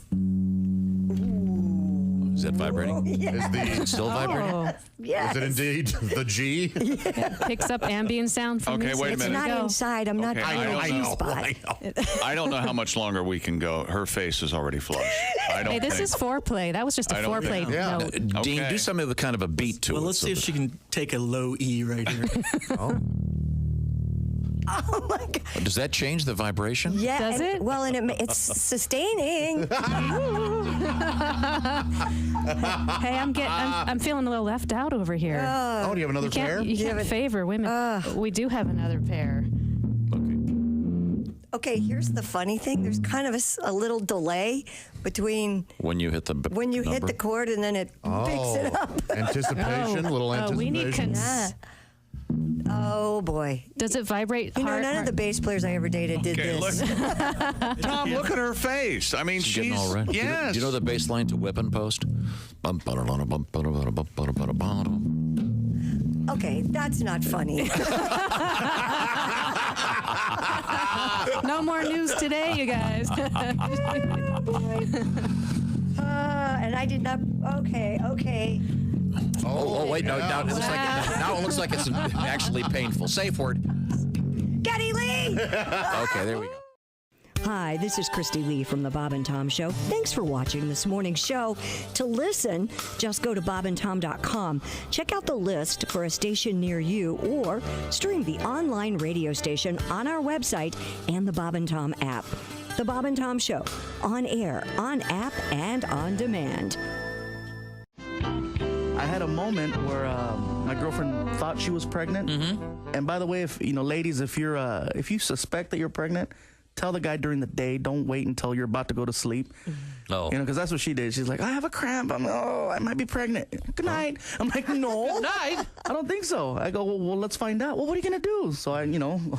Is that vibrating? Is the still vibrating? Oh, yes. Is it indeed the G? Picks up ambient sound from Okay, music. wait a minute. It's not inside. I'm not Okay, in I the know. G-spot. I don't know how much longer we can go. Her face is already flush. I don't Hey, this think. is foreplay. That was just a I don't foreplay think- Yeah. note. Dean, Okay. do something with kind of a beat to it. Well, let's see if she can take a low E right here. Oh my God. Does that change the vibration? Yeah. Does it? Well, and it's sustaining. Hey, I'm feeling a little left out over here. Oh, do you have another pair? You can't favor women. We do have another pair. Okay, here's the funny thing. There's kind of a little delay between When you hit the when you hit the chord and then it picks it up. Anticipation, little anticipation. We need Oh boy. Does it vibrate You know, hard? none of the bass players I ever dated did Okay, this. Tom, look at her face. I mean, getting all red. Yes. Do you know the bass line to Weapon Post? Okay, that's not funny. No more news today, you guys. And I did not. Okay. Oh, wait, no, now it looks like it's actually painful. Safe word. Geddy Lee! Okay, there we go. Hi, this is Christy Lee from The Bob and Tom Show. Thanks for watching this morning's show. To listen, just go to bobandtom.com. Check out the list for a station near you or stream the online radio station on our website and the Bob and Tom app. The Bob and Tom Show, on air, on app, and on demand. I had a moment where my girlfriend thought she was pregnant. And by the way, if ladies, if you suspect that you're pregnant, tell the guy during the day. Don't wait until you're about to go to sleep. Oh. Because that's what she did. She's like, I have a cramp. I might be pregnant. Good night. I'm like, no. Good night. I don't think so. I go, well, let's find out. Well, what are you going to do? So I,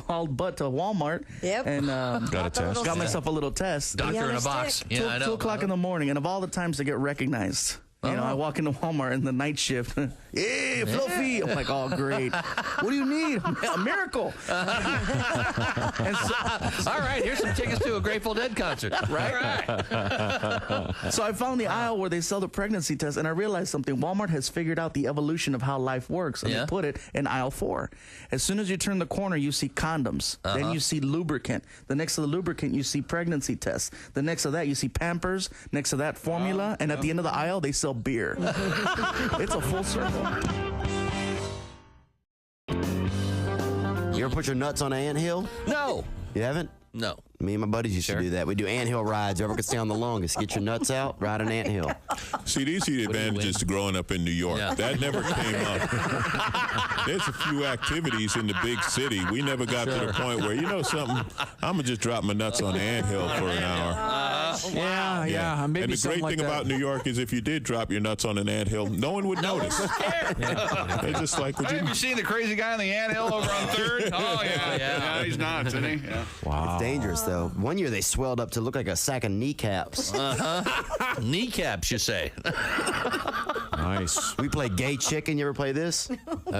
hauled butt to Walmart. Yep. And Got a test. got myself a little test. Doctor in a box. Yeah, I know. 2 o'clock in the morning, and of all the times to get recognized. I walk into Walmart in the night shift. Hey, Fluffy! I'm like, oh, great. What do you need? A miracle. All right, here's some tickets to a Grateful Dead concert. Right. So I found the aisle where they sell the pregnancy test, and I realized something. Walmart has figured out the evolution of how life works, and they put it in aisle 4. As soon as you turn the corner, you see condoms. Then you see lubricant. The next to the lubricant, you see pregnancy tests. The next to that, you see Pampers. Next to that, formula. And at the end of the aisle, they sell beer. It's a full circle. You ever put your nuts on an anthill? No. You haven't? No. Me and my buddies used to do that. We do anthill rides. Whoever could stay on the longest, get your nuts out, ride an anthill. See, these are the advantages to growing up in New York. Yeah. That never came up. There's a few activities in the big city. We never got to the point where, something, I'm going to just drop my nuts on the anthill for an hour. Yeah. Maybe And the great thing about New York is if you did drop your nuts on an anthill, no one would notice. They're just like, would Have you seen the crazy guy on the anthill over on 3rd? Oh, yeah. Yeah, he's nuts, isn't he? Yeah. Wow. It's dangerous, though. One year they swelled up to look like a sack of kneecaps. Kneecaps, you say? Nice. We play gay chicken. You ever play this?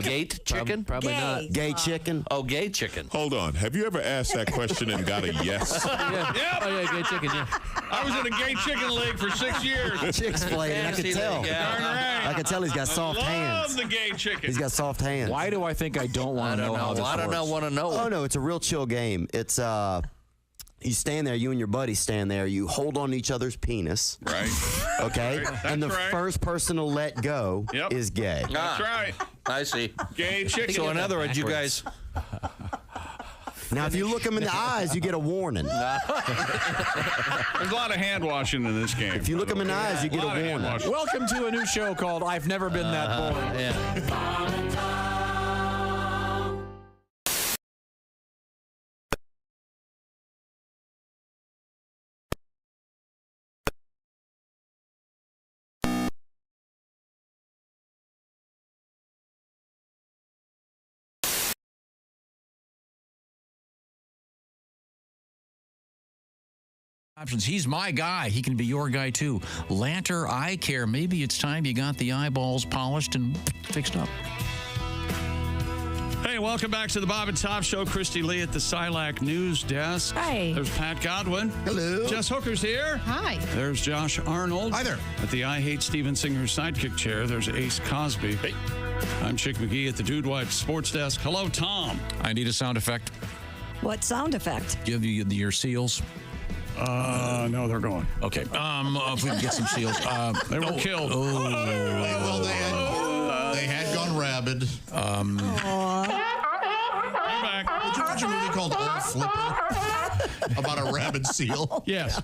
Gate chicken? Probably not. Gay chicken. Oh, gay chicken. Hold on. Have you ever asked that question and got a yes? Oh, yeah, gay chicken, yeah. I was in a gay chicken league for 6 years. Chicks play, and I could tell. Darn right. I could tell he's got soft hands. Love the gay chicken. He's got soft hands. Why do I think I don't want to know how this works? I don't want to know. Oh, no, it's a real chill game. It's, you stand there, you and your buddy stand there, you hold on to each other's penis. Right. Okay? Right. And the That's right. first person to let go is gay. That's right. I see. Gay chicken. So in other words, you guys... Now, if you look them in the eyes, you get a warning. There's a lot of hand washing in this game. If you look them in the eyes, you get a warning. Welcome to a new show called I've Never Been That Bored. Options. He's my guy. He can be your guy too. Lanter Eye Care. Maybe it's time you got the eyeballs polished and fixed up. Hey, welcome back to the Bob and Tom Show. Christy Lee at the Silac News Desk. Hi. There's Pat Godwin. Hello. Jess Hooker's here. Hi. There's Josh Arnold. Hi there. At the I Hate Steven Singer sidekick chair, there's Ace Cosby. Hey. I'm Chick McGee at the Dude Wipe Sports Desk. Hello, Tom. I need a sound effect. What sound effect? Give you your seals. No, they're gone. Okay. If we can get some seals. They were killed. Well, they had gone rabid. Did you watch a movie called Old Flipper about a rabid seal? Yes.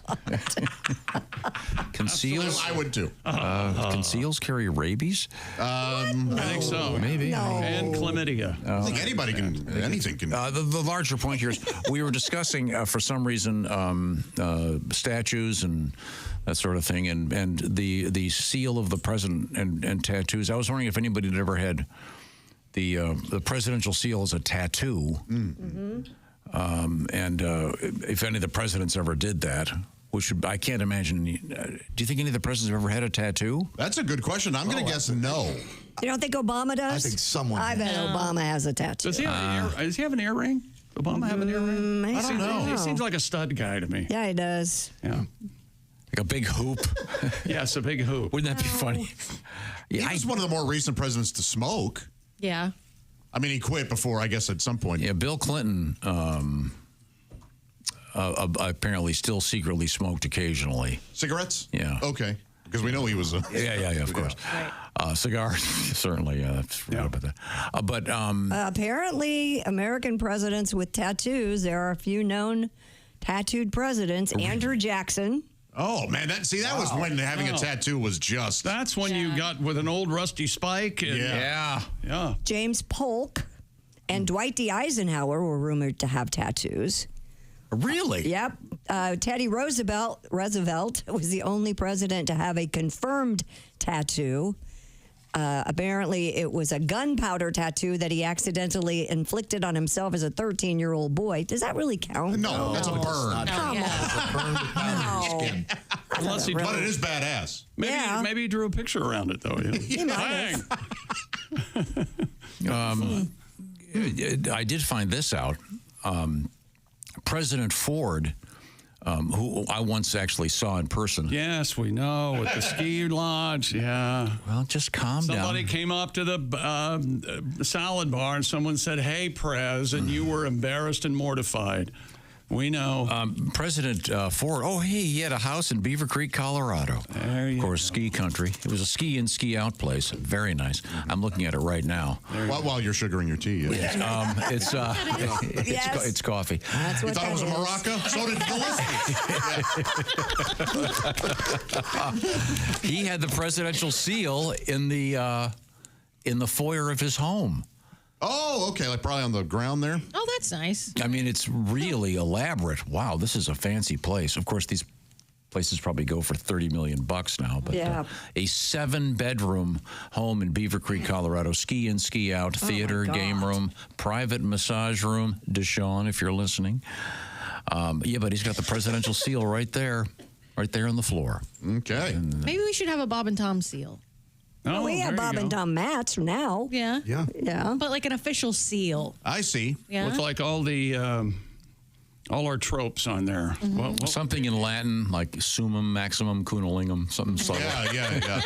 Can seals? I would too. Can seals carry rabies? I think so. Maybe. And chlamydia. I think anybody can. Anything can. The larger point here is we were discussing for some reason statues and that sort of thing, and the seal of the president and tattoos. I was wondering if anybody had ever had the presidential seal as a tattoo, and if any of the presidents ever did that. Which I can't imagine. Do you think any of the presidents have ever had a tattoo? That's a good question. I'm going to guess no. You don't think Obama does? I think someone. I bet Obama has a tattoo. Does he have an earring? Obama have an earring? I don't know. He seems like a stud guy to me. Yeah, he does. Yeah. Like a big hoop? Yes, a big hoop. Wouldn't that be funny? He was one of the more recent presidents to smoke. Yeah. I mean, he quit before, I guess, at some point. Yeah, Bill Clinton apparently still secretly smoked occasionally. Cigarettes? Yeah. Okay. Because we know he was a... Yeah, of course. Right. Cigars, certainly. Forgot about that. But apparently, American presidents with tattoos, there are a few known tattooed presidents. Andrew Jackson. Oh, man. That was when having a tattoo was just... That's when you got with an old rusty spike. And, yeah. James Polk and Dwight D. Eisenhower were rumored to have tattoos. Really? Yep. Teddy Roosevelt was the only president to have a confirmed tattoo. Apparently, it was a gunpowder tattoo that he accidentally inflicted on himself as a 13-year-old boy. Does that really count? No, that's a burn. Come on. But it is badass. Maybe he drew a picture around it, though. He might have. I did find this out. President Ford, who I once actually saw in person. Yes, we know, with the ski lodge, yeah. Well, just calm down. Somebody came up to the salad bar and someone said, "Hey, Prez," and you were embarrassed and mortified. We know. President Ford, he had a house in Beaver Creek, Colorado. Of course, ski country. It was a ski in, ski out place. Very nice. I'm looking at it right now. While you're sugaring your tea. It's coffee. That's what you thought it was a maraca? So did the listeners. He had the presidential seal in the foyer of his home. Oh, okay. Like probably on the ground there. Oh, that's nice. I mean, it's really elaborate. Wow, this is a fancy place. Of course, these places probably go for $30 million now. But yeah. A 7-bedroom home in Beaver Creek, Colorado. Ski in, ski out, theater, game room, private massage room. Deshaun, if you're listening. But he's got the presidential seal right there on the floor. Okay. Maybe we should have a Bob and Tom seal. Oh, we have Bob and Tom mats now. Yeah. Yeah. But like an official seal. I see. Yeah. With like all our tropes on there. Mm-hmm. Something in Latin, like summum, maximum, cunnilingus, something subtle. Yeah.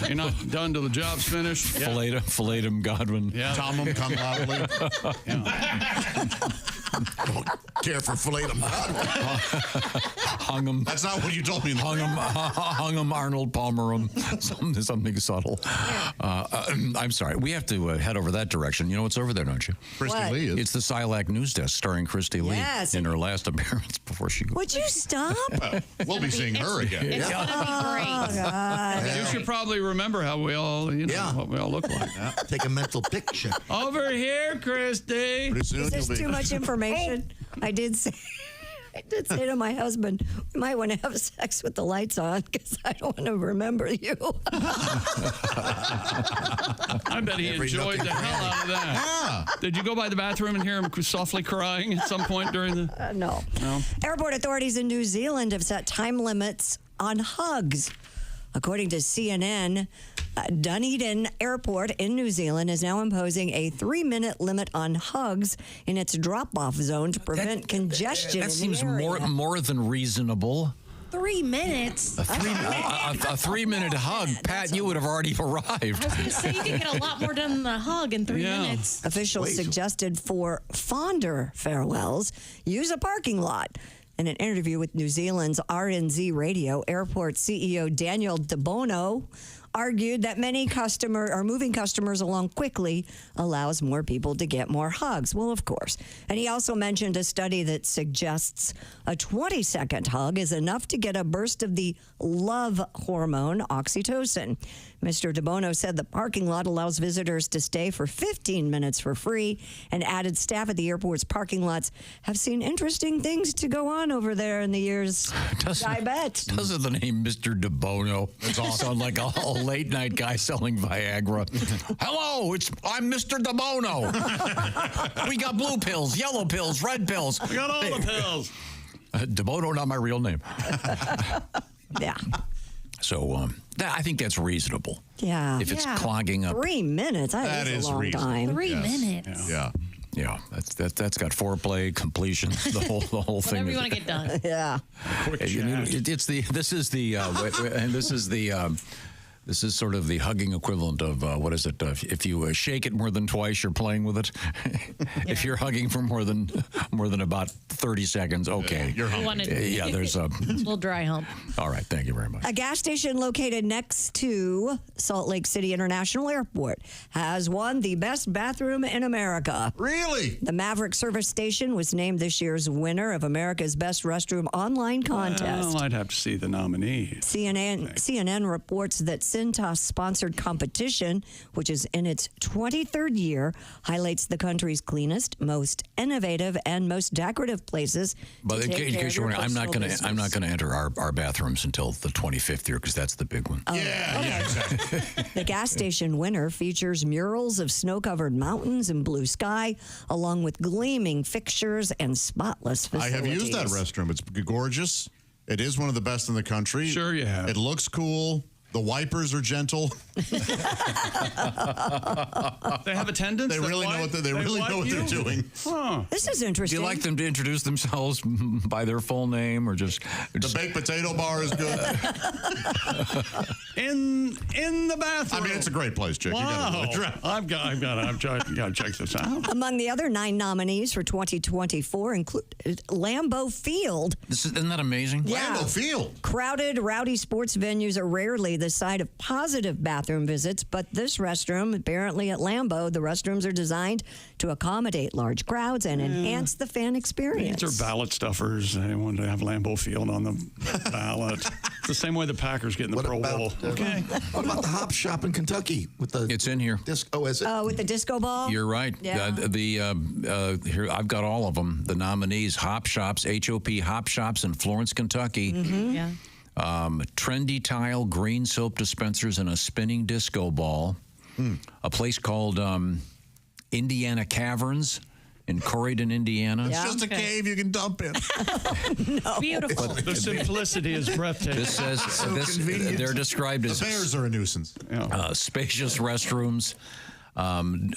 You're not done till the job's finished. Philatum, Godwin. Yeah. Tomum, cum loudly. Don't care for philatum. Hung 'em. That's not what you told me. Hung 'em, Arnold Palmerum. Something subtle. I'm sorry. We have to head over that direction. You know what's over there, don't you? Christy Lee is. It's the Silac News Desk starring Christy Lee in her last appearance before she goes. Would you stop? We'll be seeing her again. It's gonna be great. God. You should probably remember how we all, what we all look like. Take a mental picture. Over here, Christy. Pretty soon Is this you'll be. too much information? I did say to my husband, we might want to have sex with the lights on because I don't want to remember you. I bet he enjoyed the hell out of that. Yeah. Did you go by the bathroom and hear him softly crying at some point during the... No. Airport authorities in New Zealand have set time limits on hugs. According to CNN, Dunedin Airport in New Zealand is now imposing a 3-minute limit on hugs in its drop-off zone to prevent congestion. That seems more than reasonable. 3 minutes. A 3-minute hug, Pat. You would have already arrived. I was going to say you can get a lot more done than a hug in 3 minutes. Officials suggested for fonder farewells, use a parking lot. In an interview with New Zealand's RNZ Radio, airport CEO Daniel De Bono argued that moving customers along quickly allows more people to get more hugs. Well, of course. And he also mentioned a study that suggests a 20-second hug is enough to get a burst of the love hormone, oxytocin. Mr. De Bono said the parking lot allows visitors to stay for 15 minutes for free, and added staff at the airport's parking lots have seen interesting things to go on over there in the years. I bet. Doesn't the name Mr. De Bono sound like a late-night guy selling Viagra? Hello, I'm Mr. De Bono. We got blue pills, yellow pills, red pills. We got all the pills. De Bono, not my real name. Yeah. So I think that's reasonable. Yeah. If it's clogging up. 3 minutes. That is a long time. 3 minutes. Yeah. Yeah, that's got foreplay, completion, the whole thing. Whatever you want to get done. Yeah. This is sort of the hugging equivalent of what is it? If you shake it more than twice, you're playing with it. If you're hugging for more than about 30 seconds, okay, you're humping. Yeah, there's a little dry hump. All right, thank you very much. A gas station located next to Salt Lake City International Airport has won the best bathroom in America. Really? The Maverick service station was named this year's winner of America's Best Restroom online contest. Well, I'd have to see the nominee. CNN reports that Cintas-sponsored competition, which is in its 23rd year, highlights the country's cleanest, most innovative, and most decorative places. But in case you're wondering, I'm not going to enter our bathrooms until the 25th year because that's the big one. Yeah, exactly. The gas station winner features murals of snow-covered mountains and blue sky, along with gleaming fixtures and spotless facilities. I have used that restroom. It's gorgeous. It is one of the best in the country. Sure you have. It looks cool. The wipers are gentle. They have attendants. They really know what they're doing. Huh. This is interesting. Do you like them to introduce themselves by their full name or just the baked potato bar is good. in the bathroom. I mean, it's a great place, Chick. Wow. You gotta I've got to check this out. Among the other 9 nominees for 2024 include Lambeau Field. Isn't that amazing? Yeah. Lambeau Field. Crowded, rowdy sports venues are rarely the site of positive bathroom visits, but this restroom, apparently at Lambeau, the restrooms are designed to accommodate large crowds and enhance the fan experience. These are ballot stuffers. They want to have Lambeau Field on the ballot. It's the same way the Packers get in the Pro Bowl. Okay. What about the Hop Shop in Kentucky with the? It's in here. Oh, is it? With the disco ball. You're right. Yeah. Here I've got all of them. The nominees: Hop Shops, HOP Hop Shops in Florence, Kentucky. Mm-hmm. Yeah. Trendy Tile, green soap dispensers, and a spinning disco ball. A place called Indiana Caverns in Corydon, Indiana. It's just a cave you can dump in. No. Beautiful. The simplicity is breathtaking. This says they're described as the bears are a nuisance. Spacious restrooms,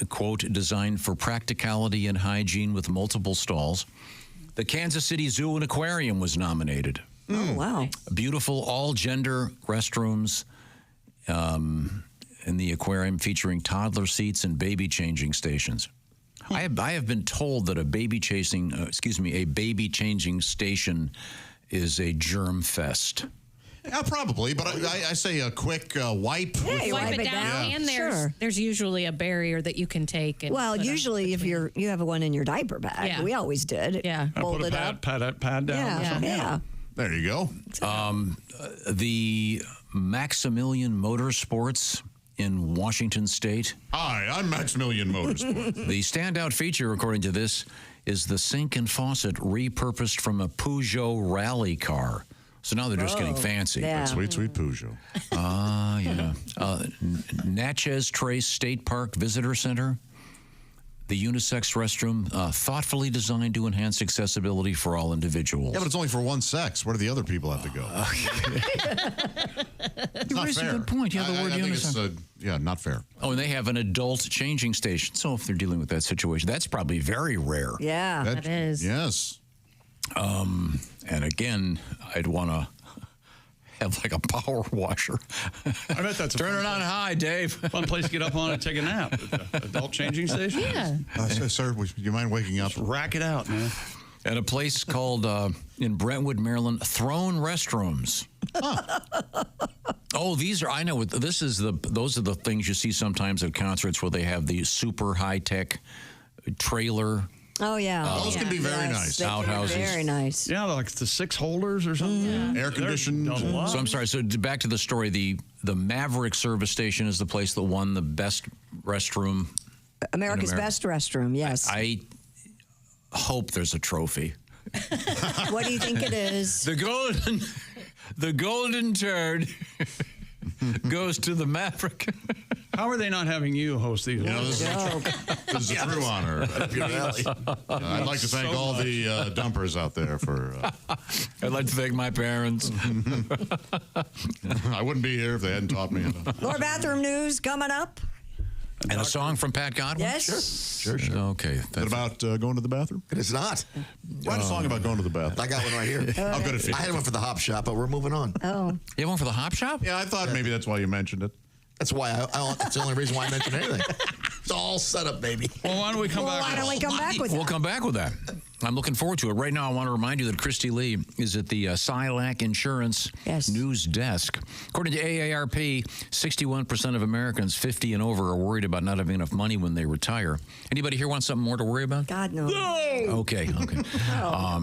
quote, designed for practicality and hygiene with multiple stalls. The Kansas City Zoo and Aquarium was nominated. Oh, wow. Beautiful all-gender restrooms in the aquarium featuring toddler seats and baby changing stations. I have been told that a baby changing station is a germ fest. Yeah, probably, but I say a quick wipe. Yeah, you Wipe it down, and there's usually a barrier that you can take. And well, usually if you have one in your diaper bag, Yeah. we always did. Yeah. Fold Put it a up. pad down. Yeah, Or something. yeah. There you go. The Maximilian Motorsports in Washington State. Hi, I'm Maximilian Motorsports. The standout feature, according to this, is the sink and faucet repurposed from a Peugeot rally car. So now they're just getting fancy. Yeah. Sweet, sweet Peugeot. Yeah. Natchez Trace State Park Visitor Center. The unisex restroom, thoughtfully designed to enhance accessibility for all individuals. Yeah, but it's only for one sex. Where do the other people have to go? It's not raised fair. a good point. Yeah, the word I think unisex. it's, not fair. Oh, and they have an adult changing station. So if they're dealing with that situation, that's probably very rare. Yeah, that is. Yes. And again, I'd want to have like a power washer. I bet that's a Turn it on high, Dave. Fun place to get up on and take a nap. Adult changing station. Yeah. Sir, would you mind waking up? Just rack it out, man. At a place called in Brentwood, Maryland, Throne Restrooms. Oh, these are, I know what this is. Those are the things you see sometimes at concerts where they have the super high tech trailer. Oh, yeah. Those can be very nice. They can be Outhouses. Very nice. Yeah, like the 6 holders or something. Air conditioned. So I'm sorry. So back to the story. The Maverick service station is the place that won the best restroom. America's best restroom, yes. I hope there's a trophy. What do you think it is? The golden turd goes to the Maverick. How are they not having you host these? This is a true honor. I'd like to thank all the dumpers out there for. I'd like to thank my parents. I wouldn't be here if they hadn't taught me. More bathroom news coming up. And a song from Pat Godwin? Yes. Sure. Okay. Is it about going to the bathroom? It is not. Write a song about going to the bathroom. I got one right here. How good it feels. I had one for the hop shop, but we're moving on. Oh. You have one for the hop shop? Yeah, I thought maybe that's why you mentioned it. That's why that's the only reason why I mentioned anything. It's all set up, baby. Well, why don't we come back? Why don't we come back with We'll that? come back with that. I'm looking forward to it. Right now, I want to remind you that Christy Lee is at the Silac Insurance News Desk. According to AARP, 61% of Americans 50 and over are worried about not having enough money when they retire. Anybody here want something more to worry about? God, no. Okay.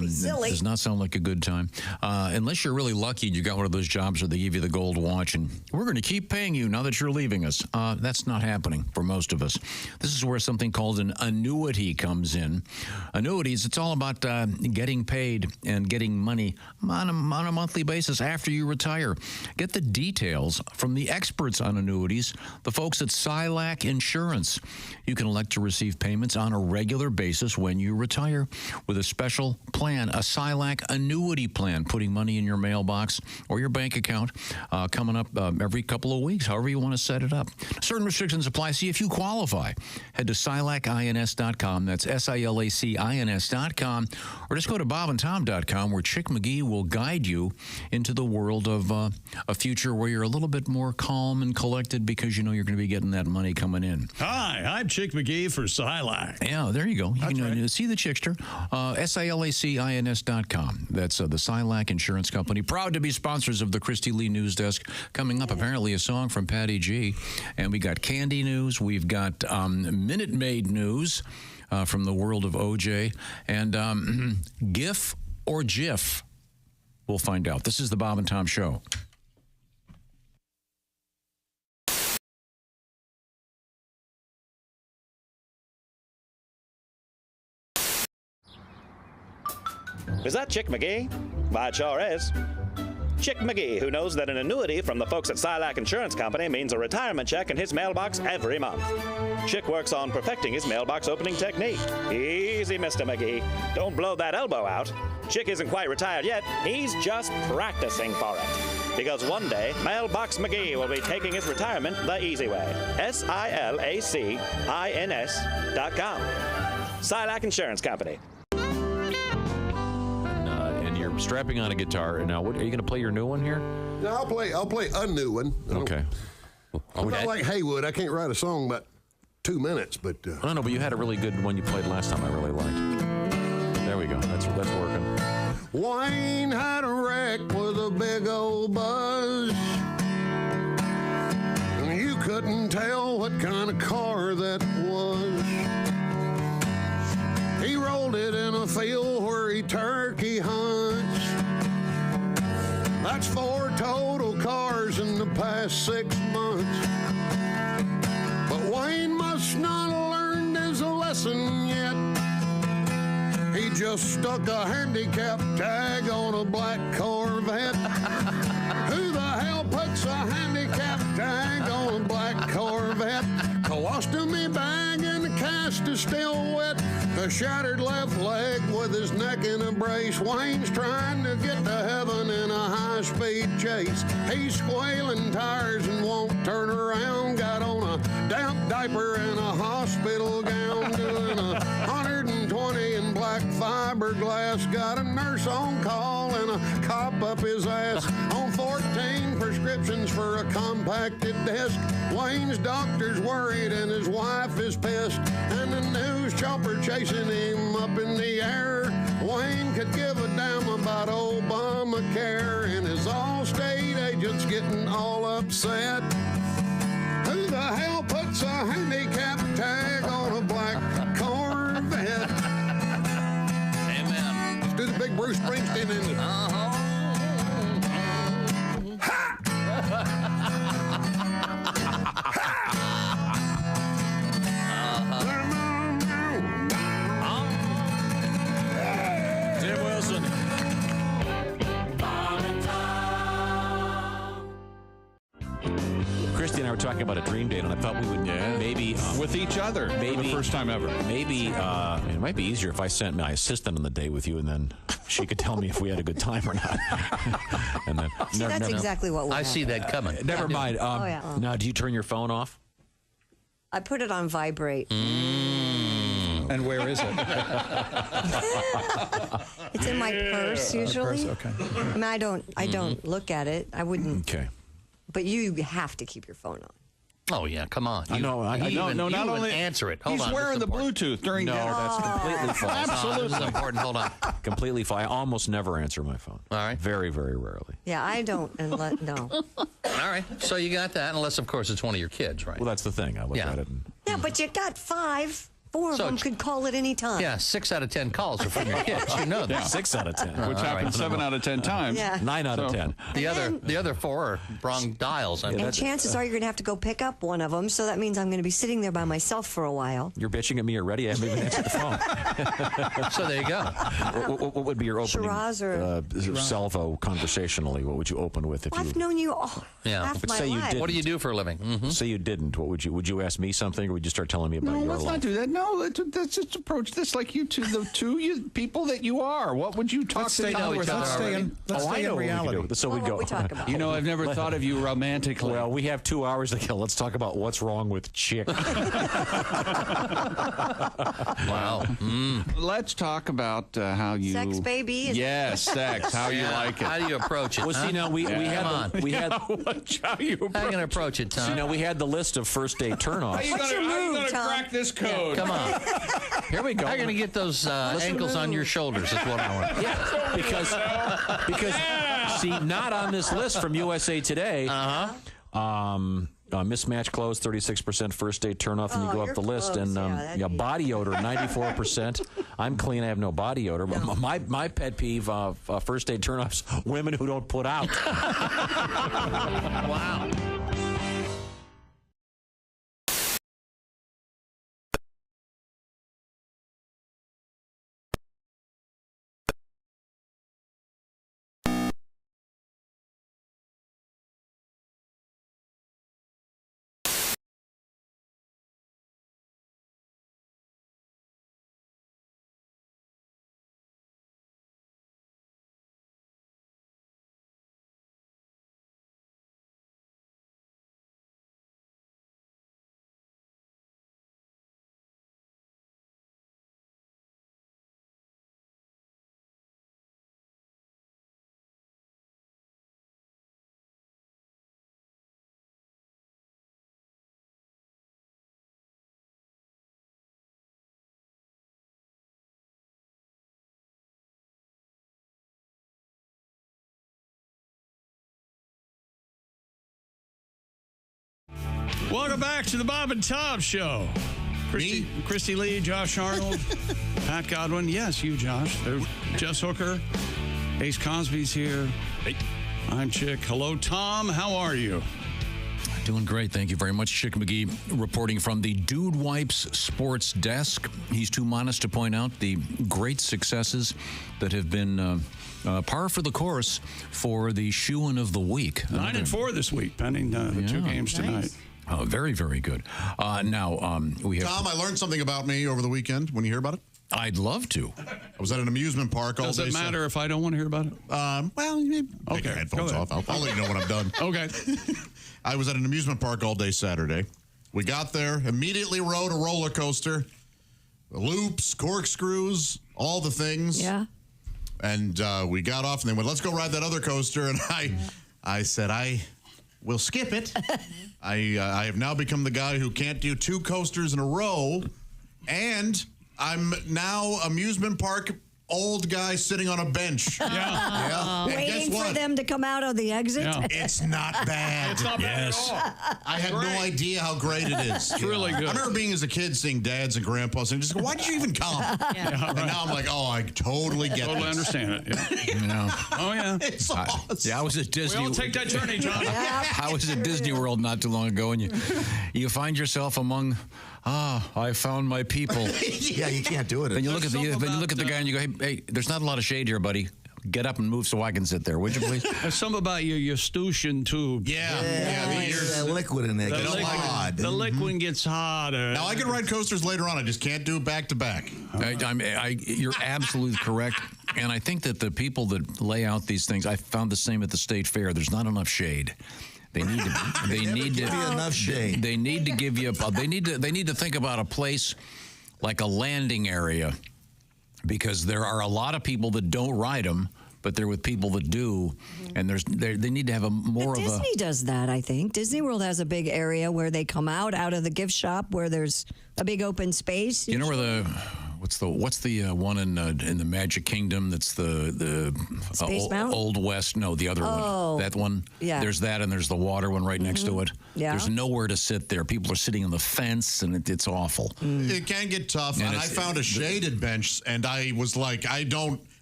silly. Does not sound like a good time. Unless you're really lucky and you got one of those jobs where they give you the gold watch and we're going to keep paying you now that you're leaving us. That's not happening for most of us. This is where something called an annuity comes in. Annuities, it's all about getting paid and getting money on a monthly basis after you retire. Get the details from the experts on annuities, the folks at Silac Insurance. You can elect to receive payments on a regular basis when you retire with a special plan, a Silac annuity plan, putting money in your mailbox or your bank account coming up every couple of weeks, however you want to set it up. Certain restrictions apply. See if you qualify. Head to silacins.com. That's SILACINS.com. Or just go to bobandtom.com where Chick McGee will guide you into the world of a future where you're a little bit more calm and collected because you know you're going to be getting that money coming in. Hi, I'm Chick McGee for Silac. Yeah, there you go. You can see the Chickster. SILACINS.com. That's the Silac Insurance Company. Proud to be sponsors of the Christy Lee News Desk. Coming up, apparently a song from Patty G. And we got candy news. We've got Minute Maid news. From the world of OJ. And GIF or GIF? We'll find out. This is the Bob and Tom Show. Is that Chick McGee? Why, it sure is. Chick McGee, who knows that an annuity from the folks at Silac Insurance Company means a retirement check in his mailbox every month. Chick works on perfecting his mailbox opening technique. Easy, Mr. McGee. Don't blow that elbow out. Chick isn't quite retired yet. He's just practicing for it. Because one day, Mailbox McGee will be taking his retirement the easy way. SILACINS.com. Silac Insurance Company. And you're strapping on a guitar. And now, what are you going to play your new one here? No, I'll play a new one. Okay. I'm not like Haywood. I can't write a song about 2 minutes, but I don't know, but you had a really good one you played last time I really liked. There we go. That's working. Wayne had a wreck with a big old buzz. And you couldn't tell what kind of car that was. He rolled it in a field where he turkey hunts. That's 4 total cars in the past 6 months. But Wayne must not have learned his lesson yet. He just stuck a handicap tag on a black Corvette. Who the hell puts a handicap tag on a black Corvette? Colostomy bag and a cast is still wet. A shattered left leg with his neck in a brace. Wayne's trying to get to heaven in a high-speed chase. He's squealing tires and won't turn around. Got on a damp diaper and a hospital gown. Doing 120 in black fiberglass. Got a nurse on call and a cop up his ass. On 14 prescriptions for a compacted desk. Wayne's doctor's worried and his wife is pissed. And the news chopper chasing him up in the air. Wayne could give a damn about Obamacare. And his Allstate agent's getting all upset. Who the hell puts a handicap tag on a black Corvette? Amen. Let's do the big Bruce Springsteen in it. Tim Wilson. Christy and I were talking about a dream date, and I thought we would maybe with each other for the first time ever. Maybe it might be easier if I sent my assistant on the date with you, and then she could tell me if we had a good time or not. And then See, that's exactly what I see that coming. Never mind. Now, do you turn your phone off? I put it on vibrate. And where is it? It's in my purse usually. Okay. I mean, I don't look at it. I wouldn't. Okay. But you have to keep your phone on. Oh yeah, come on. I know. Not only answer it. Hold he's on, wearing the important. Bluetooth during dinner. that's completely false. Absolutely. This is important. Hold on. Completely false. I almost never answer my phone. All right. Very, very rarely. Yeah, I don't. No. All right. So you got that, unless of course it's one of your kids, right? Well, that's the thing. I look at it. Yeah, but you got 5. 4 of them could call at any time. Yeah, 6 out of 10 calls are from your kids. You know that. Yeah. 6 out of 10. Which happens 7 out of 10 times. Yeah. 9 out of 10. The other 4 are wrong dials. And chances are you're going to have to go pick up one of them, so that means I'm going to be sitting there by myself for a while. You're bitching at me already. I haven't even answered the phone. So there you go. What would be your opening Shiraz or salvo conversationally? What would you open with if you? I've known you all half But my say you life. didn't. What do you do for a living? Mm-hmm. Say you didn't. What would you? Would you ask me something, or would you start telling me about No, your let's life? not do that. No, let's just approach this like you two, the two people that you are. What would you talk Let's to? stay know each other already. Let's I stay know in what we reality. could do. So we go. we talk about? You know, I've never thought of you romantically. Well, we have 2 hours to kill. Let's talk about what's wrong with Chick. Wow. Let's talk about how you Sex, baby? Yes, sex. How you like it? How do you approach it? Well, see, now we had How how you you gonna approach it, Tom? See, now we had the list of first date turnoffs. What's your move, Tom? Crack this code? Come on. Here we go. How are you going to get those ankles on your shoulders? That's what I want. Yeah, because see, not on this list from USA Today. Mismatched clothes, 36% first date turnoff, and you go up the list, close. and body odor, 94%. I'm clean, I have no body odor. But my pet peeve of first date turnoffs: women who don't put out. Wow. Welcome back to the Bob and Tom Show. Christy Lee, Josh Arnold, Pat Godwin. Yes, you, Josh. Jess Hooker. Ace Cosby's here. Hey. I'm Chick. Hello, Tom. How are you? Doing great. Thank you very much. Chick McGee reporting from the Dude Wipes Sports Desk. He's too modest to point out the great successes that have been par for the course for the shoe-in of the week. 9-4 this week, pending the 2 games tonight. Oh, very, very good. Now, we have... Tom, I learned something about me over the weekend. Want to hear about it? I'd love to. I was at an amusement park all day. Does it matter if I don't want to hear about it? Well, maybe take your headphones off. I'll let you know when I'm done. Okay. I was at an amusement park all day Saturday. We got there, immediately rode a roller coaster, loops, corkscrews, all the things. Yeah. And we got off, and they went, let's go ride that other coaster. And I said, we'll skip it. I have now become the guy who can't do 2 coasters in a row, and I'm now amusement park old guy sitting on a bench. Yeah. Waiting for them to come out of the exit. Yeah. It's not bad. It's not bad at all. I had no idea how great it is. It's really good. I remember being as a kid seeing dads and grandpas and just go, why did you even come? And now I'm like, oh, I totally get it. Totally understand it. Yeah. Oh, yeah. It's awesome. Yeah, I was at Disney. We all take that journey, John. I was at Disney World not too long ago, and you find yourself among, I found my people. Yeah, you can't do it. Then you look at the guy and you go, hey, there's not a lot of shade here, buddy. Get up and move so I can sit there, would you please? There's something about your Eustachian tube. Yeah, there's that liquid in there. The liquid gets hotter. Now, I can ride coasters later on. I just can't do it back to back. You're absolutely correct. And I think that the people that lay out these things, I found the same at the State Fair. There's not enough shade. They need to. They need to give you enough shade. They need to give you. They need to think about a place like a landing area, because there are a lot of people that don't ride them, but they're with people that do, and they need to have Disney does that, I think. Disney World has a big area where they come out of the gift shop where there's a big open space. You know where what's the one in the Magic Kingdom that's the Space Mountain? Old West? No, the other one. That one. Yeah. There's that, and there's the water one right next to it. Yeah. There's nowhere to sit there. People are sitting on the fence, and it's awful. It can get tough. And I found a shaded bench, and I was like,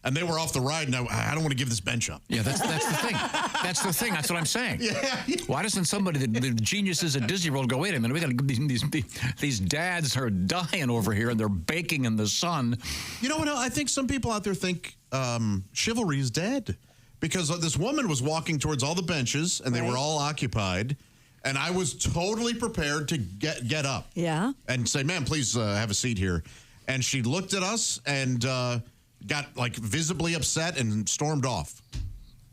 and they were off the ride, and I don't want to give this bench up. Yeah, that's the thing. That's the thing. That's what I'm saying. Yeah. Why doesn't somebody, the geniuses at Disney World, go, wait a minute, we got to these dads are dying over here, and they're baking in the sun. You know what? I think some people out there think chivalry is dead, because this woman was walking towards all the benches, and they were all occupied, and I was totally prepared to get up. Yeah. And say, ma'am, please have a seat here. And she looked at us and got like visibly upset and stormed off.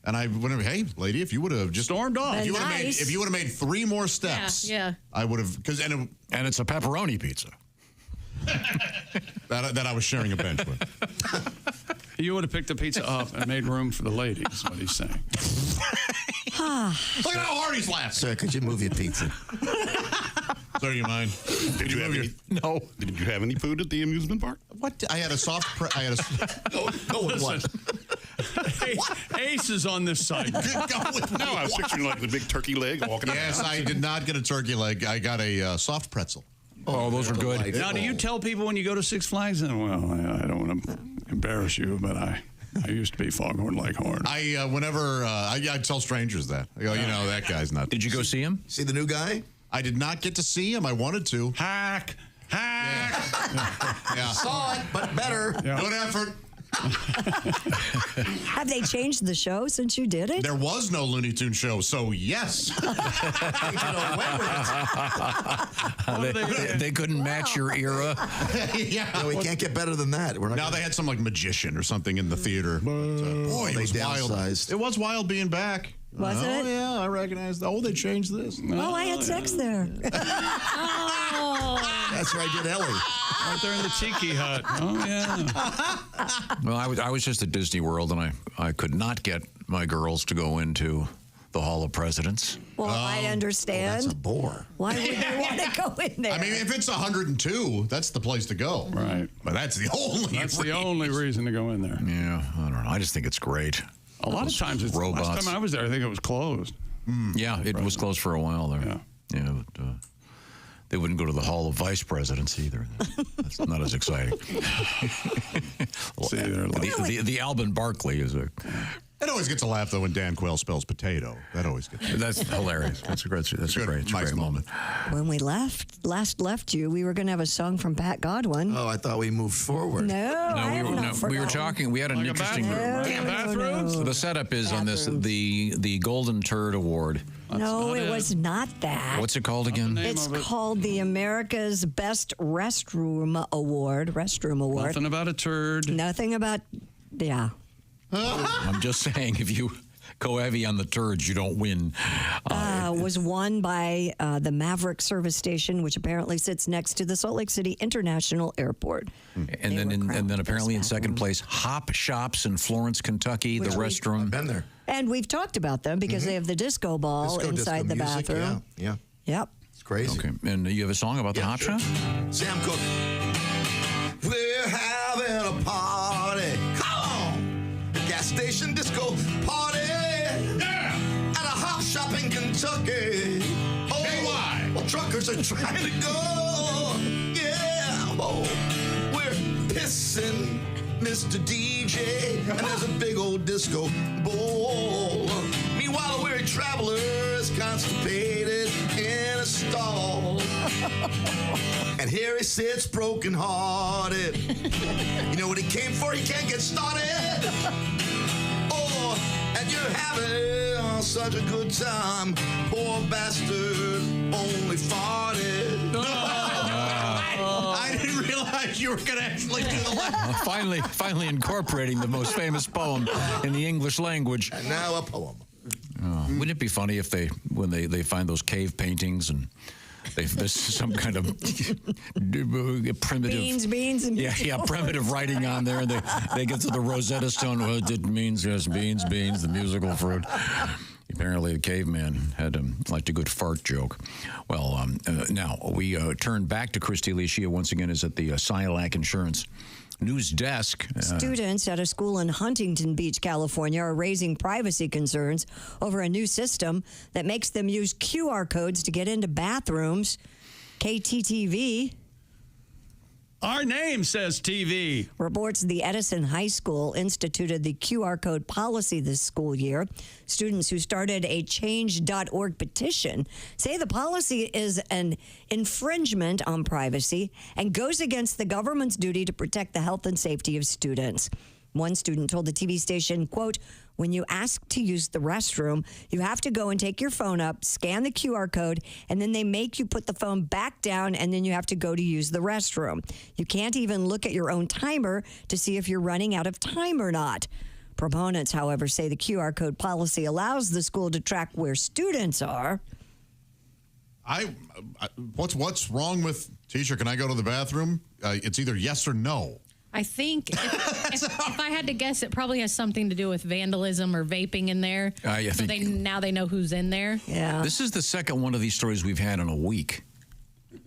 And I went, hey, lady, if you would have just stormed off, if you would have made 3 more steps, I would have, and it's a pepperoni pizza that I was sharing a bench with. You would have picked the pizza up and made room for the ladies, is what he's saying. Look at how hard he's laughing. Sir, could you move your pizza? Sir, you mind? Did you have any? No. Did you have any food at the amusement park? What? I had a soft. Go with what? Ace is on this side. No, I was picturing like the big turkey leg walking. Yes, I did not get a turkey leg. I got a soft pretzel. Oh, those are good. Now, do you tell people when you go to Six Flags? And I don't want to embarrass you, but I used to be Foghorn Leghorn. Whenever I tell strangers that. I go, that guy's not. Did you go see him? See the new guy? I did not get to see him. I wanted to. Hack. Yeah. Saw it, but better. Yeah. Good effort. Have they changed the show since you did it? There was no Looney Tunes show, so yes. They couldn't match your era. Yeah. No, we can't get better than that. They had some like magician or something in the theater. Boy, it was wild. It was wild being back. Was it? Oh, yeah, I recognize that. Oh, they changed this. Oh, I had sex there. That's where I did Ellie. Right there in the tiki hut. Oh, yeah. Well, I was just at Disney World, and I could not get my girls to go into the Hall of Presidents. Well, I understand. That's a bore. Why would they want to go in there? I mean, if it's 102, that's the place to go. Right. But that's the only reason to go in there. Yeah, I don't know. I just think it's great. A lot of times, it's robots. Last time I was there, I think it was closed. Yeah, it was closed for a while there. Yeah. But, they wouldn't go to the Hall of Vice Presidents either. That's not as exciting. The Alvin Barkley is a. I know always get to laugh, though, when Dan Quayle spells potato. That always gets me. That's hilarious. That's a great moment. When we last left you, we were going to have a song from Pat Godwin. Oh, I thought we moved forward. We were talking. We had an interesting bathroom. So the setup is on this the Golden Turd Award. No, it was not that. What's it called again? It's called the America's Best Restroom Award. Nothing about a turd. Nothing about, yeah. I'm just saying, if you go heavy on the turds, you don't win. Was won by the Maverick Service Station, which apparently sits next to the Salt Lake City International Airport. And then apparently in second place, Hop Shops in Florence, Kentucky, the restroom. I've been there. And we've talked about them because they have the disco ball inside the music, bathroom. Yeah. Yep. It's crazy. Okay. And you have a song about the Hop Shop? Sam Cooke. We're having a party. Come on. Gas station disco party. Yeah. At a hop shop in Kentucky. Oh, hey, why? Well, truckers are trying to go. Yeah. Oh, we're pissing Mr. DJ. And there's a big old disco ball. Meanwhile, a weary traveler is constipated in a stall. And here he sits broken-hearted. You know what he came for? He can't get started. Oh, and you're having such a good time. Poor bastard only farted. I didn't realize you were going to actually do the laugh. Finally incorporating the most famous poem in the English language. And now a poem. Wouldn't it be funny if when they find those cave paintings and there's some kind of primitive primitive writing on there, and they get to the Rosetta Stone. Well, it means yes, beans, the musical fruit. Apparently, the caveman had liked a good fart joke. Well, now we turn back to Christy Lee. She once again is at the Silac Insurance News Desk. Students at a school in Huntington Beach, California, are raising privacy concerns over a new system that makes them use QR codes to get into bathrooms. KTTV. Our name says TV. Reports the Edison High School instituted the QR code policy this school year. Students who started a change.org petition say the policy is an infringement on privacy and goes against the government's duty to protect the health and safety of students. One student told the TV station, quote, "When you ask to use the restroom, you have to go and take your phone up, scan the QR code, and then they make you put the phone back down, and then you have to go to use the restroom. You can't even look at your own timer to see if you're running out of time or not." Proponents, however, say the QR code policy allows the school to track where students are. What's wrong with, teacher, can I go to the bathroom? It's either yes or no. I think if I had to guess, it probably has something to do with vandalism or vaping in there. So now they know who's in there. Yeah. This is the second one of these stories we've had in a week.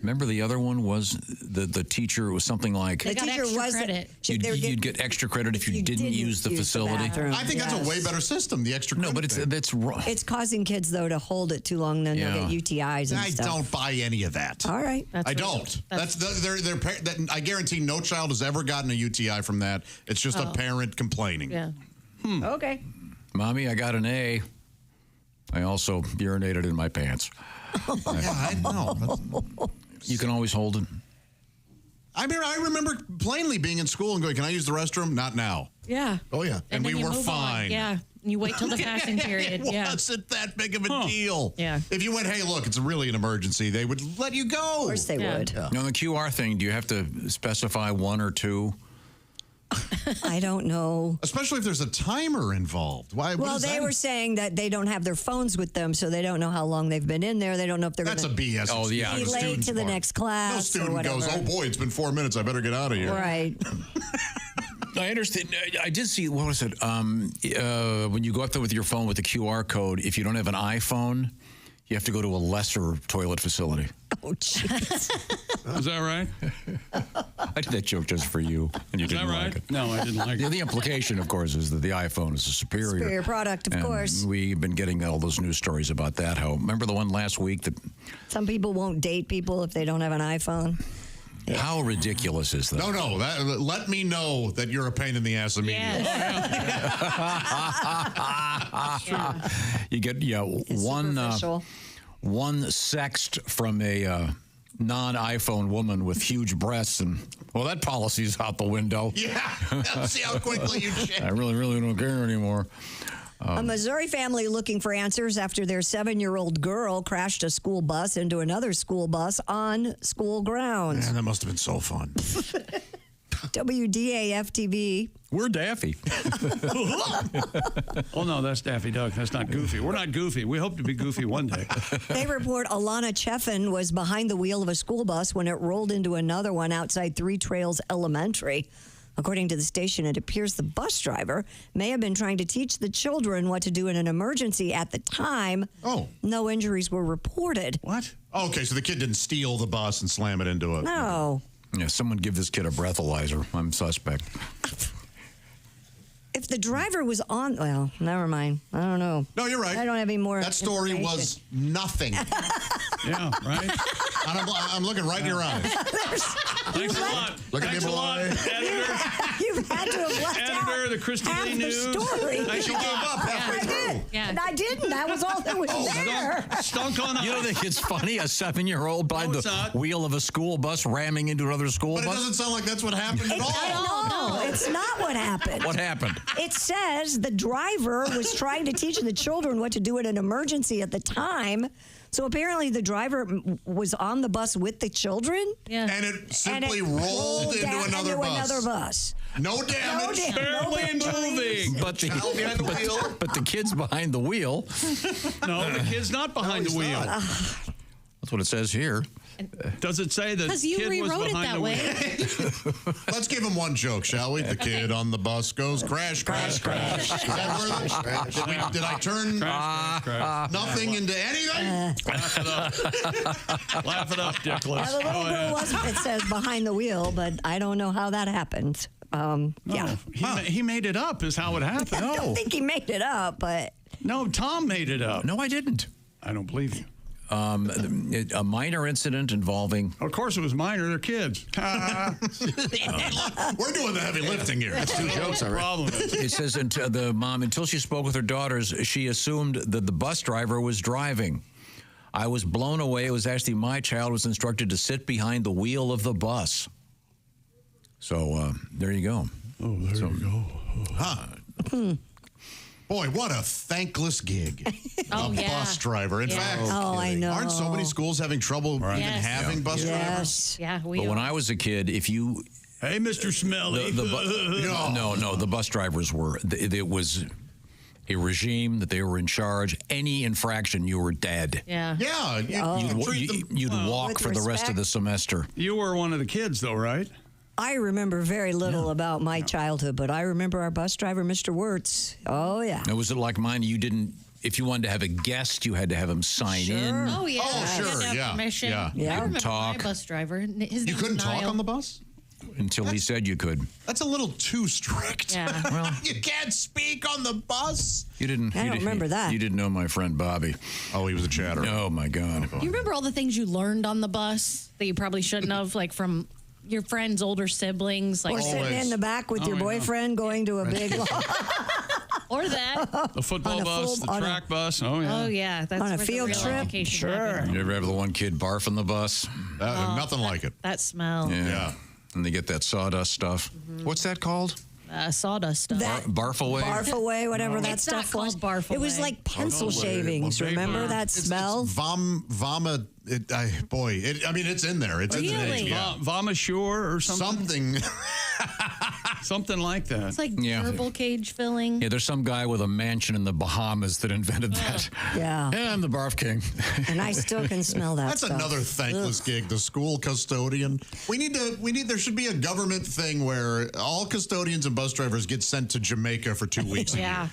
Remember the other one was the teacher was something like They got extra credit. You'd get extra credit if you didn't use the facility. I think that's a way better system, the extra credit. No, but that's wrong. It's causing kids, though, to hold it too long, then they'll get UTIs and stuff. I don't buy any of that. All right. I don't. I guarantee no child has ever gotten a UTI from that. It's just a parent complaining. Yeah. Okay. Mommy, I got an A. I also urinated in my pants. I know. You can always hold it. I mean, I remember plainly being in school and going, "Can I use the restroom?" Not now. Yeah. Oh, yeah. And we then you were move on. fine. Yeah. You wait till the passing period. It Yeah. wasn't that big of a deal. Yeah. If you went, "Hey, look, it's really an emergency," they would let you go. Of course they would. Now, the QR thing, do you have to specify one or two? I don't know. Especially if there's a timer involved. Why? Well, they were saying that they don't have their phones with them, so they don't know how long they've been in there. They don't know if they're That's gonna a BS. Oh, yeah. be late to the next class. No or student whatever. goes, "Oh boy, it's been 4 minutes. I better get out of here." Right. I understand. I did see, what was it? When you go up there with your phone with the QR code, if you don't have an iPhone, you have to go to a lesser toilet facility. Oh, jeez. Is that right? I did that joke just for you, and you Is that didn't right? like it. No, I didn't like it. The implication, of course, is that the iPhone is a superior product, of and course. We've been getting all those news stories about that. How remember the one last week that Some people won't date people if they don't have an iPhone. How ridiculous is that? No. Let me know that you're a pain in the ass immediately. You get one sext from a non-iPhone woman with huge breasts, and well, that policy's out the window. Yeah, see how quickly you change. I really don't care anymore. A Missouri family looking for answers after their 7-year-old girl crashed a school bus into another school bus on school grounds. Man, that must have been so fun. WDAF-TV. We're Daffy. Oh, no, that's Daffy Duck. That's not Goofy. We're not Goofy. We hope to be Goofy one day. They report Alana Cheffin was behind the wheel of a school bus when it rolled into another one outside Three Trails Elementary. According to the station, it appears the bus driver may have been trying to teach the children what to do in an emergency at the time. Oh. No injuries were reported. What? Okay, so the kid didn't steal the bus and slam it into it. No. Yeah, someone give this kid a breathalyzer. I'm suspect. If the driver was on, well, never mind. I don't know. No, you're right. I don't have any more. That story was nothing. Yeah, right? I'm looking right in your eyes. Thanks a lot. Look at me, boy. You've had to have left Editor, out the Christy half Lee the News. story. She gave up halfway through. And I didn't. That was all that was there. Stunk on You don't think it's funny? A 7-year-old behind the wheel of a school bus ramming into another school But it bus? doesn't sound like that's what happened at all. No, it's not what happened. What happened? It says the driver was trying to teach the children what to do in an emergency at the time. So apparently the driver was on the bus with the children. Yeah. And it simply rolled into down another bus. Another bus. No damage. Barely moving. But the kid's behind the wheel. No, the kid's not behind the wheel. That's what it says here. Does it say that Because you kid was rewrote it behind that the way. wheel? Let's give him one joke, shall we? The kid on the bus goes crash, crash, crash. Is that where did I turn nothing into anything? Laugh it up. Laugh it up, Dickless. Now, the little girl wasn't, it says behind the wheel, but I don't know how that happened. Yeah. He made it up is how it happened. I don't think he made it up, but... No, Tom made it up. No, I didn't. I don't believe you. A minor incident involving... Of course it was minor. They're kids. We're doing the heavy lifting here. That's 2 jokes already. It says the mom, until she spoke with her daughters, she assumed that the bus driver was driving. I was blown away. It was actually my child was instructed to sit behind the wheel of the bus. So there you go. Oh, there you go. Huh. Boy, what a thankless gig. A bus driver. In fact, I know. Aren't so many schools having trouble even having bus drivers? Yeah, we But when I was a kid, if you... Hey, Mr. Smelly. No, the bus drivers were... It was a regime that they were in charge. Any infraction, you were dead. Yeah. Yeah. You'd walk for the rest of the semester. You were one of the kids, though, right? I remember very little about my childhood, but I remember our bus driver, Mr. Wirtz. Oh, yeah. Now, was it like mine? You didn't... If you wanted to have a guest, you had to have him sign in. Oh, yeah. Oh, You had sure, to have yeah, permission. yeah. I remember Talk. my bus driver. His You couldn't talk on the bus? Until he said you could. That's a little too strict. Yeah. Well, You can't speak on the bus. you didn't... I don't remember that. You didn't know my friend Bobby. Oh, he was a chatter. Oh, my God. You remember all the things you learned on the bus that you probably shouldn't have, like from your friends' older siblings? Like Or sitting in the back with your boyfriend going to a big... or that. The football On a bus, full- the on a- track bus. Oh, yeah. Oh, yeah. That's On a where the field real trip? education Sure. happened. You ever have the one kid barf on the bus? Nothing like it. That smell. Yeah. And they get that sawdust stuff. What's that called? Sawdust stuff. That Barf away? barf away, whatever that It's not stuff was. called barf It was away. like pencil Barf away. shavings. Well, Remember vapor. that smell? Vomit. It's in there. It's in the Really? name. Yeah. Vomasure or something? Something like that. It's like Yeah. gerbil cage filling. Yeah, there's some guy with a mansion in the Bahamas that invented that. Yeah. Yeah, I'm the barf king. And I still can smell that That's stuff. another thankless gig. The school custodian. There should be a government thing where all custodians and bus drivers get sent to Jamaica for 2 weeks. Yeah.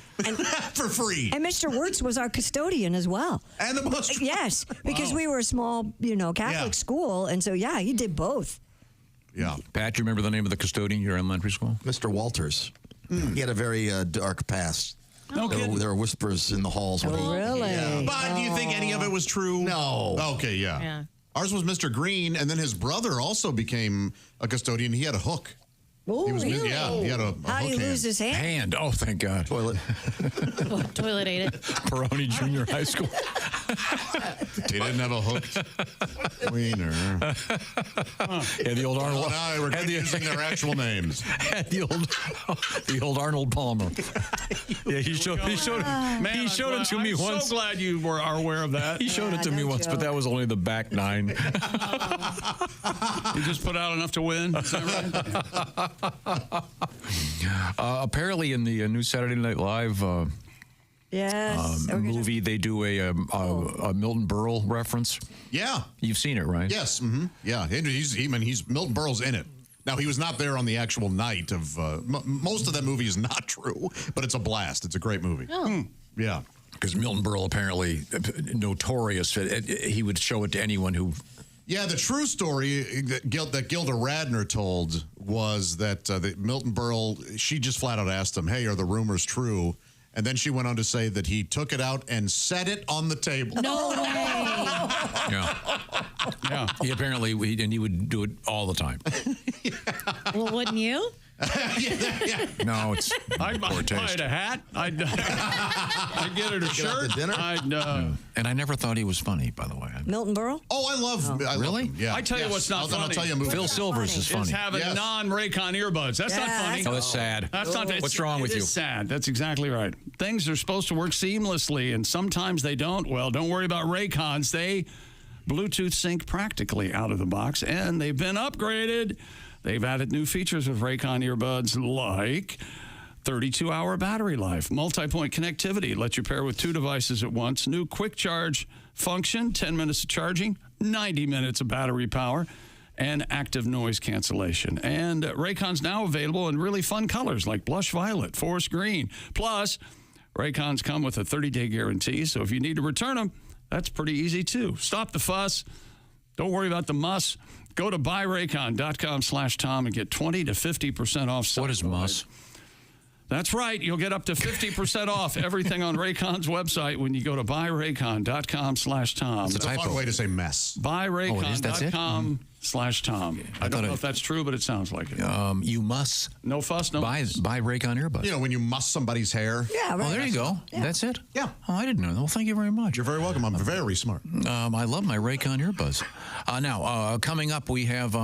For free. And Mr. Wirtz was our custodian as well. And the bus driver. Yes, because we were a small, Catholic school. And so, yeah, he did both. Yeah. Pat, you remember the name of the custodian at your elementary school? Mr. Walters. He had a very dark past. No kidding. There were whispers in the halls. When he, Really? Yeah. But do you think any of it was true? No. Okay, yeah. Yeah. Ours was Mr. Green, and then his brother also became a custodian. He had a hook. Oh, he was, really? Yeah, he had a How hook did he lose his hand? Hand. Oh, thank God. Toilet. Toilet ate it. Peroni Junior High School. He didn't have a hooked wiener. Yeah, the old Arnold. Oh, now we're using their actual names. the old Arnold Palmer. Yeah, he showed it to me once. I'm so glad you are aware of that. He showed it to me once, but that was only the back 9. You just put out enough to win. Is that right? Apparently, in the new Saturday Night Live Yes. movie, they do a Milton Berle reference. Yeah, you've seen it, right? Yes. Mm-hmm. Yeah, he's Milton Berle's in it. Now, he was not there on the actual night of. Most of that movie is not true, but it's a blast. It's a great movie. Oh. Yeah. Because Milton Berle, apparently notorious, he would show it to anyone who. Yeah, the true story that Gilda Radner told was that Milton Berle, she just flat out asked him, "Hey, are the rumors true?" And then she went on to say that he took it out and set it on the table. No way. Yeah. He apparently, he would do it all the time. Well, wouldn't you? No, it's I'd poor buy taste. it a hat. I'd get it a shirt. And I never thought he was funny, by the way. Milton Berle? Oh, I love Really? him. Yeah. I tell you what's not funny. I'll tell you a movie. Phil Silvers is funny. Is having non-Raycon earbuds. That's not funny. Oh, that's sad. That's not. What's wrong with It you? is sad. That's exactly right. Things are supposed to work seamlessly, and sometimes they don't. Well, don't worry about Raycons. They Bluetooth sync practically out of the box, and they've been upgraded. They've added new features with Raycon earbuds like 32-hour battery life, multi-point connectivity, lets you pair with 2 devices at once, new quick charge function, 10 minutes of charging, 90 minutes of battery power, and active noise cancellation. And Raycon's now available in really fun colors like blush violet, forest green. Plus, Raycons come with a 30-day guarantee, so if you need to return them, that's pretty easy too. Stop the fuss. Don't worry about the muss. Go to buyraycon.com/Tom and get 20 to 50% off. What is muss? That's right. You'll get up to 50% off everything on Raycon's website when you go to buyraycon.com/Tom. It's a fun way to say mess. Buyraycon.com/Tom. I don't know if that's true, but it sounds like it. You must. No fuss, no buy Raycon earbuds. You know, when you muss somebody's hair. Yeah, right. Oh, there you go. Yeah. That's it? Yeah. Oh, I didn't know. Well, thank you very much. You're very welcome. I'm very smart. I love my Raycon earbuds. Now, coming up, we have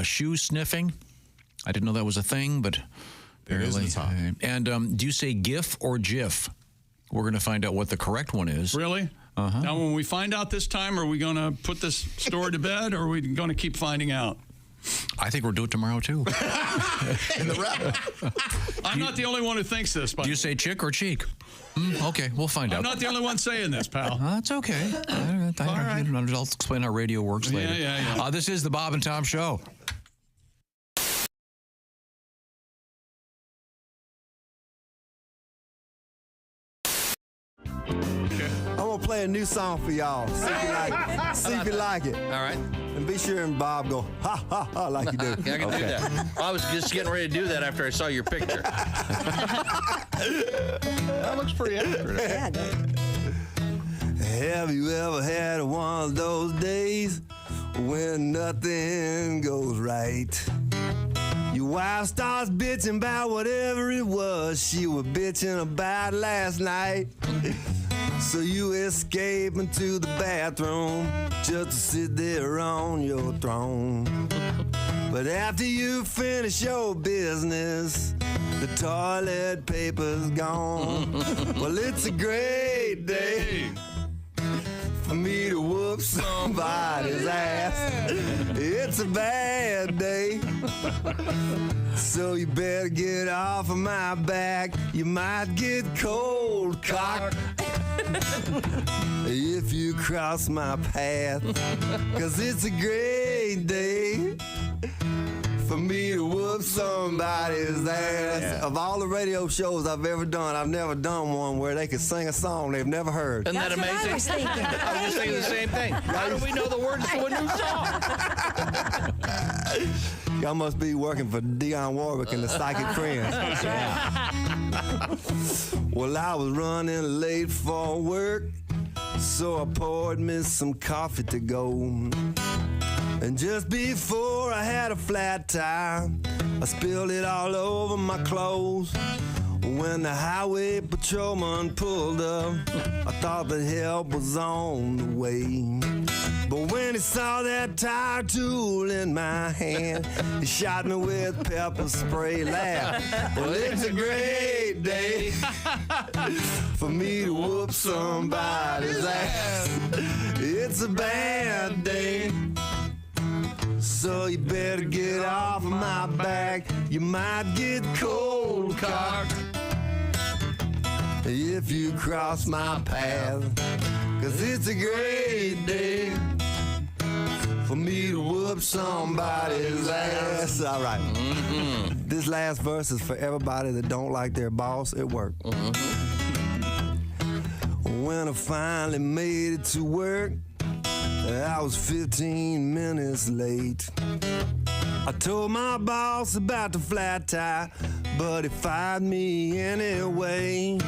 shoe sniffing. I didn't know that was a thing, but apparently. It is. And do you say GIF or GIF? We're going to find out what the correct one is. Really? Uh-huh. Now, when we find out this time, are we going to put this story to bed, or are we going to keep finding out? I think we'll do it tomorrow, too. In the wrap. I'm not the only one who thinks this. Do you say chick or cheek? Okay, we'll find out. I'm not the only one saying this, pal. That's okay. I'll explain how radio works later. Yeah. This is the Bob and Tom Show. I'm gonna play a new song for y'all. See if you like it. See if you like it. All right. And be sure and Bob go ha ha ha like you do. I can do that. I was just getting ready to do that after I saw your picture. That looks pretty accurate. Have you ever had one of those days when nothing goes right? Your wife starts bitching about whatever it was she was bitching about last night. So you escape into the bathroom just to sit there on your throne. But after you finish your business, the toilet paper's gone. Well, it's a great day for me to whoop somebody's ass. It's a bad day, so you better get off of my back. You might get cold cocked if you cross my path, 'cause it's a great day for me to whoop somebody's ass. Yeah. Of all the radio shows I've ever done, I've never done one where they could sing a song they've never heard. Isn't that amazing? I was thinking. I was just thinking the same thing. How do we know the words to a new song? Y'all must be working for Dionne Warwick and the Psychic Friends. Well, I was running late for work, So I poured me some coffee to go. And just before I had a flat tire, I spilled it all over my clothes. When the highway patrolman pulled up, I thought that help was on the way. But when he saw that tire tool in my hand, he shot me with pepper spray. Laugh. Well, it's a great day for me to whoop somebody's ass. It's a bad day, so you better get off my back. You might get cold cocked if you cross my path. 'Cause it's a great day for me to whoop somebody's ass. All right. This last verse is for everybody that don't like their boss at work. When I finally made it to work, I was 15 minutes late. I told my boss about the flat tire, but he fired me anyway.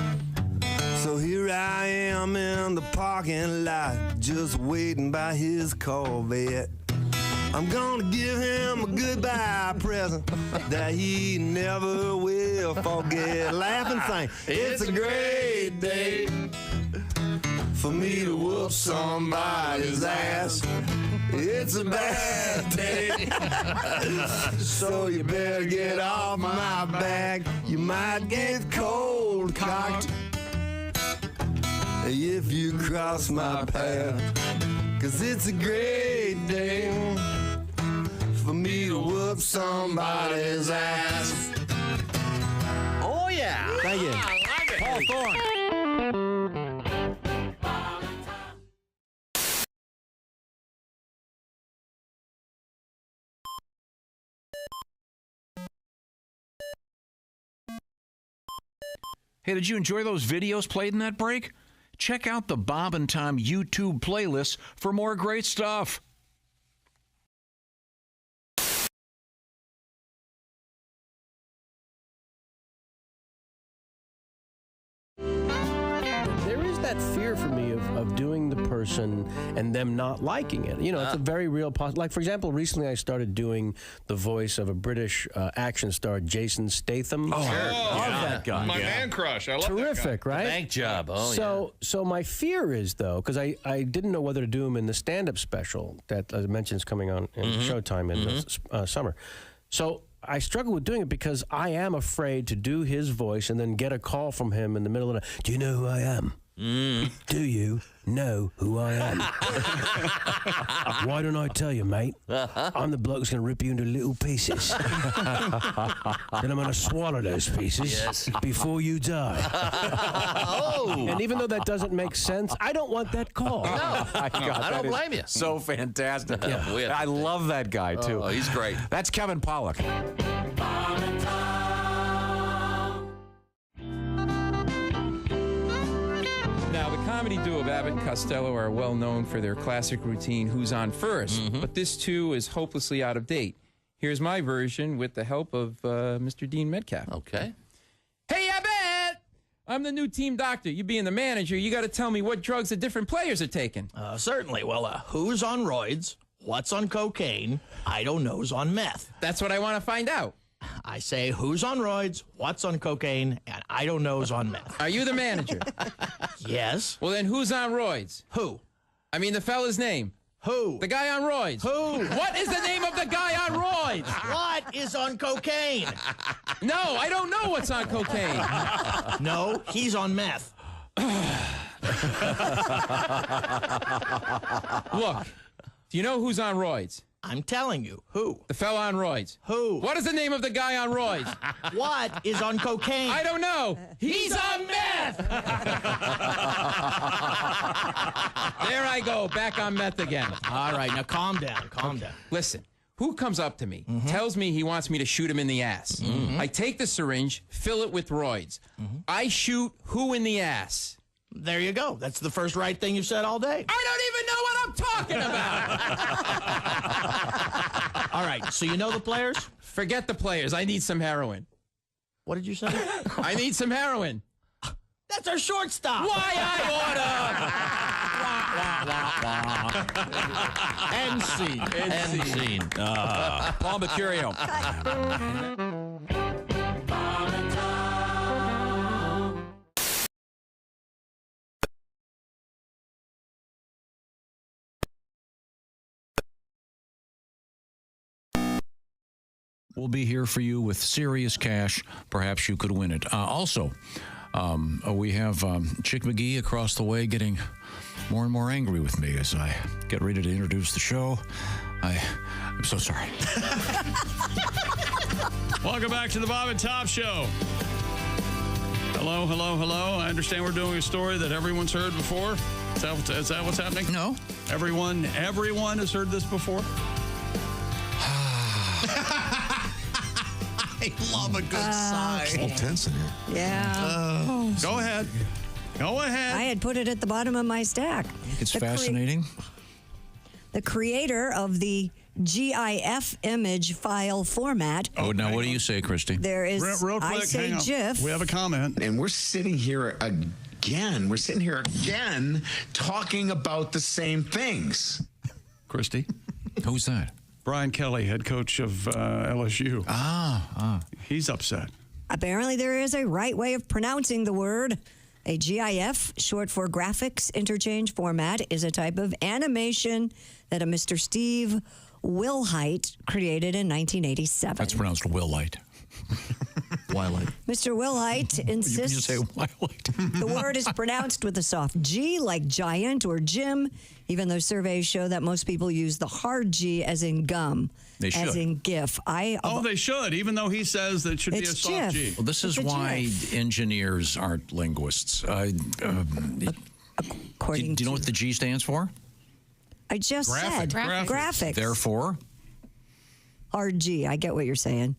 So here I am in the parking lot, just waiting by his Corvette. I'm gonna give him a goodbye present that he never will forget. Laugh and sing. It's a great day for me to whoop somebody's ass. It's a bad day, so you better get off my back. You might get cold cocked if you cross my path. 'Cause it's a great day for me to whoop somebody's ass. Oh, yeah. Thank you. I like it. Paul Thorne. Hey, did you enjoy those videos played in that break? Check out the Bob and Tom YouTube playlist for more great stuff. There is that fear for me of doing the person and them not liking it. You know, it's a very real possibility. Like, for example, recently I started doing the voice of a British action star, Jason Statham. Oh, love yeah. that guy. My man crush. I love Terrific, that guy. right? The bank job. Oh, So my fear is, though, because I didn't know whether to do him in the stand-up special that I mentioned is coming on in Showtime in the summer. So I struggle with doing it because I am afraid to do his voice and then get a call from him in the middle of the night. Do you know who I am? Do you know who I am? Why don't I tell you, mate? I'm the bloke who's going to rip you into little pieces. Then I'm going to swallow those pieces before you die. And even though that doesn't make sense, I don't want that call. No, I don't blame you. So fantastic. Yeah. I love that guy, too. Oh, he's great. That's Kevin Pollak. Now, the comedy duo of Abbott and Costello are well known for their classic routine, Who's On First? But this, too, is hopelessly out of date. Here's my version with the help of Mr. Dean Metcalf. Okay. Hey, Abbott! I'm the new team doctor. You being the manager, you got to tell me what drugs the different players are taking. Certainly. Well, who's on roids? What's on cocaine? I don't know's on meth. That's what I want to find out. I say, who's on roids? What's on cocaine? And I don't know's on meth. Are you the manager? Yes. Well, then who's on roids? Who? I mean the fella's name. Who? The guy on roids. Who? What is the name of the guy on roids? What is on cocaine? No, I don't know what's on cocaine. No, he's on meth. Look, do you know who's on roids? I'm telling you. Who? The fella on roids. Who? What is the name of the guy on roids? What is on cocaine? I don't know. He's on meth! There I go, back on meth again. All right, now calm down, calm down. Listen, who comes up to me, tells me he wants me to shoot him in the ass. I take the syringe, fill it with roids. I shoot who in the ass? There you go. That's the first right thing you've said all day. I don't even know what I'm talking about. All right, so you know the players? Forget the players. I need some heroin. What did you say? I need some heroin. That's our shortstop. Why I order? End scene. End scene. Paul Mercurio. We'll be here for you with serious cash. Perhaps you could win it. Also, we have Chick McGee across the way getting more and more angry with me as I get ready to introduce the show. I'm so sorry. Welcome back to the Bob and Top Show. Hello, hello, hello. I understand we're doing a story that everyone's heard before. Is that what's happening? No. Everyone has heard this before? I love a good sigh. It's a little tense in here. Yeah. Go ahead. Go ahead. I had put it at the bottom of my stack. It's fascinating. The creator of the GIF image file format. Oh, now what do you say, Christy? There is, real quick, I say hang on. GIF. We have a comment. And we're sitting here again. We're sitting here again talking about the same things. Christy. Who's that? Brian Kelly, head coach of LSU. He's upset. Apparently, there is a right way of pronouncing the word. A GIF, short for graphics interchange format, is a type of animation that a Mr. Steve Wilhite created in 1987. That's pronounced Willite. Twilight. Mr. Wilhite insists You say Willite. the word is pronounced with a soft G, like giant or Jim, even though surveys show that most people use the hard G as in gum, They as should. in GIF. They should, even though he says that it should be a It's soft GIF. G. Well, this is It's a why GIF. engineers aren't linguists. According do you know what the G stands for? I just said graphics. Therefore, hard G. I get what you're saying.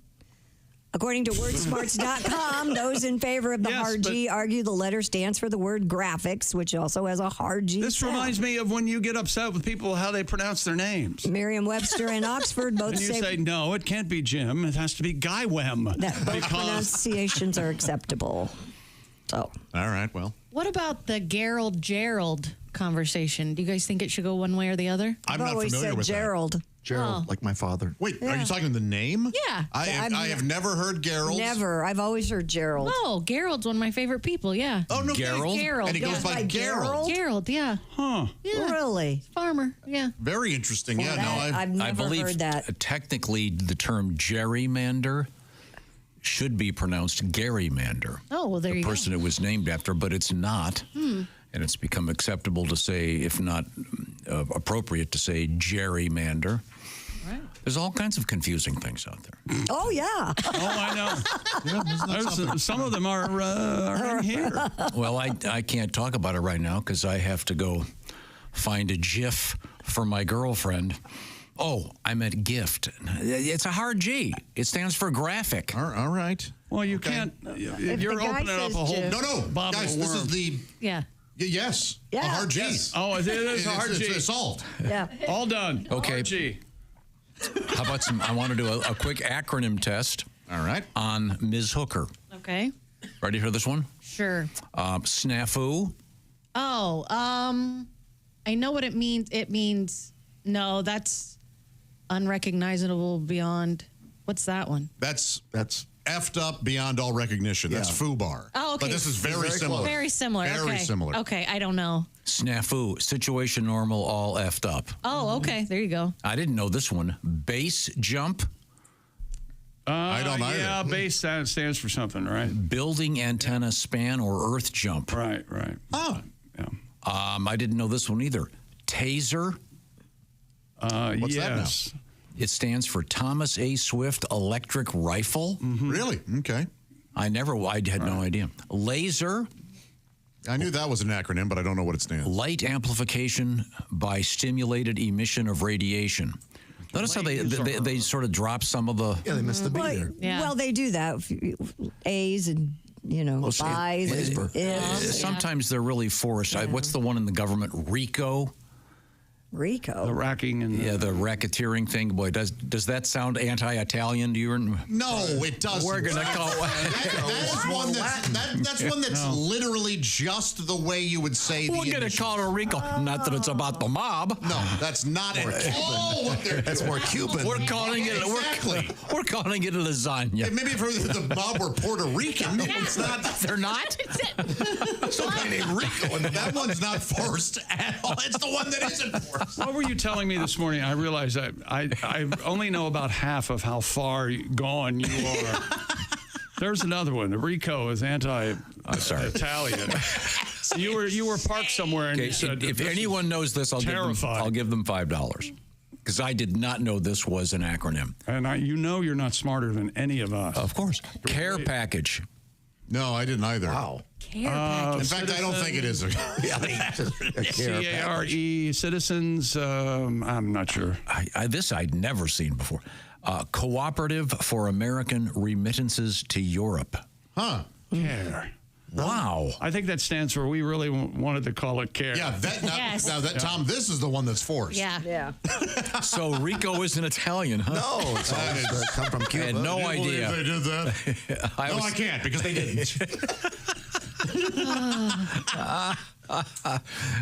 According to wordsmarts.com, those in favor of the hard G argue the letter stands for the word graphics, which also has a hard G. This reminds me of when you get upset with people how they pronounce their names. Merriam-Webster and Oxford both And you say, no, it can't be Jim. It has to be Guywem. that both Because pronunciations are acceptable. So, all right, well. What about the Gerald conversation? Do you guys think it should go one way or the other? I'm not familiar with Gerald. Gerald, Oh. like my father. Wait, are you talking the name? Yeah. I have never heard Gerald. Never. I've always heard Gerald. No, Gerald's one of my favorite people. Yeah. Oh, no. Gerald? Gerald. And he goes by Gerald. Gerald, yeah. Huh. Yeah. Really? Farmer, yeah. Very interesting. Yeah, I've never I believe heard that. technically the term gerrymander should be pronounced Garymander. Oh, well, there the you go. person it was named after, but it's not. And it's become acceptable to say, if not appropriate, to say gerrymander. Right. There's all kinds of confusing things out there. Oh, yeah. Oh, I know. Some of them are in here. Well, I can't talk about it right now because I have to go find a GIF for my girlfriend. Oh, I meant gift. It's a hard G. It stands for graphic. All right. Well, you can't. You're opening up a whole. No, bottle guys, of this is worms. the. Yeah. Yes. Yeah. A hard G. Yes. Oh, it is a hard G. It's solved. Yeah. All done. Okay. Hard G. How about I want to do a quick acronym test. All right. On Ms. Hooker. Okay. Ready for this one? Sure. Snafu. Oh, I know what it means. It means, no, that's unrecognizable beyond. What's that one? That's effed up beyond all recognition. That's FUBAR. Oh, okay. But this is very similar. Very similar. Very okay. similar. Okay, I don't know. Snafu. Situation normal, all effed up. Oh, okay. There you go. I didn't know this one. Base jump. I don't either. Yeah, base stands for something, right? Building antenna span or earth jump. Right. Oh. Yeah. I didn't know this one either. Taser. What's that now? It stands for Thomas A. Swift Electric Rifle. Mm-hmm. Really? Okay. I had no idea. Laser. I knew that was an acronym, but I don't know what it stands. Light amplification by stimulated emission of radiation. Notice how they sort of drop some of the... Yeah, they missed the B there. Yeah. Well, they do that. A's and, I's. Sometimes they're really forced. What's the one in the government? RICO. Rico. The racking and the racketeering thing. Boy, does that sound anti-Italian to you? No, it doesn't. We're gonna call that's one that's literally just the way you would say. We're gonna call it a Rico. Not that it's about the mob. No, that's not at all what they're doing. That's more Cuban. We're calling it. Exactly. We're calling it a lasagna. Yeah, maybe if the mob were Puerto Rican, it's not. They're not. Somebody named Rico, and that one's not forced at all. It's the one that isn't forced. What were you telling me this morning? I realized I only know about half of how far gone you are. There's another one. The Rico is anti-Italian. You were parked somewhere and you said, if anyone knows this, I'll give them $5. Because I did not know this was an acronym. And you're not smarter than any of us. Of course. Care package. No, I didn't either. Wow. Care package. In fact, I don't think it is a CARE, citizens. I'm not sure. This I'd never seen before. Cooperative for American Remittances to Europe. Huh. CARE. Wow. I think that stands for we really wanted to call it CARE. Yeah, Tom, this is the one that's forced. Yeah. So Rico isn't Italian, huh? No, it's all come from Cuba. I had no idea. They did that. I can't because they didn't.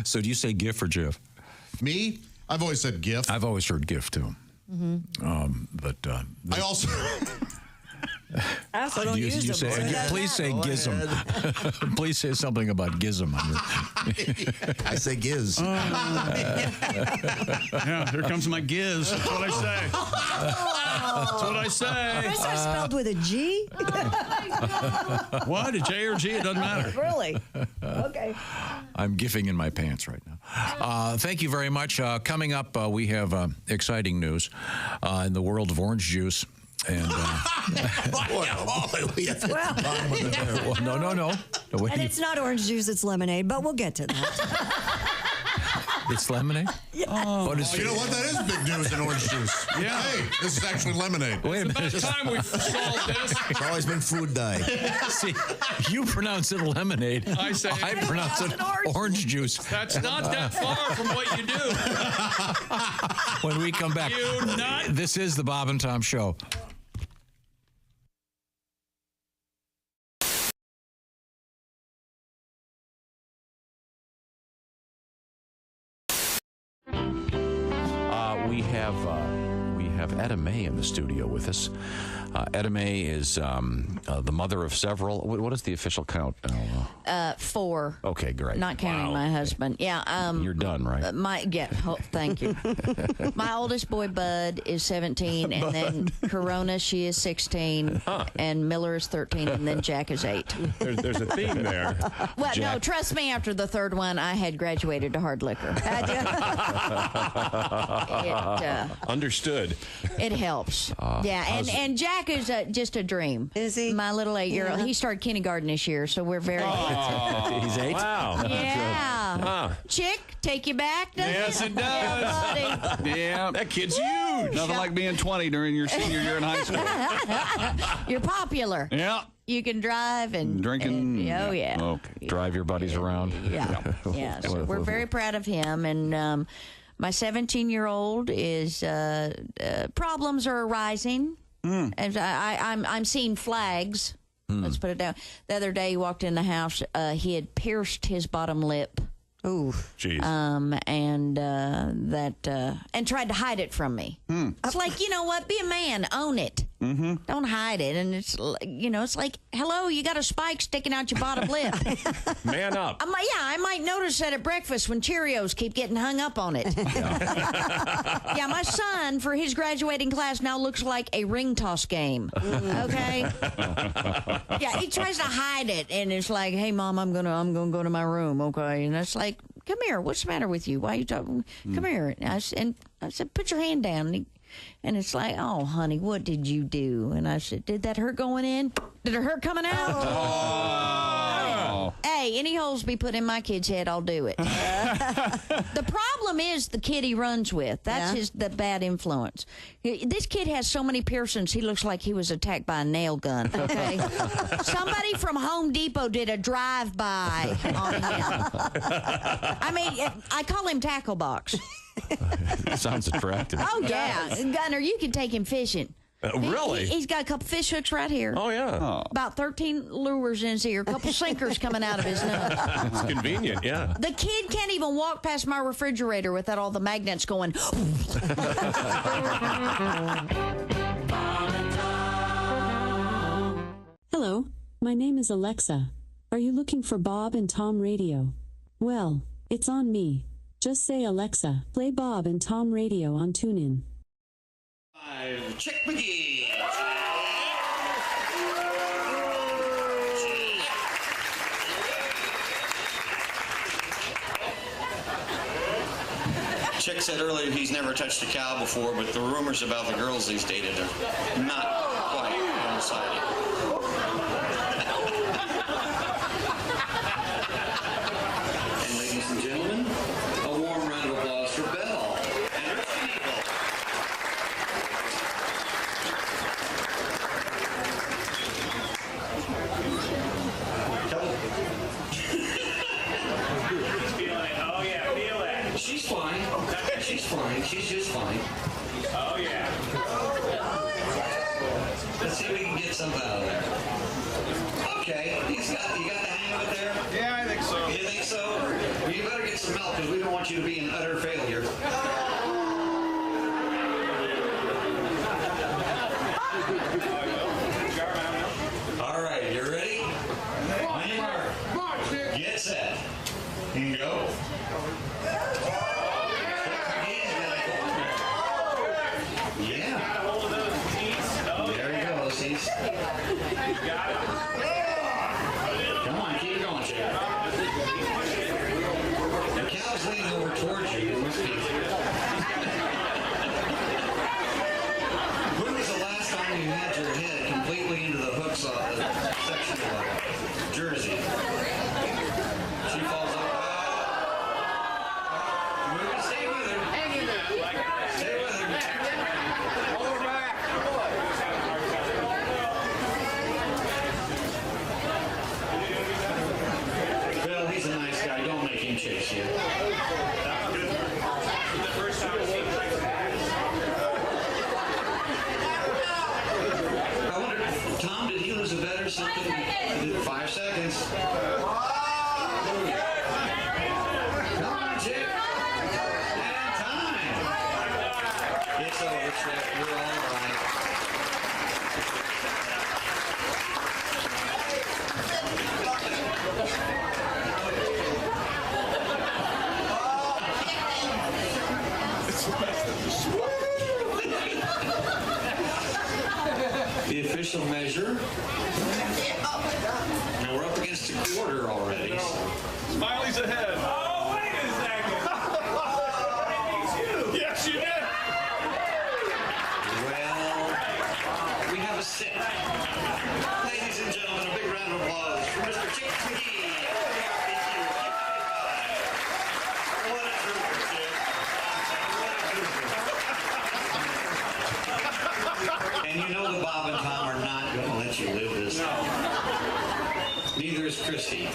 So do you say GIF or GIF? Me? I've always said GIF. I've always heard GIF too. I also. I don't use them. Please say gizm. Please say something about gizm. I say giz. Yeah, here comes my giz. That's what I say. That's what I say. Chris are spelled with a G? What? A J or G? It doesn't matter. Really? Okay. I'm gifting in my pants right now. Thank you very much. Coming up, we have exciting news in the world of orange juice. And no. And it's not orange juice, it's lemonade, but we'll get to that. It's lemonade? Yes. You know what? That is big news in orange juice. Yeah. Hey, this is actually lemonade. Wait a minute. It's time we've solved this. It's always been food dye. See, you pronounce it lemonade. I pronounce it orange juice. That's not that far from what you do. When we come back, this is the Bob and Tom Show. We have Etta May in the studio with us. Etta May is the mother of several. What is the official count now? 4. Okay, great. Not counting my husband. Yeah. You're done, right? Thank you. My oldest boy, Bud, is 17, and then Corona, she is 16, and Miller is 13, and then Jack is 8. There's a theme there. Well, Jack. no, trust me, after the third one, I had graduated to hard liquor. Understood. It helps. And Jack is just a dream. Is he? My little 8-year-old. He started kindergarten this year, so we're very He's 8? Wow. Yeah. Chick, take you back, doesn't Yes, it does. Yeah, buddy. Yeah. That kid's huge. Nothing like being 20 during your senior year in high school. You're popular. Yeah. You can drive and Drinking. Oh yeah. Okay. Drive your buddies around. Yeah. So we're very proud of him, and my 17-year-old is problems are arising. And I'm seeing flags. Let's put it down. The other day, he walked in the house. He had pierced his bottom lip. Ooh. Jeez. And tried to hide it from me. It's like, you know what? Be a man. Own it. Mm-hmm. Don't hide it. And it's, it's like, hello, you got a spike sticking out your bottom lip. Man up. I might notice that at breakfast when Cheerios keep getting hung up on it. Yeah, my son, for his graduating class, now looks like a ring toss game. Okay? Yeah, he tries to hide it, and it's like, hey, Mom, I'm gonna go to my room, okay? And it's like, come here, what's the matter with you? Why are you talking? Come here. And I said, put your hand down. And it's like, oh, honey, what did you do? And I said, did that hurt going in? Did it hurt coming out? Oh. Hey, any holes be put in my kid's head, I'll do it. The problem is the kid he runs with. That's the bad influence. This kid has so many piercings, he looks like he was attacked by a nail gun, okay? Somebody from Home Depot did a drive-by on him. I mean, I call him Tackle Box. Sounds attractive. Oh, yeah. Gunner, you can take him fishing. Really? He's got a couple fish hooks right here. Oh, yeah. About 13 lures in his ear, a couple sinkers coming out of his nose. It's convenient, yeah. The kid can't even walk past my refrigerator without all the magnets going. Hello, my name is Alexa. Are you looking for Bob and Tom Radio? Well, it's on me. Just say, Alexa, play Bob and Tom Radio on TuneIn. Chick McGee. Chick said earlier he's never touched a cow before, but the rumors about the girls he's dated are not quite coinciding. And ladies and gentlemen, a warm round of applause for Belle and her people. Oh yeah, feel it. She's fine. She's fine. She's just fine. Oh yeah. Let's see if we can get something out of there. Okay, you got the hang of it there? Yeah, I think so. You think so? Well, you better get some milk because we don't want you to be an utter failure. All right, you ready? On your mark. Get set. And go. Yeah. There he goes. He's. Come on, keep going, Chick. The cow's leaning over towards you. You must be. When was the last time you had your head completely into the hooks of the section of jersey? She falls over. Stay with her. Hang in there. Stay with her. Hold her back. Bill, he's a nice guy. Don't make him chase you. I wonder, Tom, did he lose a bet or something? 5 seconds. Come on, Chick. And time. It's over, Chick. You're all right. The official measure. Now we're up against a quarter already. Smiley's ahead. Oh, wait a second. Yes, you did. Well, we have a set. Ladies and gentlemen, a big round of applause for Mr. Chick McGee. What a trooper, Chick. And you know the Bob and Tom are not going to let you live this down. Neither is Christy. You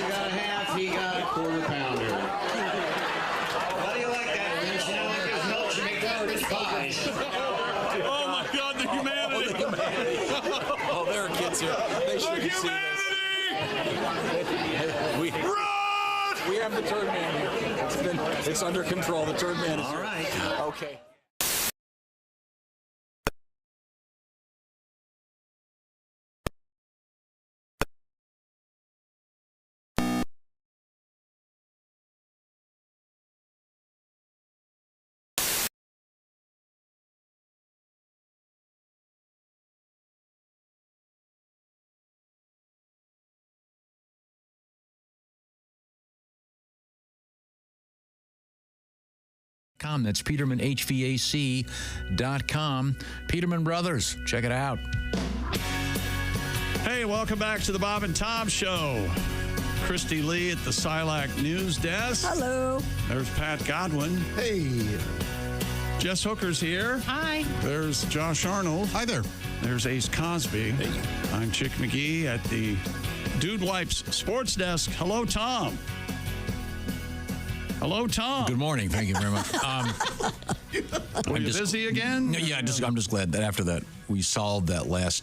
got a half, he got a quarter pounder. How do you like that, Rich? You know, like his milkshake and his pies. Oh my God, the humanity! Oh, there are kids here. They should see this. We have the turd man here. It's under control. The turd man is all right. Okay. That's PetermanHVAC.com. Peterman Brothers, check it out. Hey, welcome back to the Bob and Tom Show. Christy Lee at the Silac News Desk. Hello. There's Pat Godwin. Hey. Jess Hooker's here. Hi. There's Josh Arnold. Hi there. There's Ace Cosby. I'm Chick McGee at the Dude Wipes Sports Desk. Hello, Tom. Hello, Tom. Good morning. Thank you very much. Were you busy again? Yeah, I'm just glad that after that we solved that last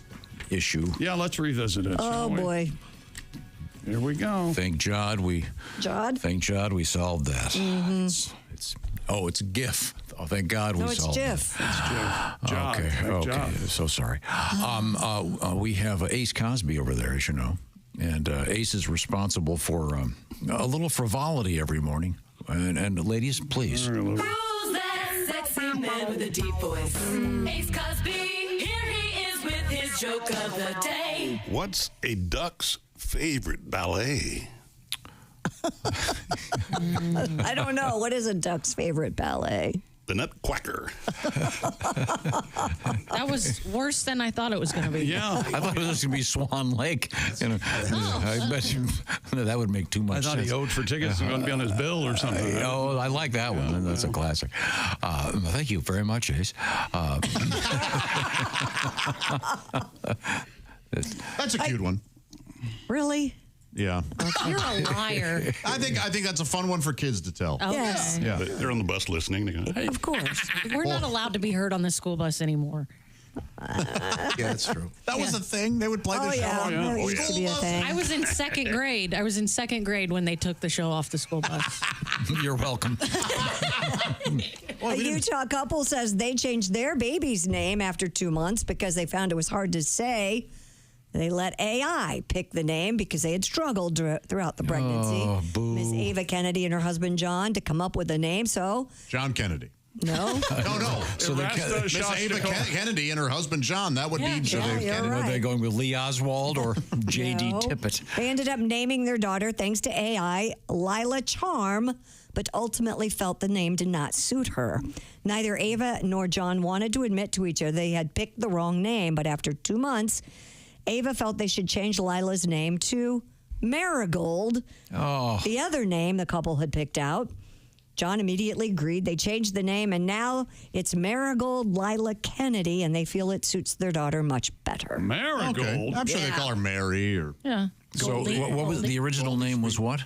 issue. Yeah, let's revisit it. Oh, boy. Here we go. Thank God we solved that. Mm-hmm. It's GIF. Oh, thank God we solved it. It's GIF. Okay. So sorry. We have Ace Cosby over there, as you know, and Ace is responsible for a little frivolity every morning. And ladies, please. Who's that sexy man with a deep voice? Ace Cosby. Here he is with his joke of the day. What's a duck's favorite ballet? I don't know. What is a duck's favorite ballet? The Nutquacker. That was worse than I thought it was going to be. Yeah. I thought it was going to be Swan Lake. I bet you that would make too much I thought sense. he owed for tickets and going to be on his bill or something. I like that one. That's a classic. Thank you very much, Ace. That's a cute one. Really? Yeah. You're a liar. I think that's a fun one for kids to tell. Okay. Yes. Yeah. They're on the bus listening. They go, hey. Of course. We're not allowed to be heard on the school bus anymore. Yeah, that's true. That was a thing. They would play the show. Yeah. on That used to be a thing. I was in second grade. When they took the show off the school bus. You're welcome. A Utah couple says they changed their baby's name after 2 months because they found it was hard to say. They let AI pick the name because they had struggled throughout the pregnancy. Oh, boo. Miss Ava Kennedy and her husband John to come up with a name. So John Kennedy. no, No. So Miss Ava Kennedy and her husband John. That would be. you're Are they right. going with Lee Oswald or J.D. No. Tippett? They ended up naming their daughter, thanks to AI, Lila Charm, but ultimately felt the name did not suit her. Neither Ava nor John wanted to admit to each other they had picked the wrong name, but after 2 months, Ava felt they should change Lila's name to Marigold, the other name the couple had picked out. John immediately agreed. They changed the name, and now it's Marigold Lila Kennedy, and they feel it suits their daughter much better. Marigold? Okay. I'm sure they call her Mary or. Yeah. So what was the original name? Was what?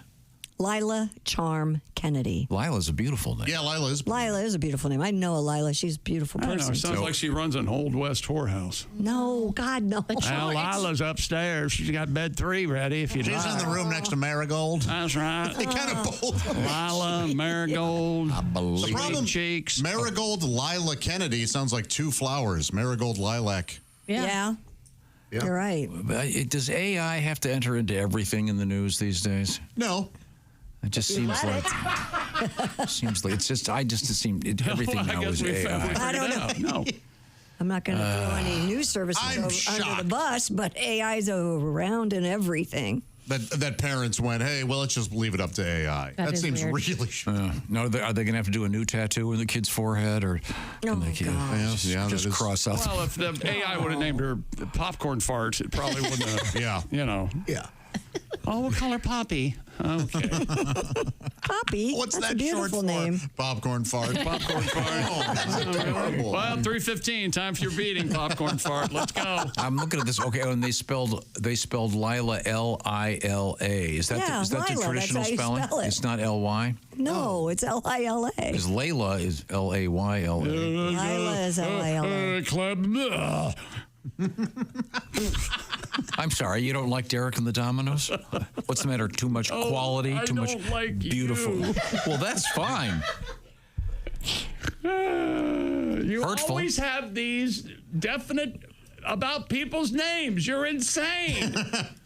Lila Charm Kennedy. Lila's a beautiful name. Yeah, Lila is. Lila is a beautiful name. I know a Lila. She's a beautiful I don't know. person. Sounds like she runs an Old West whorehouse. No, God, no. Well, Lila's upstairs. She's got bed 3 ready if you She's in the room next to Marigold. That's right. They kind of both. Lila, Marigold, The problem, cheeks. Marigold Lila Kennedy sounds like 2 flowers. Marigold lilac. Yeah. You're right. Does AI have to enter into everything in the news these days? No. It just seems like it's just everything Well, I now guess is we AI. figured I don't it know. out. No. I'm not going to throw any news services I'm under the bus, but AI's around in everything. That parents went, hey, well, let's just leave it up to AI. That is seems weird. really. No, are they going to have to do a new tattoo in the kid's forehead, or can they gosh. just cross out? Well, if the AI would have named her Popcorn Fart, it probably wouldn't have. Yeah. You know. Yeah. Oh, we'll call her Poppy. Okay. Poppy? What's That's that a beautiful short name. for? Popcorn fart. Popcorn Fart. Oh, that's adorable. Well, 3:15. Time for your beating, Popcorn Fart. Let's go. I'm looking at this. Okay, and they spelled Lila Lila. Is that Yeah, the Lila, traditional that's how you spelling? spell it. It's not Ly. No, it's Lila. Because Layla is Layla. Lila is Lila. Club. I'm sorry, you don't like Derek and the Dominoes? What's the matter? Too much quality? I too much don't like beautiful? you. Well, that's fine. You Hurtful. always have these definite about people's names. You're insane.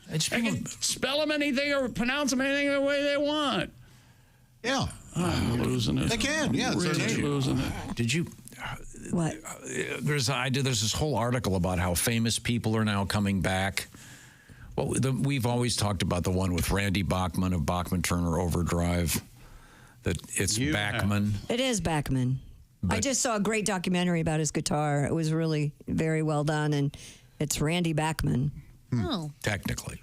They can spell them anything or pronounce them anything the way they want. Yeah. I'm losing it. They can. Yeah. It's Really their name. losing it. Did you? What? There's this whole article about how famous people are now coming back. Well, we've always talked about the one with Randy Bachman of Bachman Turner Overdrive. That it's Bachman. It is Bachman. I just saw a great documentary about his guitar. It was really very well done, and it's Randy Bachman. Oh. Technically.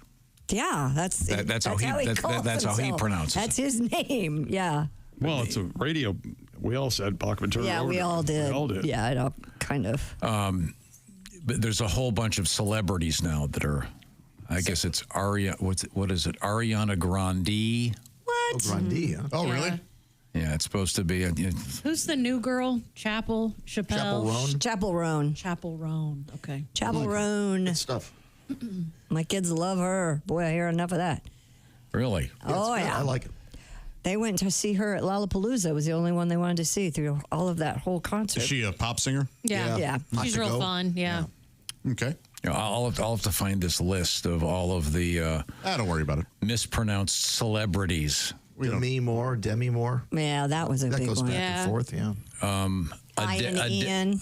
Yeah, that's how he pronounces it. That's his name. Yeah. Well, it's a radio We all said Bachman Turner. Yeah, we all did. We all did. Yeah, I kind of. But there's a whole bunch of celebrities now that are. I guess it's what is it? Ariana Grande. What? Oh, Grande. Huh? Oh, really? Yeah, it's supposed to be. Who's the new girl? Chappell? Chappell Roan. Chappell Roan. Okay. Chappell Roan. Good stuff. My kids love her. Boy, I hear enough of that. Really? Oh, yeah. I like it. They went to see her at Lollapalooza. It was the only one they wanted to see through all of that whole concert. Is she a pop singer? Yeah. She's real fun. Yeah. Okay. I'll have to find this list of all of the. Don't worry about it. Mispronounced celebrities. Demi Moore. Yeah, that was a that big goes one. back and forth. Yeah.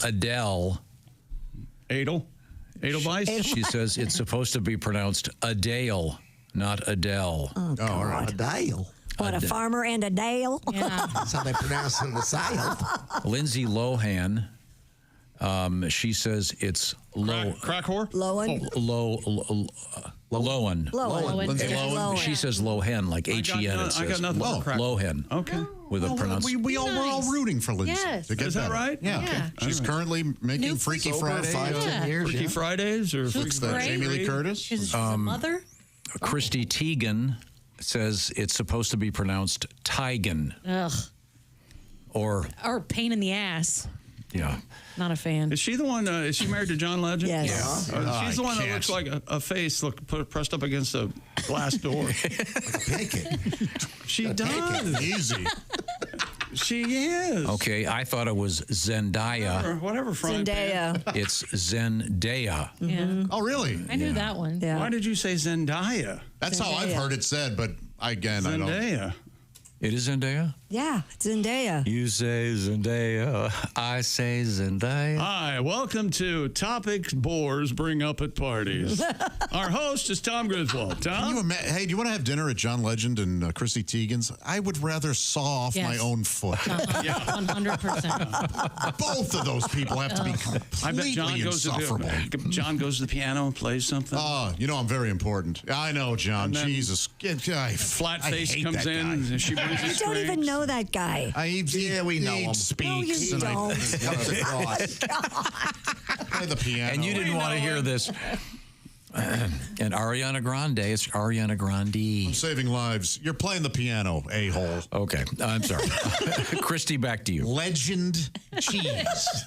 Adele. Edelweiss? She says it's supposed to be pronounced Adele, not Adele. Oh, God. All right. Adele. What, a farmer and a Dale? Yeah. That's how they pronounce it in the South. Lindsay Lohan. She says it's Crack whore? Lohan. Lohan. Lindsay Lohan. She says Lohan, like H-E-N. I got nothing but crack. Lohan. Okay. With a pronunciation. We're all rooting for Lindsay. Yes. To get Is that better. right? Yeah. Yeah. She's currently making Freaky Friday. 5-10 years. Freaky Yeah. Fridays or Looks Freaky great. Jamie Lee Curtis. She's a mother? Christy Teigen says it's supposed to be pronounced Teigen. Ugh. Or pain in the ass. Yeah. Not a fan. Is she the one? Is she married to John Legend? Yes. Yeah. She's the one that looks like a face pressed up against a glass door. Like a pancake. She does. Easy. She is. Okay, I thought it was Zendaya. Whatever front. Zendaya. It's Zendaya. Yeah. Oh, really? I knew that one. Yeah. Why did you say Zendaya? That's how I've heard it said, but I don't. Zendaya. It is Zendaya? Yeah, Zendaya. You say Zendaya, I say Zendaya. Hi, welcome to Topics Boars Bring Up at Parties. Our host is Tom Griswold. Tom? Hey, do you want to have dinner at John Legend and Chrissy Teigen's? I would rather saw off my own foot. Yeah. 100%. Both of those people have to be I bet completely insufferable. John goes to the piano and plays something. Oh, I'm very important. I know, John. Jesus. Flat face hate comes that in. guy. And she brings You don't even know that guy. We know him. Speaks. No, you don't. Comes across. Play the piano. And you didn't want to hear this. And Ariana Grande, it's Ariana Grande. I'm saving lives. You're playing the piano, a-hole. Okay, I'm sorry. Christy, back to you. Legend cheese.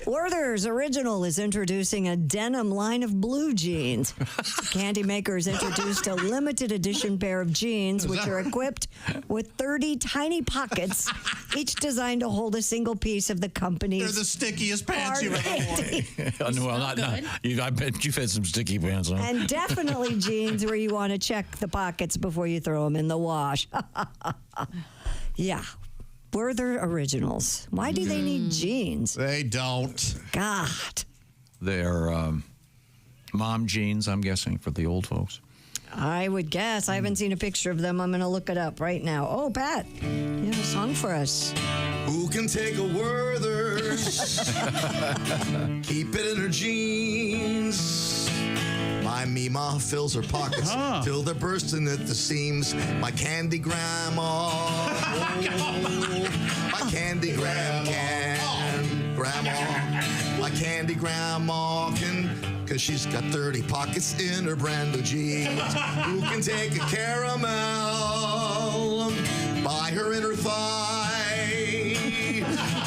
Werther's Original is introducing a denim line of blue jeans. Candy Makers introduced a limited edition pair of jeans, which are equipped with 30 tiny pockets, each designed to hold a single piece of the company's. They're the stickiest pants you've ever worn. Well, not. I bet you've had some sticky pants on. And definitely jeans where you want to check the pockets before you throw them in the wash. Yeah. Werther Originals. Why do they need jeans? They don't. God. They're mom jeans, I'm guessing, for the old folks. I would guess. I haven't seen a picture of them. I'm going to look it up right now. Oh, Pat, you have a song for us. Who can take a Werther's? Keep it in her jeans. My Mima fills her pockets till they're bursting at the seams. My candy grandma. My candy grandma. My candy grandma cause she's got 30 pockets in her brand new jeans. Who can take a caramel by her inner thigh?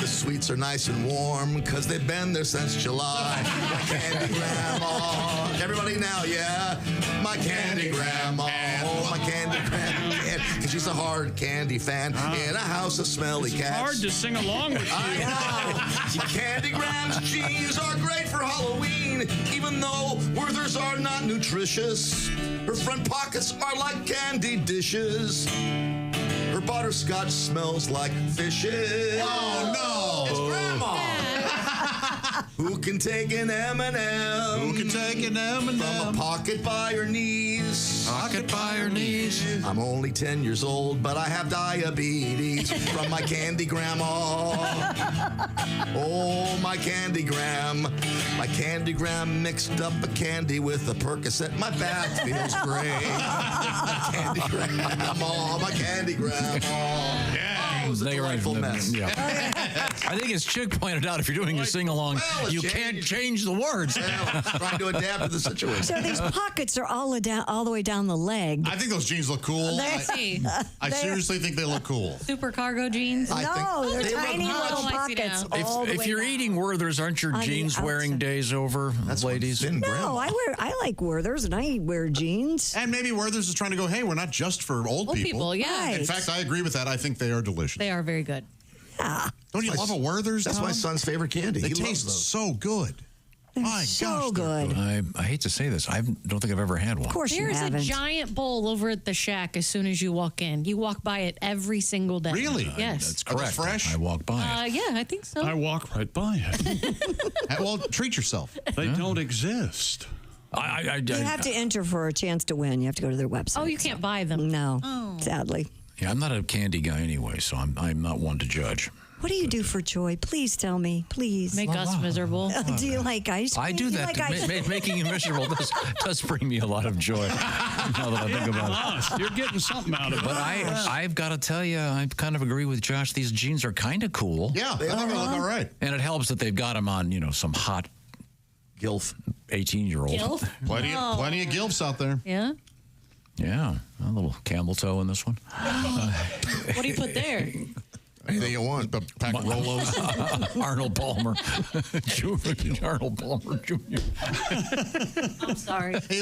The sweets are nice and warm cause they've been there since July. My candy grandma. Everybody now, yeah. My candy grandma. Oh, my candy grandma. Cause she's a hard candy fan in a house of smelly cats. It's hard to sing along with you. I know. Candy Grams jeans are great for Halloween, even though Werther's are not nutritious. Her front pockets are like candy dishes. Her butterscotch smells like fishes. Oh, no. It's Grandma. Who can take an M&M? Who can take an M&M? From a pocket by her knees. Pocket by her knees. I'm only 10 years old, but I have diabetes from my candy grandma. Oh, my candy gram. My candy gram mixed up a candy with a Percocet. My back feels great. My candy grandma. My candy grandma. Yeah. rhymes. They rhyme. delightful mess. Yeah. I think as Chick pointed out, if you're doing a sing-along, you can't change the words. Trying to adapt to the situation. So these pockets are all the way down the leg. I think those jeans look cool. I seriously think they look cool. Super cargo jeans? No, they're tiny little pockets. If you're eating Werther's, aren't your jeans wearing days over, ladies? No, I like Werther's and I wear jeans. And maybe Werther's is trying to go, hey, we're not just for old people. Yeah. In fact, I agree with that. I think they are delicious. They are very good. Yeah. Don't you love a Werther's? That's Tom? my son's favorite candy. They He loves taste those. so good. My so gosh, good. I hate to say this. I don't think I've ever had one. Of course you There's haven't. a giant bowl over at the Shack as soon as you walk in. You walk by it every single day. Really? Yes. That's Are they correct. fresh? I walk by it. Yeah, I think so. I walk right by it. Well, treat yourself. They don't exist. You have to enter for a chance to win. You have to go to their website. Oh, you can't buy them. No, sadly. Yeah, I'm not a candy guy anyway, so I'm not one to judge. What do you do for joy? Please tell me. Please. Make us miserable. Do you like ice cream? I do that. Like ice cream? Making you miserable does bring me a lot of joy. Now that I think about it. You're getting something out of it. But I've got to tell you, I kind of agree with Josh. These jeans are kind of cool. Yeah, they look all right. And it helps that they've got them on, some hot Gilf 18-year-old. Gilf? Plenty of gilfs out there. Yeah? Yeah, a little camel toe in this one. What do you put there? Anything you want. A pack of Rolos. Arnold Palmer Jr. Arnold Palmer Jr. I'm sorry. That's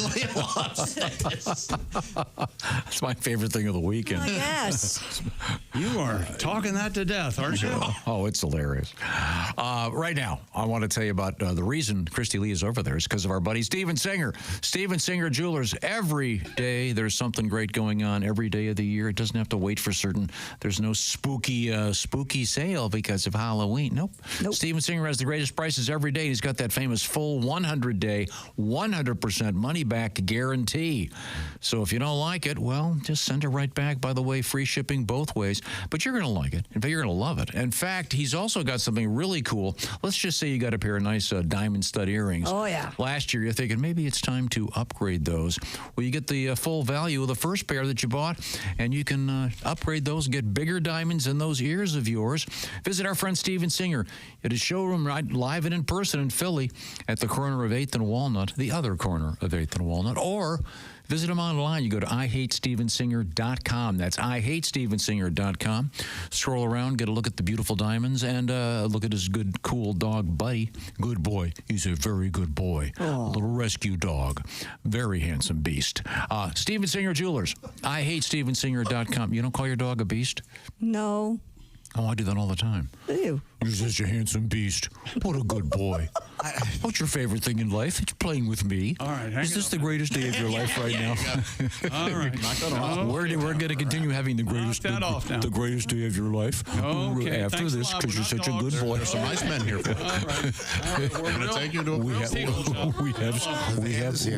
my favorite thing of the weekend. Yes. You are talking that to death, aren't you? Oh, it's hilarious. Right now, I want to tell you about the reason Christy Lee is over there is because of our buddy Steven Singer. Steven Singer Jewelers. Every day there's something great going on. Every day of the year. It doesn't have to wait for certain. There's no spooky sale because of Halloween. Nope. Steven Singer has the greatest prices every day. He's got that famous full 100-day, 100% money-back guarantee. So if you don't like it, well, just send it right back. By the way, free shipping both ways. But you're going to like it. In fact, you're going to love it. In fact, he's also got something really cool. Let's just say you got a pair of nice diamond stud earrings. Oh, yeah. Last year, you're thinking maybe it's time to upgrade those. Well, you get the full value of the first pair that you bought, and you can upgrade those and get bigger diamonds in those ears of yours. Visit our friend Steven Singer at his showroom right live and in person in Philly at the corner of 8th and Walnut, the other corner of 8th and Walnut, or visit him online. You go to IHateStevenSinger.com. That's IHateStevenSinger.com. Scroll around, get a look at the beautiful diamonds, and look at his good, cool dog, Buddy. Good boy. He's a very good boy. A little rescue dog. Very handsome beast. Steven Singer Jewelers. IHateStevenSinger.com. You don't call your dog a beast? No. Oh, I do that all the time. Ew. You're such a handsome beast. What a good boy. What's your favorite thing in life? It's playing with me. All right. Is this the greatest day of your life right now? All right. Knock that off. We're going to continue having the greatest the greatest day of your life Okay, after thanks a this lot. because you're We're not such a good dogs. boy. There's some nice men here for you. All right. We're going to take you to a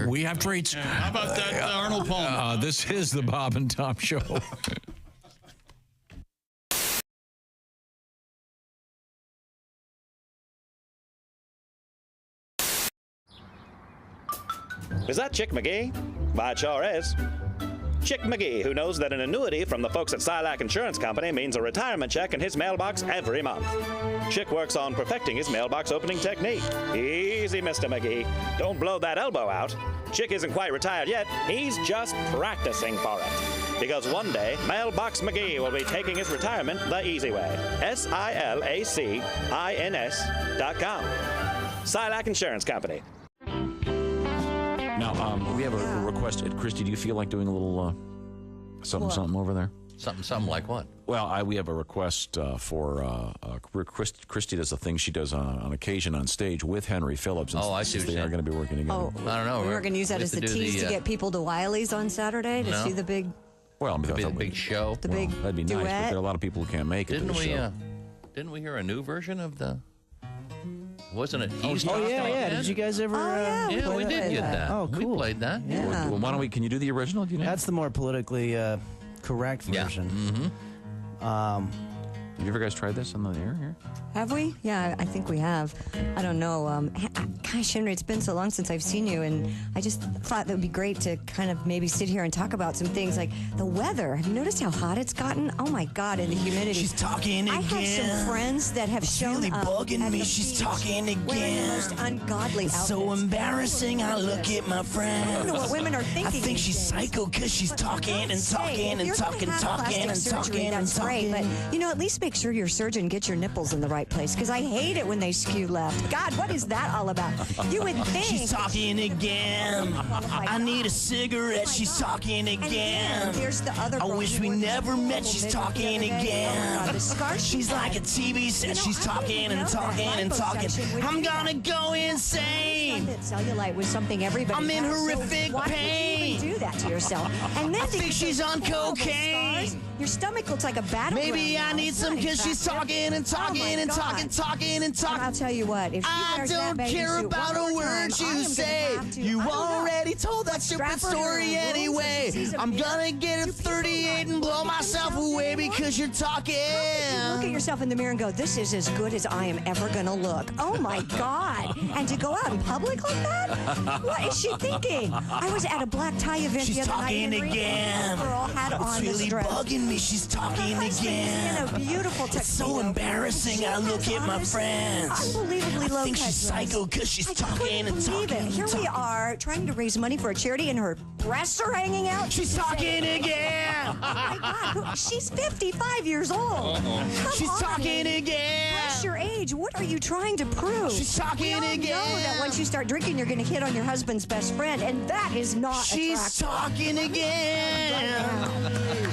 we have treats. How about that Arnold Palmer? This is the Bob and Tom Show. Is that Chick McGee? Why, it sure is. Chick McGee, who knows that an annuity from the folks at Silac Insurance Company means a retirement check in his mailbox every month. Chick works on perfecting his mailbox opening technique. Easy, Mr. McGee. Don't blow that elbow out. Chick isn't quite retired yet. He's just practicing for it. Because one day, Mailbox McGee will be taking his retirement the easy way. SILACINS.com. Silac Insurance Company. Now, we have a request. Christy, do you feel like doing a little something over there? Something like what? Well, we have a request for Christy does a thing she does on occasion on stage with Henry Phillips. Oh, I see what They you're are going to be working together. Oh, I don't know. We were going to use that we as have the to do tease to get people to Wiley's on Saturday to No. see the big. Well, It'd be the big show. The big that'd be nice, but duet. there are a lot of people who can't make it to the show. Didn't we hear a new version of the? Wasn't it? Oh, yeah. Did you guys ever? Yeah, we did get that. Oh, cool. We played that. Yeah. Well, why don't we? Can you do the original? Do you know? That's the more politically correct version. Mm-hmm. Have you ever guys tried this on the air here? Have we? Yeah, I think we have. I don't know. Gosh, Henry, it's been so long since I've seen you, and I just thought that would be great to kind of maybe sit here and talk about some things like the weather. Have you noticed how hot it's gotten? Oh my God, and the humidity. She's talking again. I have some friends that have shown really up bugging at me. the She's beach talking wearing the again. most ungodly outfits. So embarrassing. I look at my friends. I don't know what women are thinking. I think these she's days. psycho because she's talking and talking and talking and talking and talking and that's great, talking. but you know, at least make sure your surgeon gets your nipples in the right place, because I hate it when they skew left. God, what is that all about? You would think. She's talking again. I need a cigarette. She's talking And again. here's the other I girl wish who we wore the never horrible met. She's makeup the talking other day. Oh my again. God, the scars she She's like a had. TV set. You know, She's I talking didn't and know talking that and talking. liposuction would I'm do gonna that. go insane. That cellulite was something everybody I'm in has, so horrific why pain. would you even do that to yourself? And then I to think get she's those on horrible cocaine. scars, your stomach looks like a battleground. Maybe I now. need It's some not because she's attractive. talking and Oh talking my and God. talking and talking. And I'll tell you what, if she I wears that don't bathing care suit about one a more word time, I you am gonna say. have to- You I don't know. already told that Strap stupid her to her story room so anyway. she sees a I'm mirror. gonna get a Do people 38 and blow look at myself themselves away anymore? because you're talking. Look at yourself in the mirror and go, this is as good as I am ever going to look. Oh, my God. And to go out in public like that? What is she thinking? I was at a black tie event She's the other night. talking Henry, again. and the girl had It's on this really dress. bugging me. She's talking Her husband's again. in a beautiful It's tuxedo. so embarrassing. She I look has at on my this friends. Unbelievably low I think cut she's dress. psycho because she's I talking couldn't and believe talking it. and Here we talking. are trying to raise money for a charity, and her breasts are hanging out. She's talking again. Oh my God, she's 55 years old. Come She's on, talking lady. again. Press your age. What are you trying to prove? She's talking we all again. know that once you start drinking, you're going to hit on your husband's best friend, and that is not She's attractive. talking again.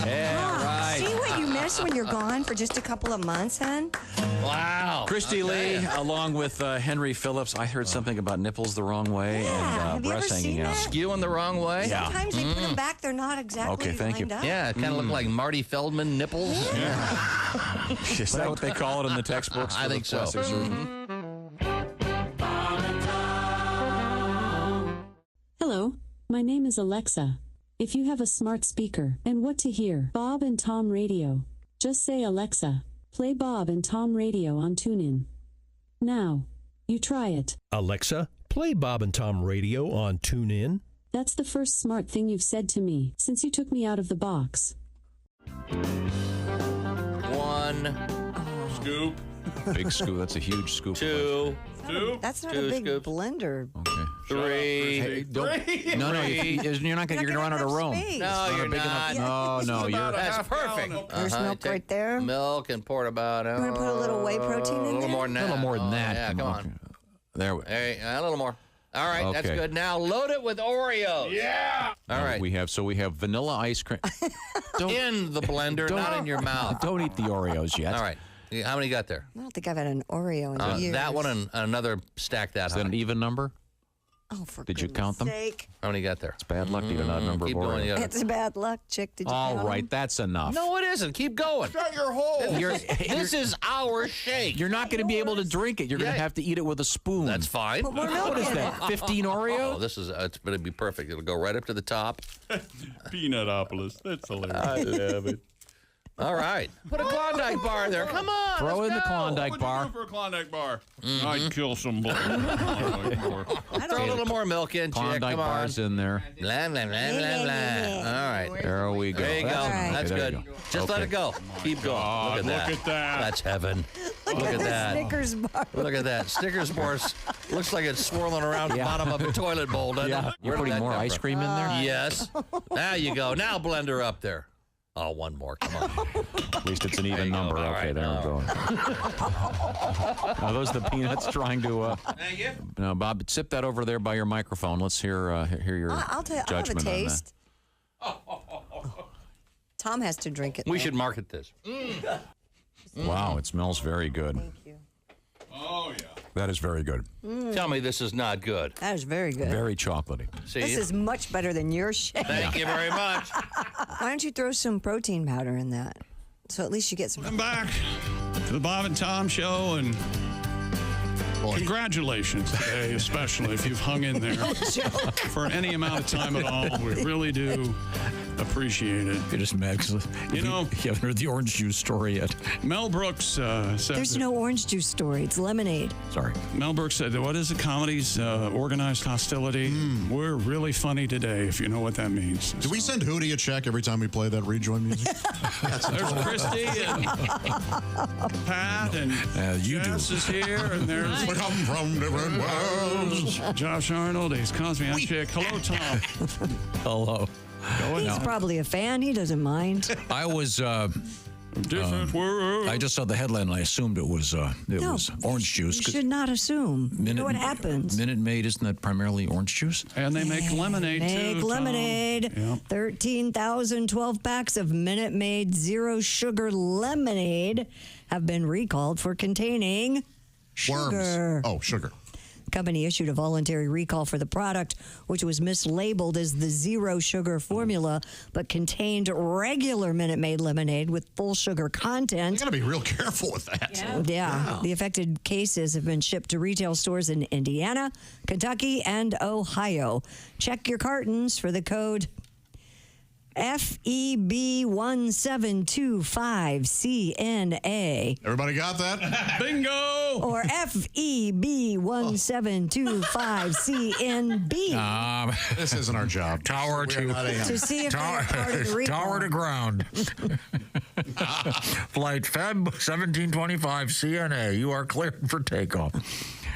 Yeah, right. See what you miss when you're gone for just a couple of months, hon? Wow. Christy Lee, along with Henry Phillips. I heard something about nipples the wrong way Yeah, and have you breasts ever hanging seen out. that? Skewing the wrong way? Yeah. Sometimes they put them back, they're not exactly Okay, thank you. lined up. Yeah, it kind of looked like Marty Feldman nipples. Is that what they call it in the textbooks? I for the think so. plastic surgeon? Hello, my name is Alexa. If you have a smart speaker and what to hear, Bob and Tom Radio, just say Alexa, play Bob and Tom Radio on TuneIn. Now, you try it. Alexa, play Bob and Tom Radio on TuneIn. That's the first smart thing you've said to me since you took me out of the box. One, Scoop. Big scoop. That's a huge scoop. two, That's not Two a big scoops. blender. Okay. three. Hey, don't, no, you're not going to run out of room. space. No, you're big not. enough. No, you're. That's perfect. There's milk Take right there. Milk and pour about. You wanna put a little whey protein in A little there? more than that. A little more than Oh, that. Yeah, come on. There we Hey, a little more. All right, that's Okay. good. Now load it with Oreos. Yeah. All right. We have vanilla ice cream. In the blender, not in your mouth. Don't eat the Oreos yet. All right. How many you got there? I don't think I've had an Oreo in years. That one and another stack that Is high. that an even number? Oh, for Did you count them? sake. How many you got there? It's bad luck to eat an odd number Keep of going. Oreos. You gotta- It's bad luck, chick. Did you All count right, them? that's enough. No, it isn't. Keep going. Shut your hole. This is our shake. You're not going to be able to drink it. You're going Yeah. to have to eat it with a spoon. That's fine. Put more milk What is in that? 15 Oh, Oreos? this is it's going to be perfect. It'll go right up to the top. Peanutopolis. That's hilarious. I love it. All right. Put a Klondike bar there. Come on. Throw let's in the go. Klondike What'd bar. you do for a Klondike bar? I'd kill somebody. Klondike bar. Throw a little more milk in, chick. Klondike Come on. bars in there. Blah, blah, blah, blah, blah. All right. There we go. There you go. That's, That's there good. you go. Just let Okay. it go. Keep going. God, look at that. That's heaven. Look at that. Snickers bar. Look at that. Snickers bar looks like it's swirling around the bottom of a toilet bowl, doesn't Yeah. it? You're Where did putting that more come ice from? cream in there? Yes. Now you go. Now blend her up there. Oh, one more. Come on. At least it's an even There you go. number. All Okay, right, there we go. Are those the peanuts trying to... Thank you. No, Bob, sip that over there by your microphone. Let's hear your I'll have a judgment on that. taste. Tom has to drink it. We though. should market this. Wow, it smells very good. Thank you. Oh, yeah. That is very good. Tell me this is not good. That is very good. Very chocolatey. See? This is much better than your shake. Thank you very much. Why don't you throw some protein powder in that? So at least you get some. Welcome back to the Bob and Tom Show, and congratulations today, especially if you've hung in there for any amount of time at all. We really do appreciated. You're just mad because you haven't heard the orange juice story yet. Mel Brooks said... There's no orange juice story. It's lemonade. Sorry. Mel Brooks said, what is it? Comedy's organized hostility. We're really funny today, if you know what that means. Do we send Hootie a check every time we play that rejoin music? There's Christy and Pat and Jess is here, and there's... We come from different worlds. Josh Arnold, Ace Cosby, I'm Chick. Hello, Tom. Hello. He's probably a fan. He doesn't mind. I was... different world. I just saw the headline and I assumed it was orange juice. You should not should you know what happens. Minute Maid, isn't that primarily orange juice? And they make lemonade too. Make lemonade. Yep. 13,012 packs of Minute Maid Zero Sugar Lemonade have been recalled for containing sugar. Worms. Oh, sugar. The company issued a voluntary recall for the product, which was mislabeled as the zero sugar formula, but contained regular Minute Maid lemonade with full sugar content. You got to be real careful with that. Yeah. The affected cases have been shipped to retail stores in Indiana, Kentucky, and Ohio. Check your cartons for the code FEB1725CNA. Everybody got that? Bingo! Or FEB1725CNB. This isn't our job. Tower To see if they're part of the recall. Tower to ground. Flight Feb 1725 CNA. You are cleared for takeoff.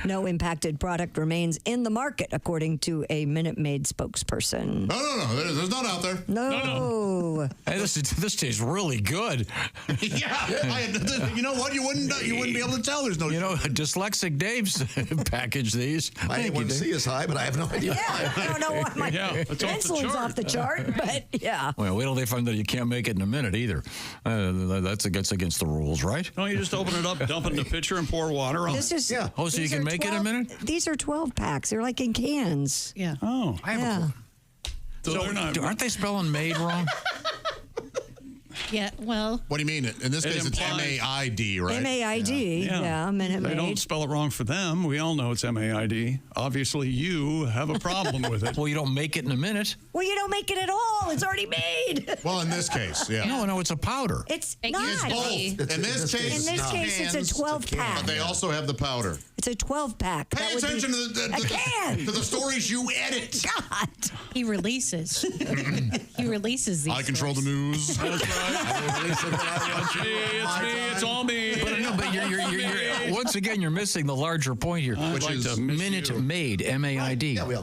No impacted product remains in the market, according to a Minute Maid spokesperson. No. There's none out there. No. Hey, this tastes really good. You know what? You wouldn't be able to tell. There's no. Dyslexic Dave's packaged these. My A1C is high, but I have no idea. I don't know what my insulin's off the chart, but yeah. Well, wait till they find that you can't make it in a minute either. That's against the rules, right? Don't you just open it up, dump it in the pitcher, and pour water on it? This is Oh, so you can make it in a minute? These are 12 packs. They're like in cans. Yeah. Oh. So aren't they spelling maid wrong? Yeah, well. What do you mean? In this case, it's MAID, right? MAID, Minute Maid. They don't spell it wrong for them. We all know it's MAID. Obviously, you have a problem with it. Well, you don't make it in a minute. Well, you don't make it at all. It's already made. Well, in this case, yeah. No, it's a powder. It's It not. used to be. In this case, it's a 12 pack. But they also have the powder. It's a 12 pack. Pay attention to the stories you edit. God. He releases. He releases these. I control the news. That's right. It's me. It's all me. But you're once again, you're missing the larger point here, which is Minute Maid, MAID. No, we've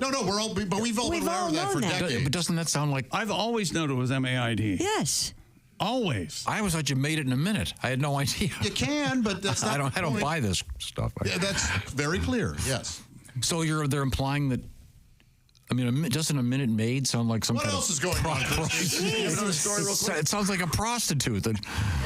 all been aware of that for decades. But doesn't that sound like... I've always known it was MAID. Yes. Always. I always thought you made it in a minute. I had no idea. You can, but that's not... I don't buy this stuff. Yeah, that's very clear, yes. So they're implying that... I mean, doesn't a Minute Maid sound like some what kind else of... is going on? Another story real quick. It sounds like a prostitute.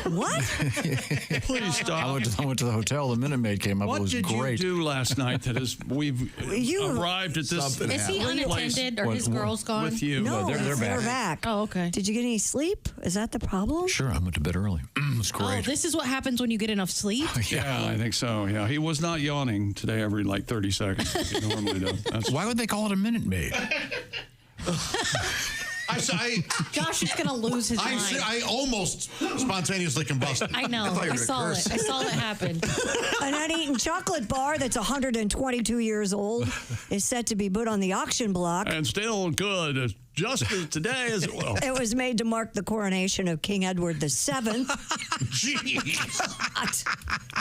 What? Please stop. I went to the hotel. The Minute Maid came up. What it was did great. you do last night that we've arrived at this? Is he unattended or his girl's gone? With you. No, they're back. Oh, okay. Did you get any sleep? Is that the problem? Sure, I went to bed early. It was great. Oh, this is what happens when you get enough sleep? Yeah, I think so. Yeah, he was not yawning today every 30 seconds like he normally does. Why would they call it a Minute Maid? Josh is going to lose his mind. I almost spontaneously combusted. I know. I saw it. I saw it happen. An uneaten chocolate bar that's 122 years old is set to be put on the auction block. And still good, just as today as it will. It was made to mark the coronation of King Edward VII. Jeez.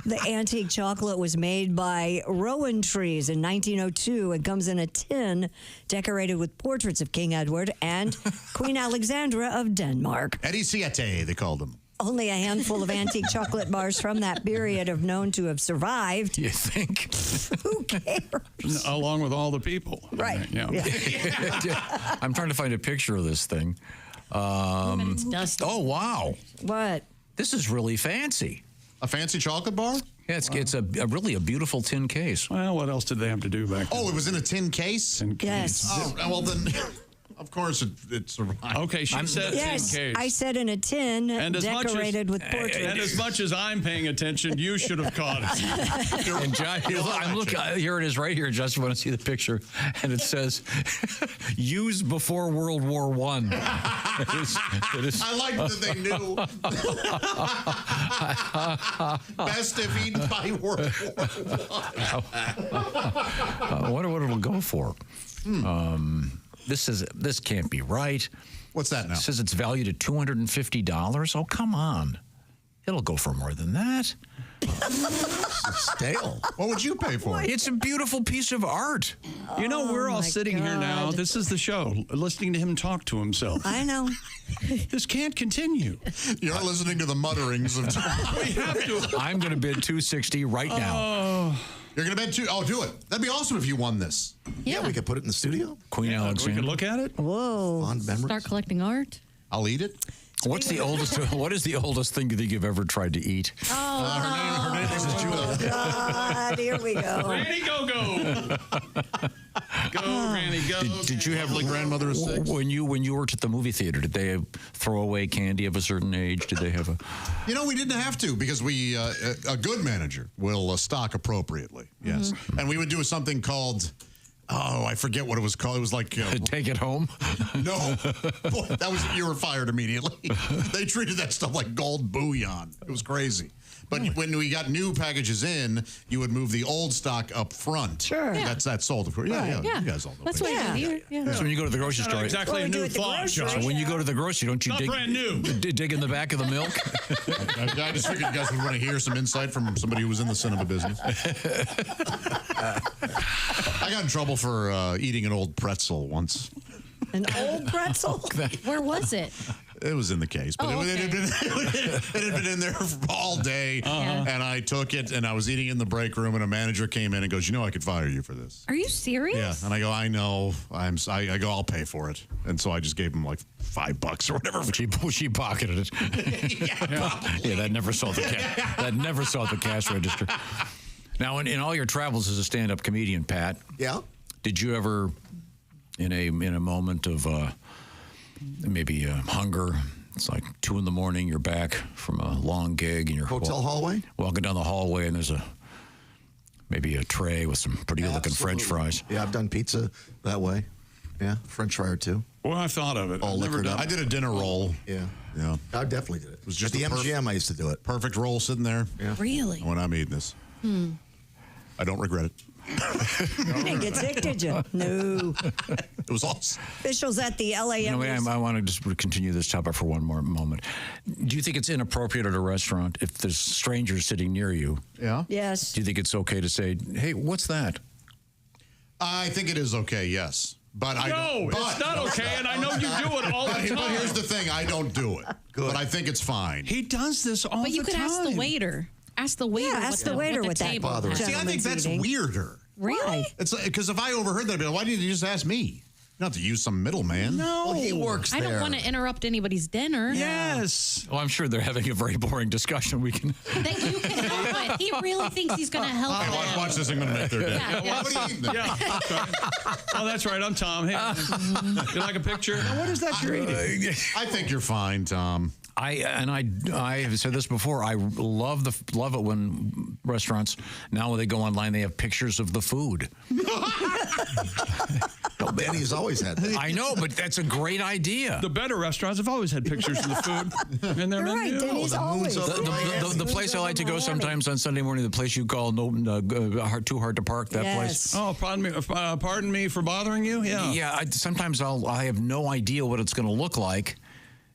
The antique chocolate was made by Rowan Trees in 1902 and comes in a tin decorated with portraits of King Edward and Queen Alexandra of Denmark. Eddie Siete, they called them. Only a handful of antique chocolate bars from that period are known to have survived. You think? Who cares? Along with all the people. Right. Yeah. I'm trying to find a picture of this thing. It's dusty. Oh, wow. What? This is really fancy. A fancy chocolate bar? Yeah, it's a really a beautiful tin case. Well, what else did they have to do back then? Oh, it was in a tin case? Tin case. Yes. Oh, well then... Of course, it survived. Okay, she said Yes, tin case. I said in a tin, decorated with portraits. And as much as I'm paying attention, you should have caught it. And John, I'm looking. Here it is, right here. Just want to see the picture, and it says, "Used before World War I." I like that they knew. Best if eaten by World War I wonder what it'll go for. This can't be right. What's that now? It says it's valued at $250. Oh, come on. It'll go for more than that. Stale. What would you pay for it? It's a beautiful piece of art. You know, we're all my sitting here now. God. This is the show, listening to him talk to himself. I know. This can't continue. You're listening to the mutterings of. We have to. I'm going to bid $260 right now. Oh. You're going to bet Oh, do it. That'd be awesome if you won this. Yeah, we could put it in the studio. Queen We Alexander. can look at it. Whoa. Fond memories. Start collecting art. I'll eat it. What is the oldest thing you think you've ever tried to eat? Her name is Judah. God, here we go. Granny, go. Go, Granny, go. Did you have like grandmother of six? When you worked at the movie theater? Did they throw away candy of a certain age? Did they have a? You know, we didn't have to because we a good manager will stock appropriately. Yes, and we would do something called. Oh, I forget what it was called. It was like take it home. No, boy, that was you were fired immediately. They treated that stuff like gold bullion. It was crazy. But when we got new packages in, you would move the old stock up front. Sure. Yeah. That's sold. Of course. Yeah. You guys all know. That's what I do here. Yeah. So when you go to the grocery store, Exactly Well, a we do new it at the thought, grocery. Josh. so when you go to the grocery, don't you Not dig brand new. dig in the back of the milk? I just figured you guys would want to hear some insight from somebody who was in the cinema business. I got in trouble for eating an old pretzel once. An old pretzel? Where was it? It was in the case, but Oh, it had been in there all day, and I took it, and I was eating it in the break room, and a manager came in and goes, "You know, I could fire you for this." Are you serious? Yeah, and I go, "I know, I go, I'll pay for it," and so I just gave him like $5 or whatever. She pocketed it. Yeah, that never saw the cash register. Now, in all your travels as a stand-up comedian, Pat, did you ever, in a moment of maybe hunger, it's like 2 a.m, you're back from a long gig, and you're Hotel hallway? walking down the hallway, and there's maybe a tray with some pretty good-looking French fries. Yeah, I've done pizza that way. Yeah, French fry or two. Well, I thought of it. All liquored up. I did a dinner roll. Yeah. Yeah, I definitely did it. It was just At the a MGM, I used to do it. perfect roll sitting there. Yeah. Really? When I'm eating this, I don't regret it. You didn't get sick, did you? No. It was awesome. Officials at the LA Embassy. I want to just continue this topic for one more moment. Do you think it's inappropriate at a restaurant if there's strangers sitting near you? Yeah. Yes. Do you think it's okay to say, "Hey, what's that?" I think it is okay. Yes. But I No, don't, it's not okay, and I know you do it all the time. But here's the thing: I don't do it. But I think it's fine. He does this all the time. But you could ask the waiter. Ask the waiter. Yeah, ask the waiter what that table bothers has. See, I think that's Gentleman's eating. weirder. Really? It's because if I overheard that, I'd be like, why didn't you just ask me? You don't have to use some middleman. No. Well, he works I there. don't want to interrupt anybody's dinner. Yes. Well, I'm sure they're having a very boring discussion. We can. That you can help it. He really thinks he's going to help Hey, them. watch this. I'm going to make their day. Yeah. What are you eating? Yeah. Oh, that's right. I'm Tom. Hey, you like a picture? Now, what is that you're eating? I think you're fine, Tom. I have said this before. I love it when restaurants now when they go online they have pictures of the food. Danny's always had that. I know, but that's a great idea. The better restaurants have always had pictures of the food in their You're right, menu. Denny's always. The place I like to go sometimes on Sunday morning, the place you call Too Hard to Park, that place. Oh, pardon me for bothering you? Yeah. Yeah, sometimes I have no idea what it's going to look like.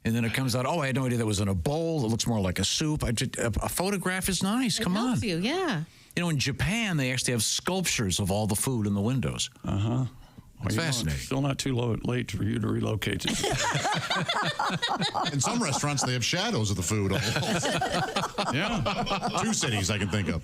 And then it comes out, I had no idea that was in a bowl. It looks more like a soup. A photograph is nice. Come on. You, yeah. You know, in Japan, they actually have sculptures of all the food in the windows. Uh-huh. It's fascinating. Still not too late for you to relocate to. In some restaurants, they have shadows of the food on the walls. Yeah. 2 cities I can think of.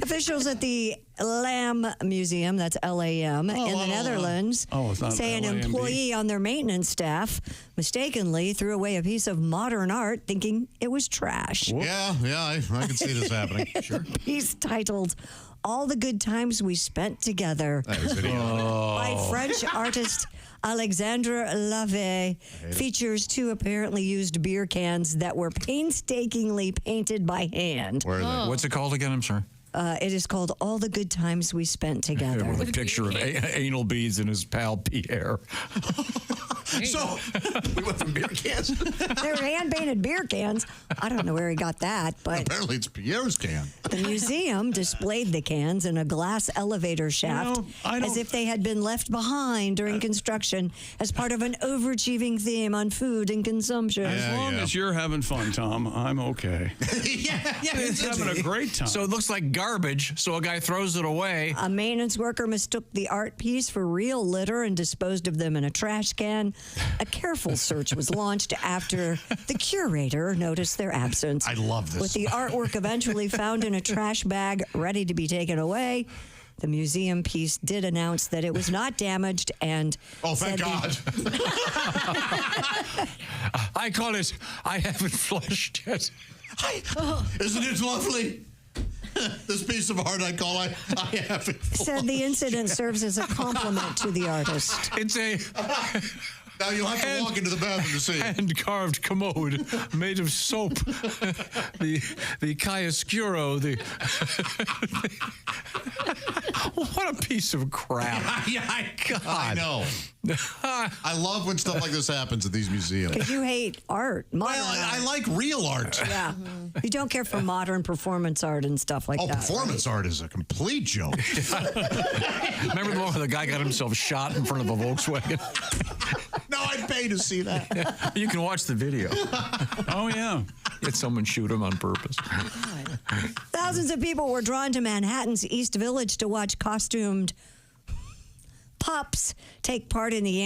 If Officials at the Lam Museum, that's Lam, in the Netherlands, it's not say an LAMB. employee on their maintenance staff mistakenly threw away a piece of modern art thinking it was trash. Yeah, I can see this happening. Sure. Piece titled All the Good Times We Spent Together That is idiotic. by French artist Alexandre Lave features 2 apparently used beer cans that were painstakingly painted by hand. Where are they? What's it called again? I'm sorry. It is called All the Good Times We Spent Together. With a picture of anal beads and his pal Pierre. So we went from beer cans. They were hand-painted beer cans. I don't know where he got that, but Apparently it's Pierre's can. the museum displayed the cans in a glass elevator shaft as if they had been left behind during construction as part of an overachieving theme on food and consumption. As long as you're having fun, Tom, I'm okay. He's having a great time. So it looks like garbage, so a guy throws it away. A maintenance worker mistook the art piece for real litter and disposed of them in a trash can. A careful search was launched after the curator noticed their absence. I love this. With the artwork eventually found in a trash bag ready to be taken away, the museum piece did announce that it was not damaged and thank God. I call it, I haven't flushed yet. Isn't it lovely? This piece of art I call I haven't said the incident serves as a compliment to the artist. It's a... Now you'll have to walk into the bathroom to see. Hand-carved commode made of soap. the chiaroscuro, what a piece of crap. God. I know. I love when stuff like this happens at these museums. Because you hate art. I like real art. Yeah. You don't care for modern performance art and stuff like that. Performance art is a complete joke. Remember the one where the guy got himself shot in front of a Volkswagen? No, I'd pay to see that. You can watch the video. Oh, yeah. Get someone shoot him on purpose. Thousands of people were drawn to Manhattan's East Village to watch costumed pups take part in the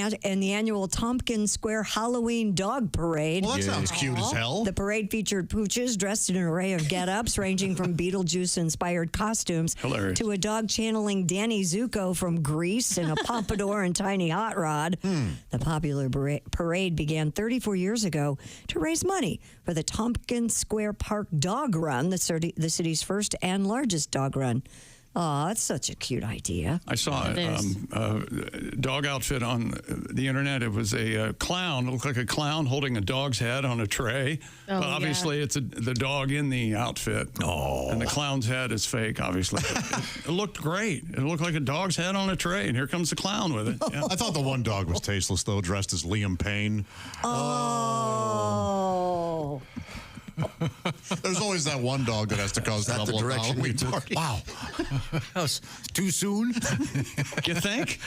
annual Tompkins Square Halloween Dog Parade. Well, that sounds cute as hell. The parade featured pooches dressed in an array of get-ups ranging from Beetlejuice-inspired costumes to a dog channeling Danny Zuko from Grease in a pompadour and tiny hot rod. The popular parade began 34 years ago to raise money for the Tompkins Square Park Dog Run, the city's first and largest dog run. Oh, that's such a cute idea. I saw a dog outfit on the internet. It was a clown. It looked like a clown holding a dog's head on a tray. But obviously, it's the dog in the outfit. And the clown's head is fake, obviously. It looked great. It looked like a dog's head on a tray. And here comes the clown with it. Yeah. I thought the one dog was tasteless, though, dressed as Liam Payne. Oh. There's always that one dog that has to cause trouble at the Halloween party. Wow. That was too soon. You think?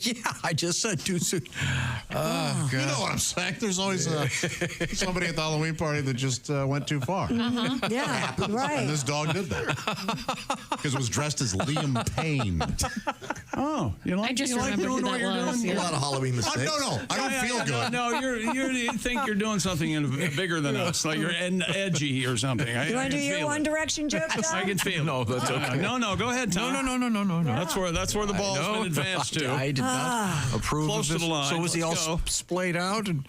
Yeah, I just said too soon. Oh, you know what I'm saying? There's always somebody at the Halloween party that just went too far. Yeah, right. And this dog did that. Because it was dressed as Liam Payne. Oh, you like, I just you like remembered doing who what that you're was. doing? A lot of Halloween mistakes. No, I don't feel good. No, you think you're doing something bigger than us. Like you're edgy or something. You want to do your One Direction joke, Tom? I can feel it. No, that's okay. No, go ahead, Tom. No. That's where the ball's been advanced to. I did not approve Close of to this. the line. So was he all Let's go. splayed out? And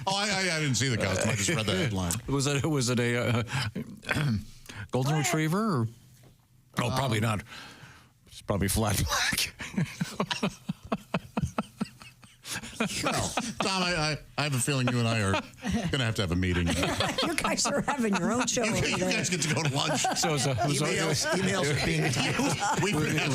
I didn't see the costume. I just read the headline. was it a golden retriever? Or? Oh, probably not. It's probably flat black. Well, Tom, I have a feeling you and I are going to have a meeting. You guys are having your own show. You guys get to go to lunch. So emails are being it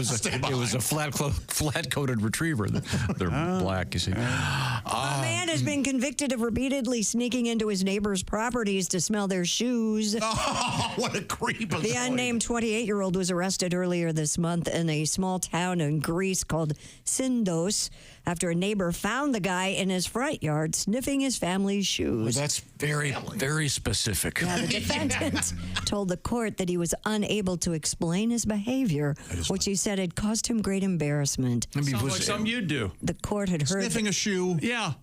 was a flat-coated retriever. They're black, you see. A man has been convicted of repeatedly sneaking into his neighbors' properties to smell their shoes. Oh, what a creep. The unnamed 28-year-old was arrested earlier this month in a small town in Greece called Syndos after a neighbor found the guy in his front yard sniffing his family's shoes. Well, that's very, very specific. Yeah, the defendant told the court that he was unable to explain his behavior, which he said had caused him great embarrassment. Sounds like something you'd do. The court had heard Sniffing a shoe. Yeah.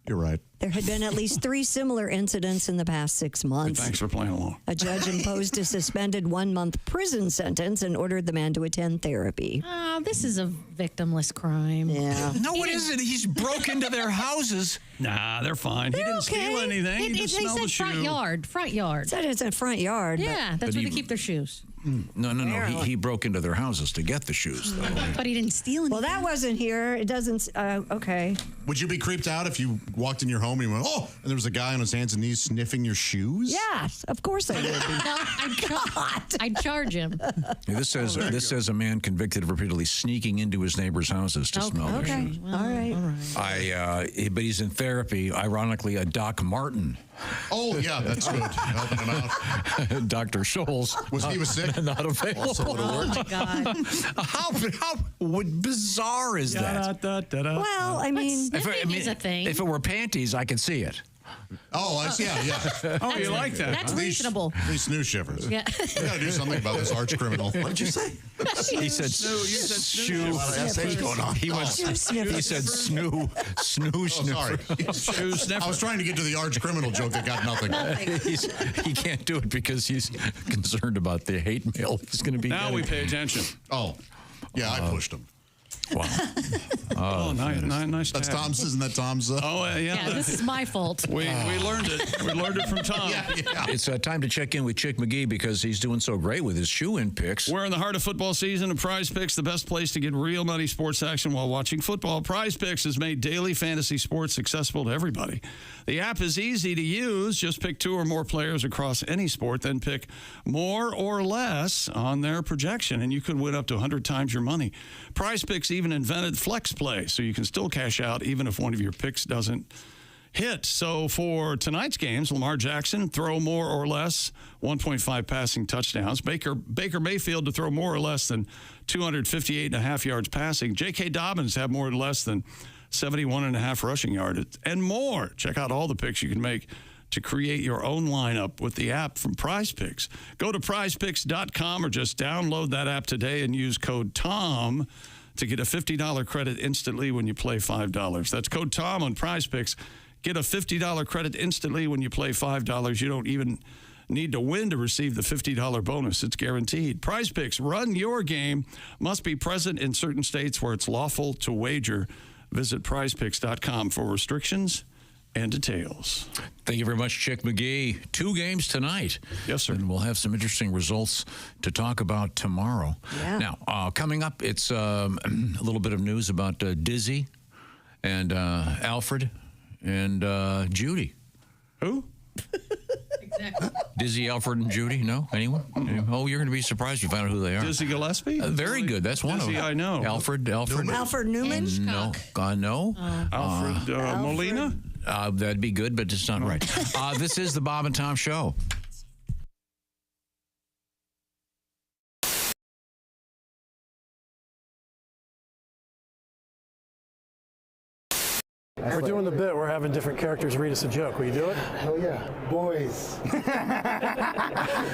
You're right. There had been at least 3 similar incidents in the past 6 months. Thanks for playing along. A judge imposed a suspended 1-month prison sentence and ordered the man to attend therapy. Oh, this is a victimless crime. Yeah. No, it isn't. He's broke into their houses. Nah, they're fine. He didn't steal anything. He just smelled the shoe. Front yard. Said it's a front yard. Yeah, that's where they keep their shoes. No. He broke into their houses to get the shoes, though. But he didn't steal anything. Well, that wasn't here. It doesn't. Okay. Would you be creeped out if you walked in your home and you went, oh, and there was a guy on his hands and knees sniffing your shoes? Yes, of course I would. No, I'd charge him. Yeah, this says a man convicted of repeatedly sneaking into his neighbors' houses to smell their Okay. shoes. All right. But he's in therapy. Ironically, a Doc Martin. Oh, yeah, that's good. Helping him out. Dr. Scholes. Was he sick? Not available. Also would have worked. Oh, my God. How bizarre is that? Well, I mean, is a thing. If it were panties, I could see it. Oh, yeah. Oh, you like that? That's reasonable. These snoo shivers. Yeah. We got to do something about this arch criminal. What did you say? He said snoo. What's going on? He said snoo. Oh, sorry. Shoe sniffer. I was trying to get to the arch criminal joke that got nothing. He can't do it because he's concerned about the hate mail he's going to be Now getting. we pay attention. Oh, yeah, I pushed him. Wow. Oh, nice. That's tag. Tom's, isn't that Tom's? Oh, yeah. Yeah, this is my fault. We learned it. We learned it from Tom. Yeah. It's time to check in with Chick McGee because he's doing so great with his shoe-in picks. We're in the heart of football season, and Prize Picks, the best place to get real money sports action while watching football. Prize Picks has made daily fantasy sports accessible to everybody. The app is easy to use. Just pick 2 or more players across any sport, then pick more or less on their projection, and you could win up to 100 times your money. Prize Picks even invented Flex Play, so you can still cash out even if one of your picks doesn't hit. So for tonight's games, Lamar Jackson, throw more or less 1.5 passing touchdowns. Baker Mayfield to throw more or less than 258.5 yards passing. J.K. Dobbins have more or less than 71.5 rushing yards and more. Check out all the picks you can make to create your own lineup with the app from Prize Picks. Go to prizepicks.com or just download that app today and use code TOM to get a $50 credit instantly when you play $5. That's code TOM on Prize Picks. Get a $50 credit instantly when you play $5. You don't even need to win to receive the $50 bonus. It's guaranteed. Prize Picks, run your game. Must be present in certain states where it's lawful to wager. Visit prizepicks.com for restrictions and details. Thank you very much, Chick McGee. 2 games tonight. Yes, sir. And we'll have some interesting results to talk about tomorrow. Yeah. Now, coming up, it's a little bit of news about Dizzy and Alfred and Judy. Who? Exactly. Dizzy, Alfred, and Judy? No? Anyone? Oh, you're going to be surprised you find out who they are. Dizzy Gillespie? Very good. That's one Dizzy, of them. I know. Alfred Newman? No. No. Alfred Molina? That'd be good, but it's not right. This is the Bob and Tom Show. We're doing the bit. We're having different characters read us a joke. Will you do it? Hell yeah. Boys.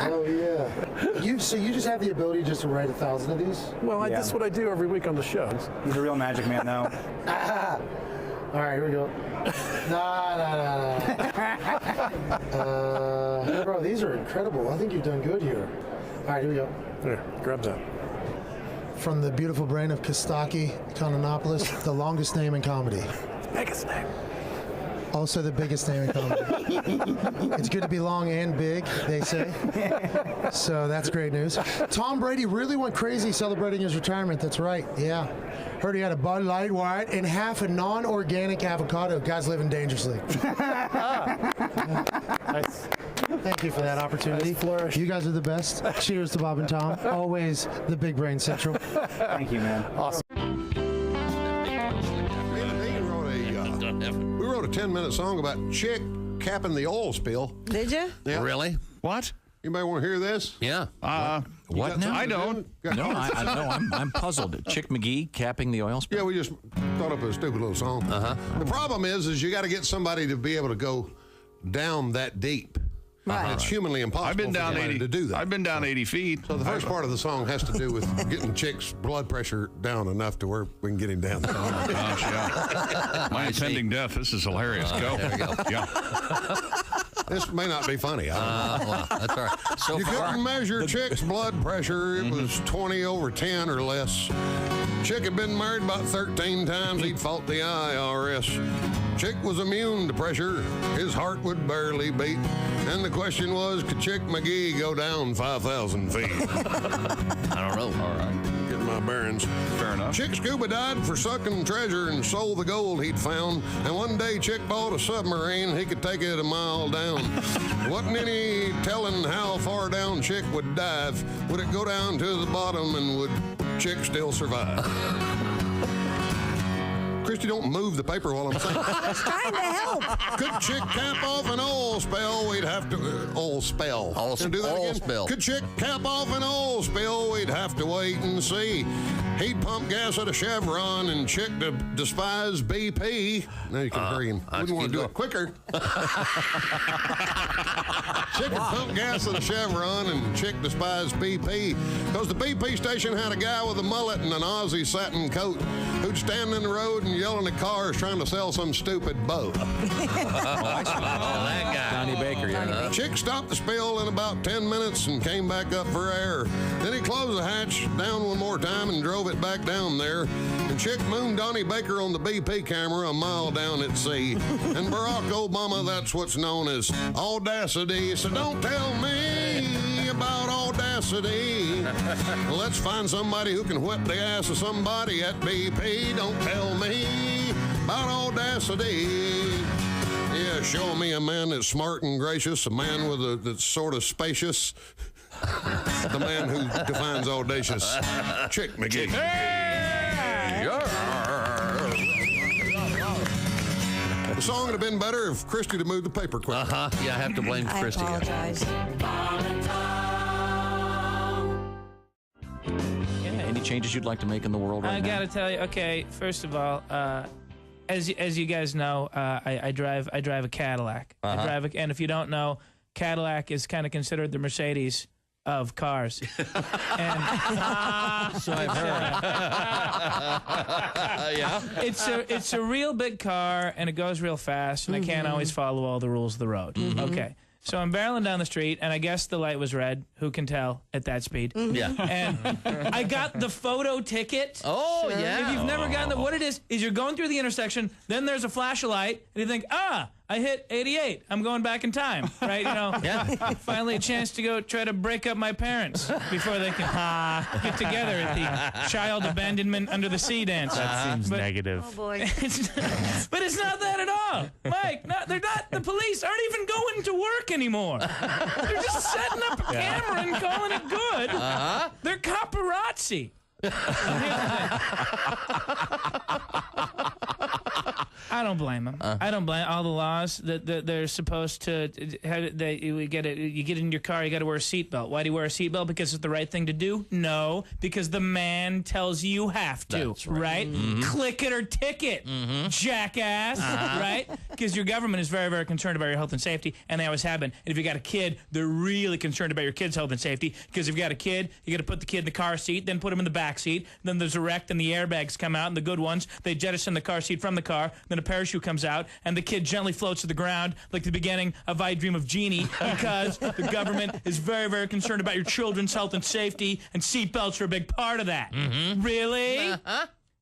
Oh, yeah. So you just have the ability just to write 1,000 of these? Well, that's what I do every week on the show. He's a real magic man, though. All right, here we go. No. Bro, these are incredible. I think you've done good here. All right, here we go. Here, grab that. From the beautiful brain of Kostaki Kononopoulos, the longest name in comedy. Biggest name. Also the biggest name in comedy. It's good to be long and big, they say. So that's great news. Tom Brady really went crazy celebrating his retirement. That's right. Yeah. Heard he had a Bud Light White and half a non-organic avocado. Guys living dangerously. Nice. Thank you for that opportunity. Nice. You guys are the best. Cheers to Bob and Tom. Always the Big Brain Central. Thank you, man. Awesome. We wrote a 10-minute song about Chick capping the oil spill. Did you? Yeah. Really? What? Anybody want to hear this? Yeah. What now? I don't. No, I'm puzzled. Chick McGee capping the oil spill? Yeah, we just thought up a stupid little song. The problem is you got to get somebody to be able to go down that deep. Right. It's humanly impossible I've been down for 80 to do that. I've been down 80 feet. So the first part of the song has to do with getting Chick's blood pressure down enough to where we can get him down. Oh my gosh, yeah. My impending death. This is hilarious. Go. There we go. Yeah. This may not be funny. Well, that's all right. So you far, couldn't measure Chick's blood pressure. It was 20/10 or less. Chick had been married about 13 times. He'd fought the IRS. Chick was immune to pressure. His heart would barely beat. And the question was, could Chick McGee go down 5,000 feet? I don't know. All right. Get my bearings. Fair enough. Chick Scuba died for sucking treasure and sold the gold he'd found. And one day Chick bought a submarine. He could take it a mile down. Wasn't any telling how far down Chick would dive. Would it go down to the bottom, and would Chick still survive? Christy, don't move the paper while I'm saying. I was trying to help. Could Chick cap off an oil spell? We'd have to oil spell. Can I do that oil again? spill. Could Chick cap off an oil spill? We'd have to wait and see. He'd pump gas at a Chevron, and Chick despise BP. Now you can hurry him. Wouldn't want to do it quicker. Chick would pump gas at a Chevron, and Chick despised BP because the BP station had a guy with a mullet and an Aussie satin coat who'd stand in the road and yelling at cars trying to sell some stupid boat. that guy. Donnie Baker, yeah. Chick stopped the spill in about 10 minutes and came back up for air. Then he closed the hatch down one more time and drove it back down there. And Chick mooned Donnie Baker on the BP camera a mile down at sea. And Barack Obama, that's what's known as audacity. So don't tell me about audacity. Let's find somebody who can whip the ass of somebody at BP. Don't tell me about audacity. Yeah, show me a man that's smart and gracious, a man that's sort of spacious. The man who defines audacious. Chick McGee. The song would have been better if Christy had moved the paper quicker. Yeah, I have to blame Christy. I apologize. Yeah, any changes you'd like to make in the world right I now? gotta tell you. Okay, first of all, as you guys know, I drive a Cadillac. And if you don't know, Cadillac is kind of considered the Mercedes of cars. And So I've heard. Yeah. it's a real big car, and it goes real fast, and I can't always follow all the rules of the road. Okay. So I'm barreling down the street, and I guess the light was red. Who can tell at that speed? Yeah. And I got the photo ticket. Oh, yeah. If you've never gotten what it is you're going through the intersection, then there's a flashlight, and you think, I hit 88. I'm going back in time, right? You know, finally a chance to go try to break up my parents before they can get together at the child abandonment under the sea dance. That seems negative. Oh, boy. But it's not that at all. Mike, they're not. The police aren't even going to work anymore. They're just setting up a camera and calling it good. They're paparazzi. I don't blame them. I don't blame all the laws that they're supposed to. You get in your car, you got to wear a seatbelt. Why do you wear a seatbelt? Because it's the right thing to do? No, because the man tells you have to. That's right. Click it or ticket, jackass. Right? Because your government is very, very concerned about your health and safety, and they always have been. And if you got a kid, they're really concerned about your kid's health and safety. Because if you got a kid, you got to put the kid in the car seat, then put him in the back seat. Then there's a wreck, and the airbags come out, and the good ones, they jettison the car seat from the car. Then a parachute comes out, and the kid gently floats to the ground like the beginning of I Dream of Jeannie, because the government is very, very concerned about your children's health and safety, and seatbelts are a big part of that. Really?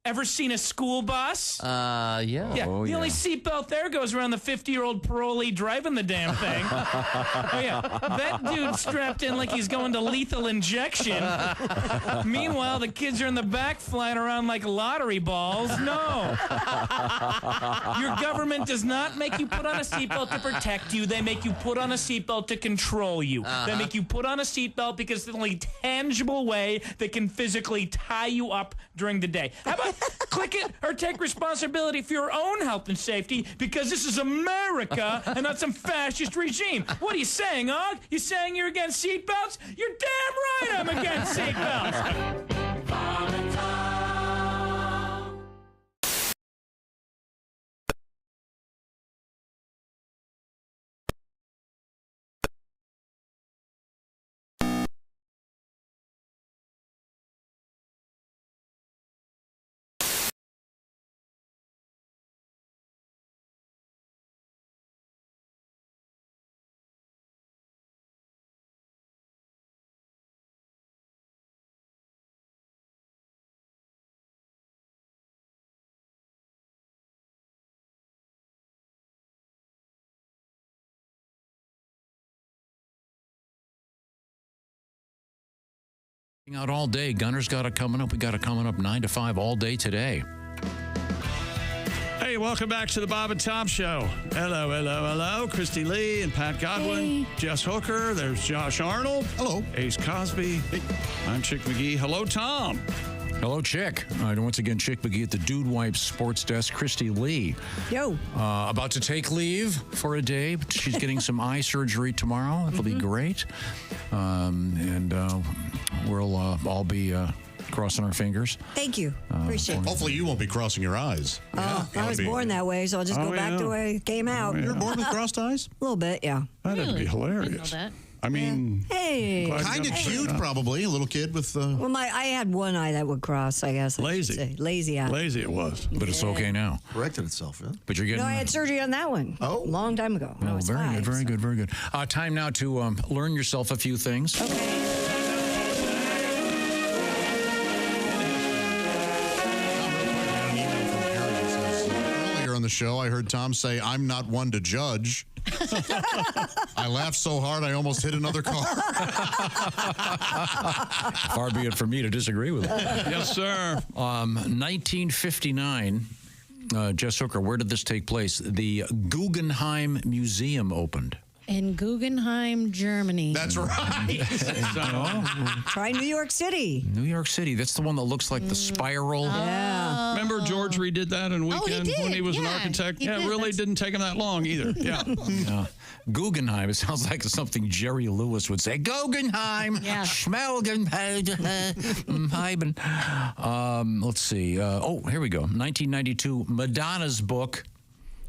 Ever seen a school bus? Yeah. Yeah, the only seatbelt there goes around the 50-year-old parolee driving the damn thing. Oh, yeah. That dude's strapped in like he's going to lethal injection. Meanwhile, the kids are in the back flying around like lottery balls. No. Your government does not make you put on a seatbelt to protect you. They make you put on a seatbelt to control you. They make you put on a seatbelt because it's the only tangible way they can physically tie you up during the day. How about click it or take responsibility for your own health and safety, because this is America and not some fascist regime. What are you saying, Og? You saying you're against seatbelts? You're damn right I'm against seatbelts. Out all day. Gunner's got it coming up. We got it coming up 9 to 5 all day today. Hey, welcome back to the Bob and Tom Show. Hello, hello, hello. Christy Lee and Pat Godwin. Hey. Jess Hooker. There's Josh Arnold. Hello. Ace Cosby. Hey. I'm Chick McGee. Hello, Tom. Hello, Chick. Once again, Chick McGee at the Dude Wipes Sports Desk. Christy Lee. Yo. About to take leave for a day. But she's getting some eye surgery tomorrow. It'll be great. And we'll all be crossing our fingers. Thank you. Appreciate it. Hopefully you won't be crossing your eyes. Oh, I was born that way, so I'll just go back to the way it came out. You were born with crossed eyes? A little bit, yeah. That'd be hilarious. I know that. I mean, hey, kind of cute, probably. A little kid with. Well, I had one eye that would cross. I guess. Lazy. Lazy eye. Lazy it was, but it's okay now. Corrected itself. Yeah. But you're getting. No, I had surgery on that one. Oh, a long time ago. Oh, very good, very good, very good. Time now to learn yourself a few things. Okay. On the show, I heard Tom say, "I'm not one to judge." I laughed so hard I almost hit another car. Far be it for me to disagree with it. Yes, sir. 1959, Jess Hooker, where did this take place? The Guggenheim Museum opened. In Guggenheim, Germany. That's right. Try New York City. New York City. That's the one that looks like the spiral. Yeah. Remember George redid that in Weekend when he was an architect? Yeah, it really didn't take him that long either. Yeah. Guggenheim. It sounds like something Jerry Lewis would say. Guggenheim. Yeah. Schmelgenheim. Let's see. Here we go. 1992. Madonna's book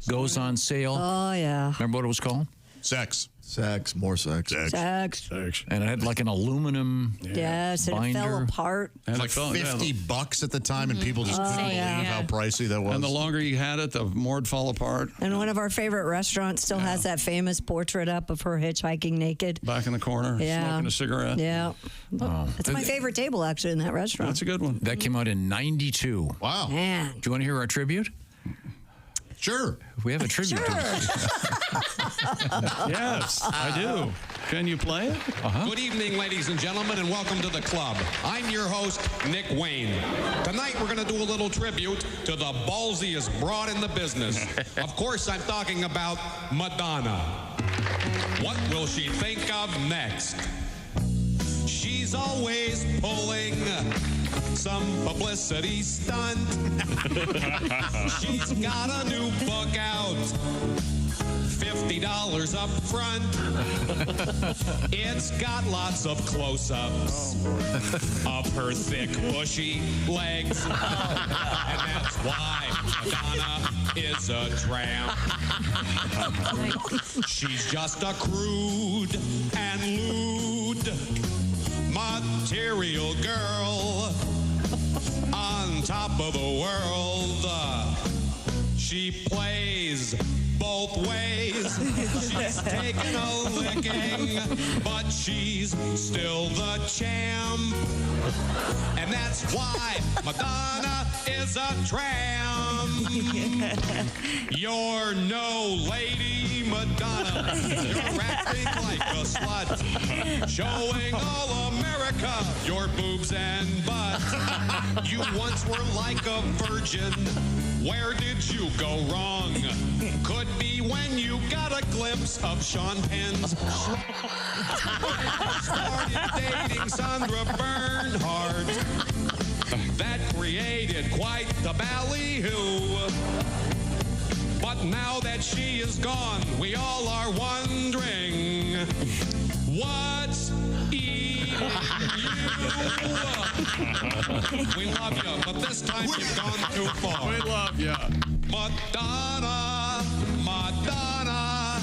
goes on sale. Oh, yeah. Remember what it was called? Sex. Sex, more sex. Sex. And it had like an aluminum Yes, and it binder. fell apart. And like $50 at the time, and people just couldn't believe how pricey that was. And the longer you had it, the more it'd fall apart. And one of our favorite restaurants still has that famous portrait up of her hitchhiking naked. Back in the corner, smoking a cigarette. Yeah. That's my favorite table, actually, in that restaurant. That's a good one. That came out in 92. Wow. Man. Do you want to hear our tribute? Sure. We have a tribute. Yes, I do. Can you play it? Good evening, ladies and gentlemen, and welcome to the club. I'm your host, Nick Wayne. Tonight, we're going to do a little tribute to the ballsiest broad in the business. Of course, I'm talking about Madonna. What will she think of next? She's always pulling some publicity stunt. She's got a new book out, $50 up front. It's got lots of close-ups of her thick, bushy legs. And that's why Madonna is a tramp. She's just a crude and lewd material girl on top of the world. She plays both ways. She's taken a licking, but she's still the champ. And that's why Madonna is a tramp. You're no lady, Madonna. You're acting like a slut, showing all America your boobs and butt. You once were like a virgin. Where did you go wrong? Could be when you got a glimpse of Sean Penn's started dating Sandra Bernhard. That created quite the ballyhoo. But now that she is gone, we all are wondering what's eating you. We love you, but this time you've gone too far. We love you. Madonna, Madonna,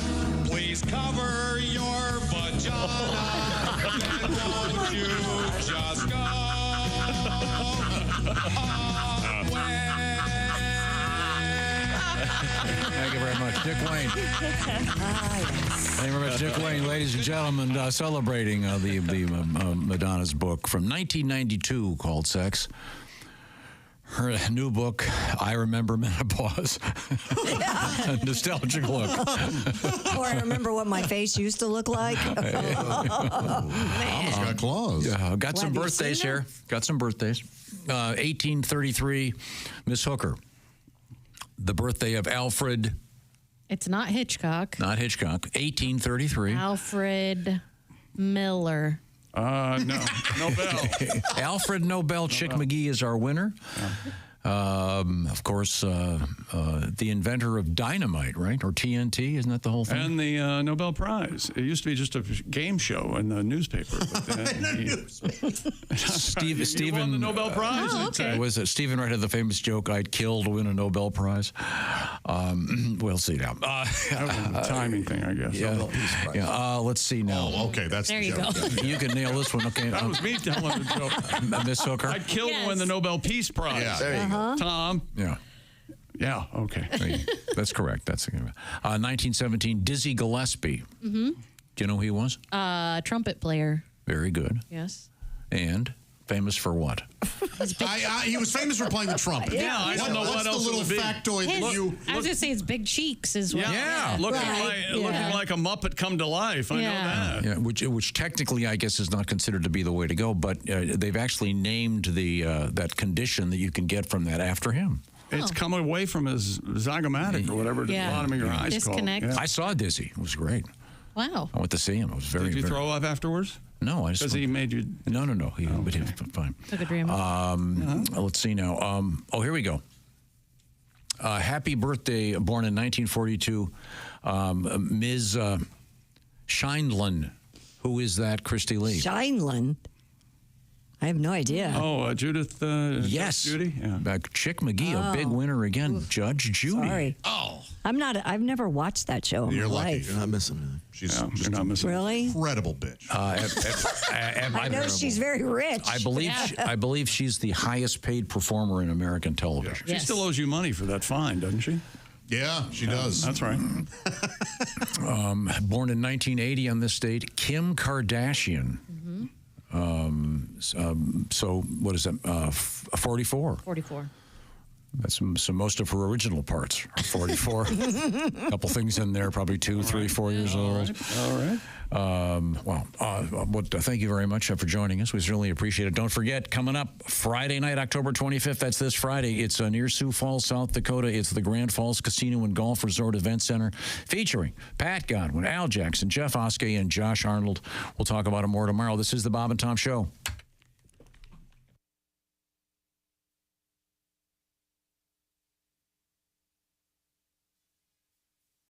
please cover your vagina. And won't you just go away? Thank you very much, Dick Wayne. Thank you very much, Dick Wayne. Ladies and gentlemen, celebrating the Madonna's book from 1992 called Sex. Her new book, I Remember Menopause. A nostalgic look. Or I remember what my face used to look like. Almost got claws. Yeah, got some Have you birthdays seen her? here. Got some birthdays. 1833, Miss Hooker. The birthday of Alfred, It's not Hitchcock. not Hitchcock, 1833. Alfred Miller. No, Nobel. Alfred Nobel, Chick McGee is our winner. Of course, the inventor of dynamite, right? Or TNT, isn't that the whole thing? And the Nobel Prize. It used to be just a game show in the newspaper. But then Stephen won the Nobel Prize. Oh, okay. Was it Stephen Wright had the famous joke, "I'd kill to win a Nobel Prize"? We'll see now. That was a timing thing, I guess. Let's see now. Oh, okay, that's There the you joke. go. You can nail this one, okay? That was me telling the joke. Miss Hooker. I'd kill to win the Nobel Peace Prize. Yeah. There you go. Tom. Yeah. Yeah, okay. That's correct. That's 1917. Dizzy Gillespie. Mm-hmm. Do you know who he was? Trumpet player. Very good. Yes. And famous for what? He was famous for playing the trumpet. Yeah, I don't know what What's else the it little would be. factoid that you... I was going to say his big cheeks as well. Yeah, looking like a Muppet come to life. I know that. Yeah, which technically I guess is not considered to be the way to go, but they've actually named the that condition that you can get from that after him. It's come away from his zygomatic or whatever the bottom of your eyes Disconnect. called. Yeah. I saw Dizzy. It was great. Wow. I went to see him. It was very. Did you very, throw up afterwards? No, I just Because he made you. No. But he was fine. Took a dream. Let's see now. Here we go. Happy birthday, born in 1942, Ms. Scheindlin. Who is that, Christy Lee? Scheindlin? I have no idea. Oh, Judith. Yes. Judy. Yeah. Chick McGee, a big winner again. Judge Judy. Sorry. Oh. I've never watched that show in You're my lucky. life. You're not missing anything. She's You're not missing. Really? incredible bitch. I know she's very rich. I believe she's the highest paid performer in American television. She still owes you money for that fine, doesn't she? Yeah, she does. That's right. Born in 1980 on this date, Kim Kardashian. So what is that? 44. 44. That's so most of her original parts are 44. A couple things in there, probably 2, 3, 4 years old. All right. Thank you very much for joining us. We certainly appreciate it. Don't forget, coming up Friday night, October 25th, that's this Friday. It's near Sioux Falls, South Dakota. It's the Grand Falls Casino and Golf Resort Event Center featuring Pat Godwin, Al Jackson, Jeff Oskey, and Josh Arnold. We'll talk about it more tomorrow. This is the Bob and Tom Show.